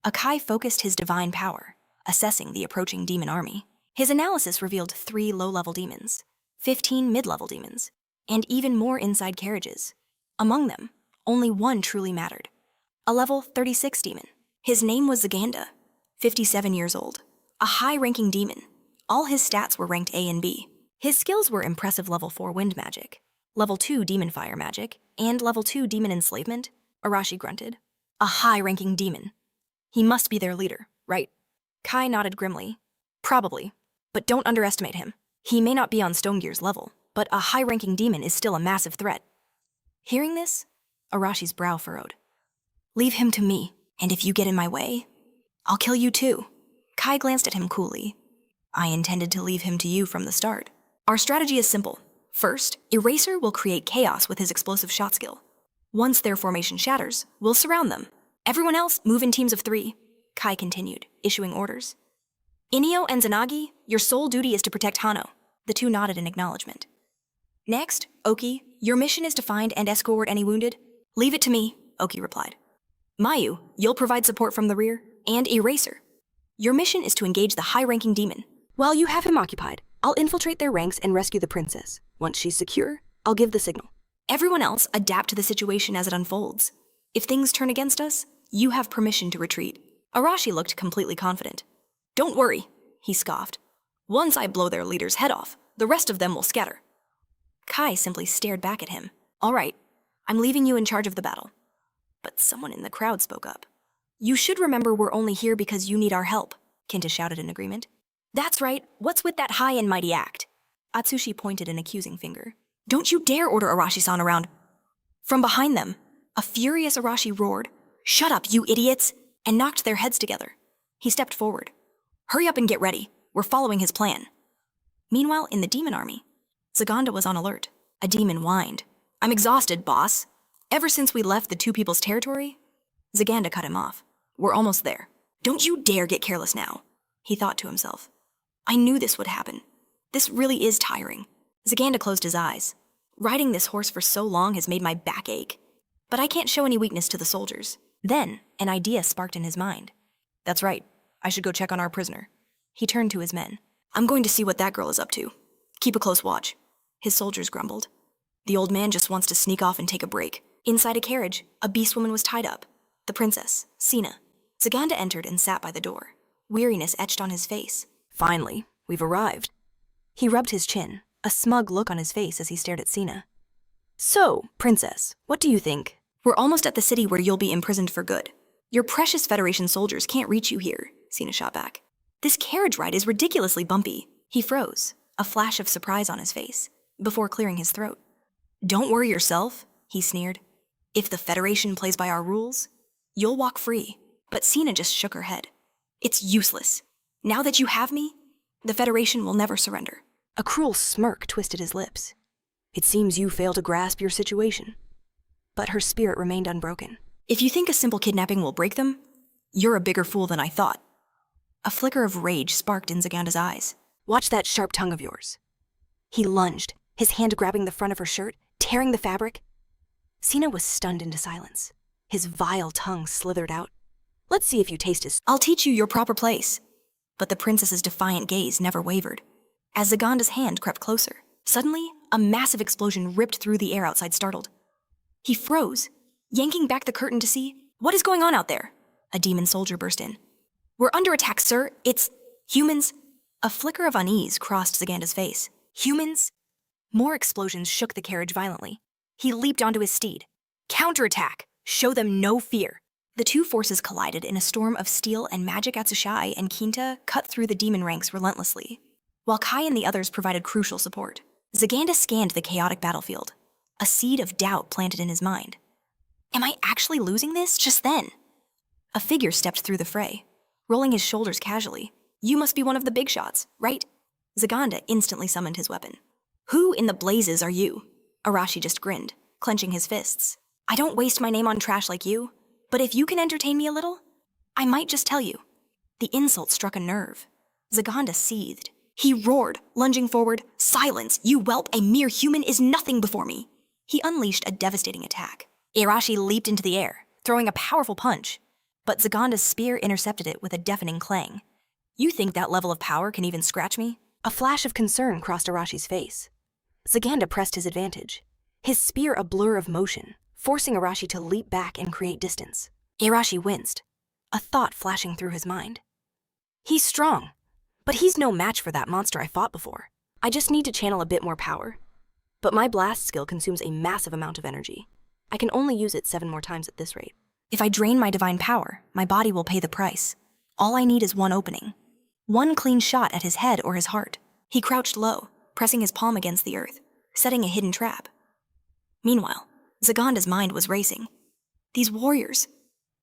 S1: Akai focused his divine power, assessing the approaching demon army. His analysis revealed 3 low-level demons, 15 mid-level demons, and even more inside carriages. Among them, only one truly mattered, a level 36 demon. His name was Zaganda, 57 years old, a high-ranking demon. All his stats were ranked A and B. His skills were impressive level 4 wind magic, level 2 demon fire magic, and level 2 demon enslavement. Arashi grunted. A high-ranking demon. He must be their leader, right? Kai nodded grimly. Probably, but don't underestimate him. He may not be on Stonegear's level, but a high-ranking demon is still a massive threat. Hearing this, Arashi's brow furrowed. "Leave him to me, and if you get in my way, I'll kill you too." Kai glanced at him coolly. "I intended to leave him to you from the start. Our strategy is simple. First, Eraser will create chaos with his explosive shot skill. Once their formation shatters, we'll surround them. Everyone else, move in teams of 3, Kai continued, issuing orders. "Inio and Zanagi, your sole duty is to protect Hano." The two nodded in acknowledgement. "Next, Oki, your mission is to find and escort any wounded." "Leave it to me," Oki replied. "Mayu, you'll provide support from the rear. And Eraser, your mission is to engage the high-ranking demon."
S2: "While you have him occupied, I'll infiltrate their ranks and rescue the princess. Once she's secure, I'll give the signal."
S1: "Everyone else, adapt to the situation as it unfolds. If things turn against us, you have permission to retreat." Arashi looked completely confident. "Don't worry," he scoffed. "Once I blow their leader's head off, the rest of them will scatter." Kai simply stared back at him. "All right, I'm leaving you in charge of the battle." But someone in the crowd spoke up. "You should remember we're only here because you need our help," Kenta shouted in agreement. "That's right, what's with that high and mighty act?" Atsushi pointed an accusing finger. "Don't you dare order Arashi-san around." From behind them, a furious Arashi roared, "Shut up, you idiots!" and knocked their heads together. He stepped forward. "Hurry up and get ready. We're following his plan." Meanwhile, in the demon army, Zaganda was on alert. A demon whined. "I'm exhausted, boss. Ever since we left the two people's territory." Zaganda cut him off. "We're almost there. Don't you dare get careless now," he thought to himself. "I knew this would happen. This really is tiring." Zaganda closed his eyes. Riding this horse for so long has made my back ache. But I can't show any weakness to the soldiers. Then, an idea sparked in his mind. That's right. I should go check on our prisoner. He turned to his men. I'm going to see what that girl is up to. Keep a close watch. His soldiers grumbled. The old man just wants to sneak off and take a break. Inside a carriage, a beast woman was tied up. The princess, Sina. Zaganda entered and sat by the door. Weariness etched on his face. Finally, we've arrived. He rubbed his chin, a smug look on his face as he stared at Sina. So, princess, what do you think? We're almost at the city where you'll be imprisoned for good. Your precious Federation soldiers can't reach you here, Sina shot back. This carriage ride is ridiculously bumpy. He froze, a flash of surprise on his face, before clearing his throat. Don't worry yourself, he sneered. If the Federation plays by our rules, you'll walk free. But Sina just shook her head. It's useless. Now that you have me, the Federation will never surrender. A cruel smirk twisted his lips. It seems you fail to grasp your situation. But her spirit remained unbroken. If you think a simple kidnapping will break them, you're a bigger fool than I thought. A flicker of rage sparked in Zaganda's eyes. Watch that sharp tongue of yours. He lunged, his hand grabbing the front of her shirt, tearing the fabric. Sina was stunned into silence. His vile tongue slithered out. Let's see if you taste his. I'll teach you your proper place. But the princess's defiant gaze never wavered. As Zaganda's hand crept closer, suddenly, a massive explosion ripped through the air outside, startled. He froze, yanking back the curtain to see, what is going on out there? A demon soldier burst in. We're under attack, sir. It's humans. A flicker of unease crossed Zaganda's face. Humans? More explosions shook the carriage violently. He leaped onto his steed. Counterattack! Show them no fear! The two forces collided in a storm of steel, and magic Atsushai and Kinta cut through the demon ranks relentlessly, while Kai and the others provided crucial support. Zaganda scanned the chaotic battlefield, a seed of doubt planted in his mind. Am I actually losing this? Just then, a figure stepped through the fray, rolling his shoulders casually. You must be one of the big shots, right? Zaganda instantly summoned his weapon. Who in the blazes are you? Arashi just grinned, clenching his fists. I don't waste my name on trash like you, but if you can entertain me a little, I might just tell you. The insult struck a nerve. Zaganda seethed. He roared, lunging forward. Silence, you whelp! A mere human is nothing before me! He unleashed a devastating attack. Arashi leaped into the air, throwing a powerful punch, but Zaganda's spear intercepted it with a deafening clang. You think that level of power can even scratch me? A flash of concern crossed Arashi's face. Zaganda pressed his advantage, his spear a blur of motion, forcing Arashi to leap back and create distance. Arashi winced, a thought flashing through his mind. He's strong, but he's no match for that monster I fought before. I just need to channel a bit more power. But my blast skill consumes a massive amount of energy. I can only use it 7 more times at this rate. If I drain my divine power, my body will pay the price. All I need is one opening. One clean shot at his head or his heart. He crouched low, pressing his palm against the earth, setting a hidden trap. Meanwhile, Zaganda's mind was racing. These warriors,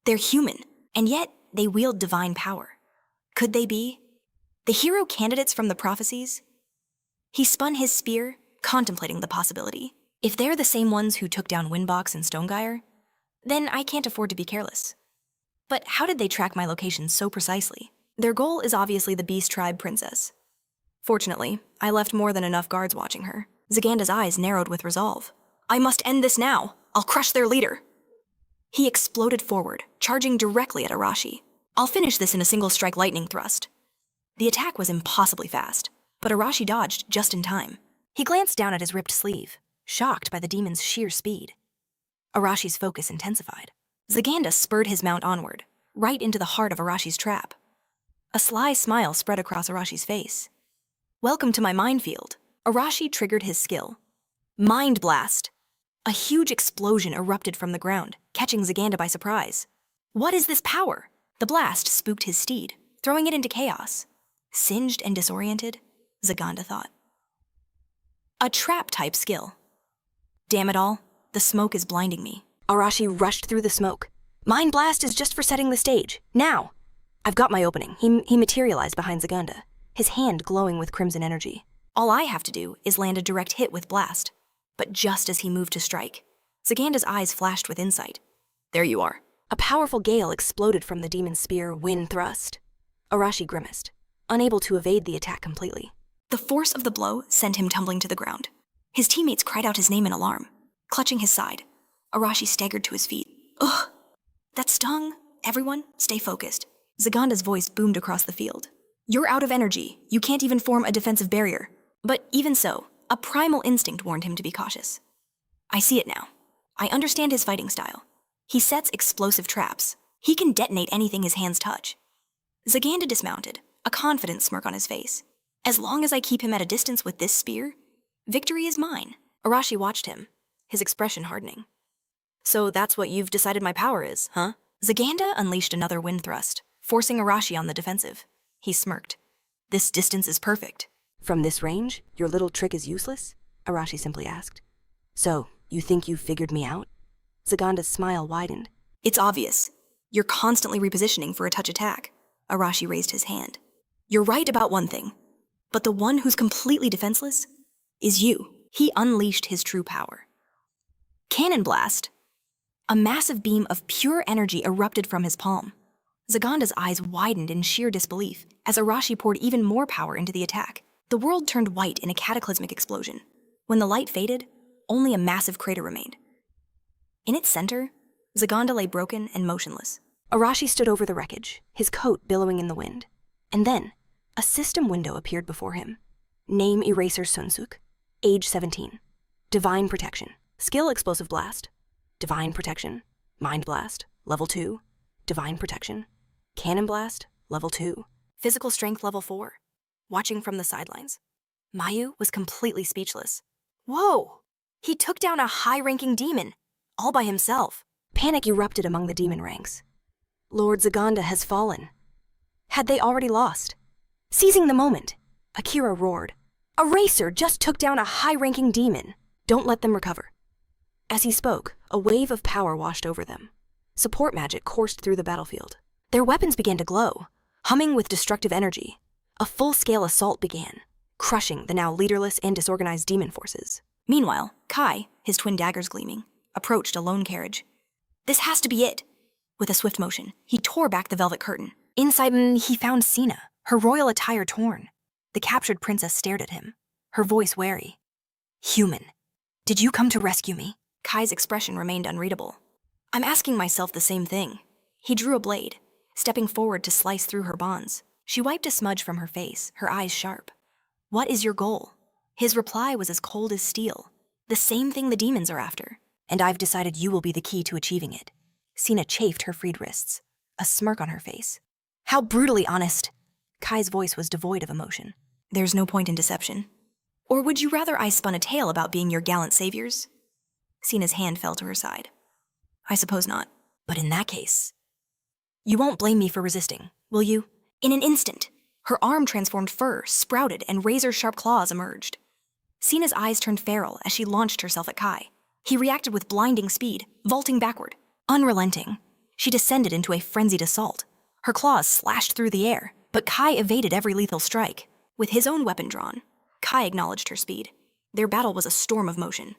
S1: they're human, and yet they wield divine power. Could they be the hero candidates from the prophecies? He spun his spear, contemplating the possibility. If they're the same ones who took down Windbox and Stonegeyer, then I can't afford to be careless. But how did they track my location so precisely? Their goal is obviously the Beast Tribe princess. Fortunately, I left more than enough guards watching her. Zaganda's eyes narrowed with resolve. I must end this now. I'll crush their leader. He exploded forward, charging directly at Arashi. I'll finish this in a single strike lightning thrust. The attack was impossibly fast, but Arashi dodged just in time. He glanced down at his ripped sleeve, shocked by the demon's sheer speed. Arashi's focus intensified. Zaganda spurred his mount onward, right into the heart of Arashi's trap. A sly smile spread across Arashi's face. Welcome to my minefield. Arashi triggered his skill. Mind Blast! A huge explosion erupted from the ground, catching Zaganda by surprise. What is this power? The blast spooked his steed, throwing it into chaos. Singed and disoriented, Zaganda thought. A trap-type skill. Damn it all, the smoke is blinding me. Arashi rushed through the smoke. Mind Blast is just for setting the stage. Now! I've got my opening. He materialized behind Zaganda, his hand glowing with crimson energy. All I have to do is land a direct hit with Blast. But just as he moved to strike, Zaganda's eyes flashed with insight. There you are. A powerful gale exploded from the demon's spear, Wind Thrust. Arashi grimaced, unable to evade the attack completely. The force of the blow sent him tumbling to the ground. His teammates cried out his name in alarm. Clutching his side, Arashi staggered to his feet. Ugh! That stung. Everyone, stay focused. Zaganda's voice boomed across the field. You're out of energy. You can't even form a defensive barrier. But even so, a primal instinct warned him to be cautious. I see it now. I understand his fighting style. He sets explosive traps. He can detonate anything his hands touch. Zaganda dismounted, a confident smirk on his face. As long as I keep him at a distance with this spear, victory is mine. Arashi watched him, his expression hardening. So that's what you've decided my power is, huh? Zaganda unleashed another wind thrust, forcing Arashi on the defensive. He smirked. This distance is perfect.
S2: From this range, your little trick is useless? Arashi simply asked. So, you think you've figured me out? Zaganda's smile widened.
S1: It's obvious. You're constantly repositioning for a touch attack. Arashi raised his hand. You're right about one thing, but the one who's completely defenseless is you. He unleashed his true power. Cannon blast. A massive beam of pure energy erupted from his palm. Zaganda's eyes widened in sheer disbelief as Arashi poured even more power into the attack. The world turned white in a cataclysmic explosion. When the light faded, only a massive crater remained. In its center, Zaganda lay broken and motionless.
S2: Arashi stood over the wreckage, his coat billowing in the wind. And then, a system window appeared before him. Name Eraser Sunsuk. Age 17. Divine Protection. Skill Explosive Blast. Divine Protection. Mind Blast. Level 2. Divine Protection. Cannon Blast. Level 2.
S1: Physical Strength Level 4. Watching from the sidelines, Mayu was completely speechless. Whoa! He took down a high-ranking demon, all by himself.
S2: Panic erupted among the demon ranks. Lord Zaganda has fallen. Had they already lost? Seizing the moment, Akira roared. Eraser just took down a high-ranking demon. Don't let them recover. As he spoke, a wave of power washed over them. Support magic coursed through the battlefield. Their weapons began to glow, humming with destructive energy. A full-scale assault began, crushing the now leaderless and disorganized demon forces.
S1: Meanwhile, Kai, his twin daggers gleaming, approached a lone carriage. This has to be it. With a swift motion, he tore back the velvet curtain. Inside, he found Sina, her royal attire torn. The captured princess stared at him, her voice wary. Human, did you come to rescue me? Kai's expression remained unreadable. I'm asking myself the same thing. He drew a blade, stepping forward to slice through her bonds. She wiped a smudge from her face, her eyes sharp. What is your goal? His reply was as cold as steel. The same thing the demons are after, and I've decided you will be the key to achieving it. Sina chafed her freed wrists, a smirk on her face. How brutally honest. Kai's voice was devoid of emotion. There's no point in deception. Or would you rather I spun a tale about being your gallant saviors? Sina's hand fell to her side. I suppose not. But in that case, you won't blame me for resisting, will you? In an instant, her arm transformed fur, sprouted, and razor-sharp claws emerged. Sina's eyes turned feral as she launched herself at Kai. He reacted with blinding speed, vaulting backward. Unrelenting, she descended into a frenzied assault. Her claws slashed through the air, but Kai evaded every lethal strike. With his own weapon drawn, Kai acknowledged her speed. Their battle was a storm of motion.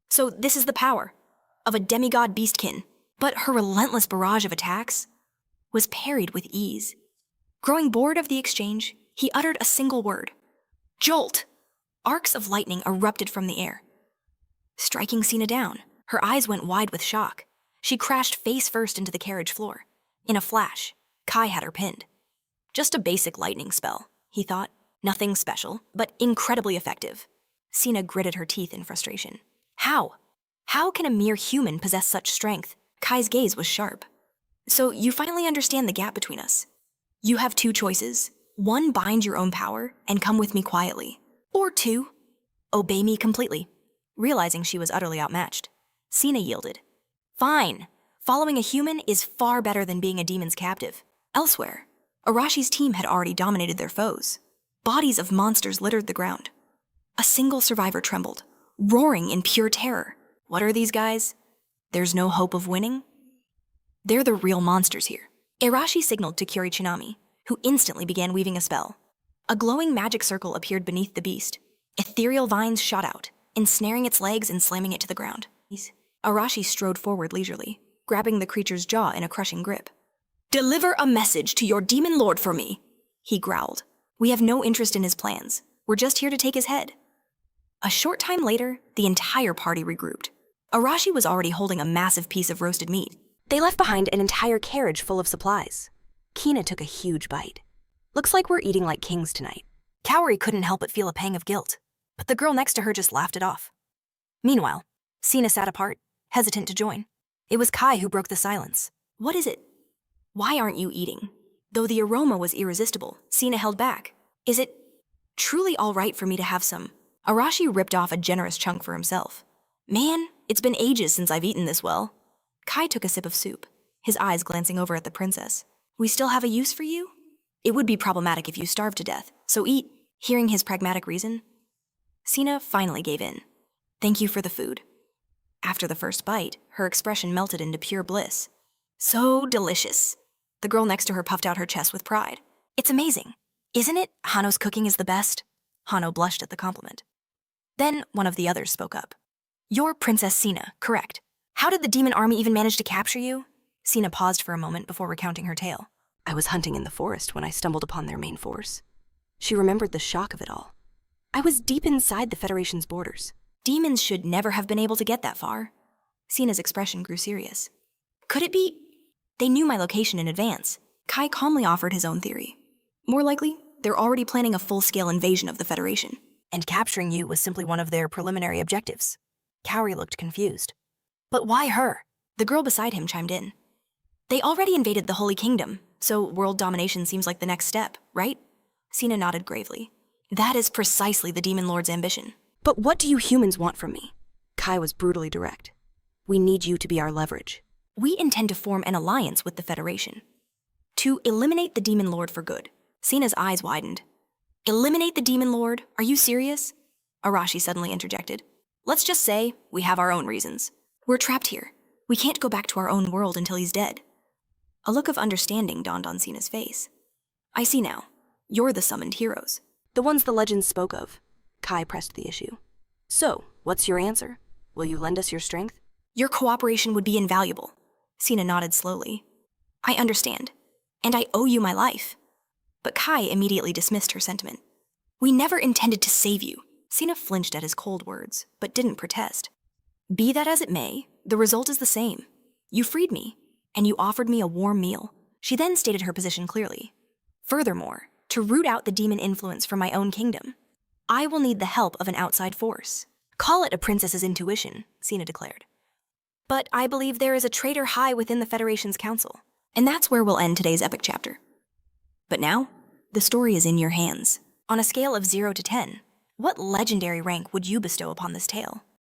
S1: So this is the power of a demigod beastkin, but her relentless barrage of attacks was parried with ease. Growing bored of the exchange, he uttered a single word. Jolt! Arcs of lightning erupted from the air. Striking Sina down, her eyes went wide with shock. She crashed face first into the carriage floor. In a flash, Kai had her pinned. Just a basic lightning spell, he thought. Nothing special, but incredibly effective. Sina gritted her teeth in frustration. How? How can a mere human possess such strength? Kai's gaze was sharp. So you finally understand the gap between us. You have two choices. One, bind your own power and come with me quietly. Or two, obey me completely. Realizing she was utterly outmatched, Sina yielded. Fine. Following a human is far better than being a demon's captive. Elsewhere, Arashi's team had already dominated their foes. Bodies of monsters littered the ground. A single survivor trembled, roaring in pure terror. What are these guys? There's no hope of winning? They're the real monsters here. Arashi signaled to Kurichinami, who instantly began weaving a spell. A glowing magic circle appeared beneath the beast. Ethereal vines shot out, ensnaring its legs and slamming it to the ground. Arashi strode forward leisurely, grabbing the creature's jaw in a crushing grip. Deliver a message to your demon lord for me, he growled. We have no interest in his plans. We're just here to take his head. A short time later, the entire party regrouped. Arashi was already holding a massive piece of roasted meat.
S2: They left behind an entire carriage full of supplies. Kina took a huge bite. Looks like we're eating like kings tonight.
S1: Kaori couldn't help but feel a pang of guilt, but the girl next to her just laughed it off. Meanwhile, Sina sat apart, hesitant to join. It was Kai who broke the silence. What is it? Why aren't you eating? Though the aroma was irresistible, Sina held back. Is it truly all right for me to have some? Arashi ripped off a generous chunk for himself. Man, it's been ages since I've eaten this well. Kai took a sip of soup, his eyes glancing over at the princess. We still have a use for you? It would be problematic if you starved to death, so eat. Hearing his pragmatic reason, Sina finally gave in. Thank you for the food. After the first bite, her expression melted into pure bliss. So delicious. The girl next to her puffed out her chest with pride. It's amazing. Isn't it? Hano's cooking is the best. Hano blushed at the compliment. Then one of the others spoke up. You're Princess Sina, correct? How did the demon army even manage to capture you? Sina paused for a moment before recounting her tale.
S2: I was hunting in the forest when I stumbled upon their main force. She remembered the shock of it all. I was deep inside the Federation's borders.
S1: Demons should never have been able to get that far. Sina's expression grew serious. Could it be they knew my location in advance? Kai calmly offered his own theory. More likely, they're already planning a full-scale invasion of the Federation. And capturing you was simply one of their preliminary objectives. Kaori looked confused. But why her? The girl beside him chimed in. They already invaded the Holy Kingdom, so world domination seems like the next step, right? Sina nodded gravely. That is precisely the Demon Lord's ambition.
S2: But what do you humans want from me? Kai was brutally direct. We need you to be our leverage.
S1: We intend to form an alliance with the Federation. To eliminate the Demon Lord for good. Sina's eyes widened. Eliminate the Demon Lord? Are you serious? Arashi suddenly interjected. Let's just say we have our own reasons. We're trapped here. We can't go back to our own world until he's dead. A look of understanding dawned on Sina's face. I see now. You're the summoned heroes.
S2: The ones the legends spoke of. Kai pressed the issue. So, what's your answer? Will you lend us your strength?
S1: Your cooperation would be invaluable. Sina nodded slowly. I understand. And I owe you my life. But Kai immediately dismissed her sentiment. We never intended to save you. Sina flinched at his cold words, but didn't protest. Be that as it may, the result is the same. You freed me, and you offered me a warm meal. She then stated her position clearly. Furthermore, to root out the demon influence from my own kingdom, I will need the help of an outside force. Call it a princess's intuition, Sina declared. But I believe there is a traitor high within the Federation's council, and that's where we'll end today's epic chapter. But now, the story is in your hands. On a scale of 0 to 10, what legendary rank would you bestow upon this tale?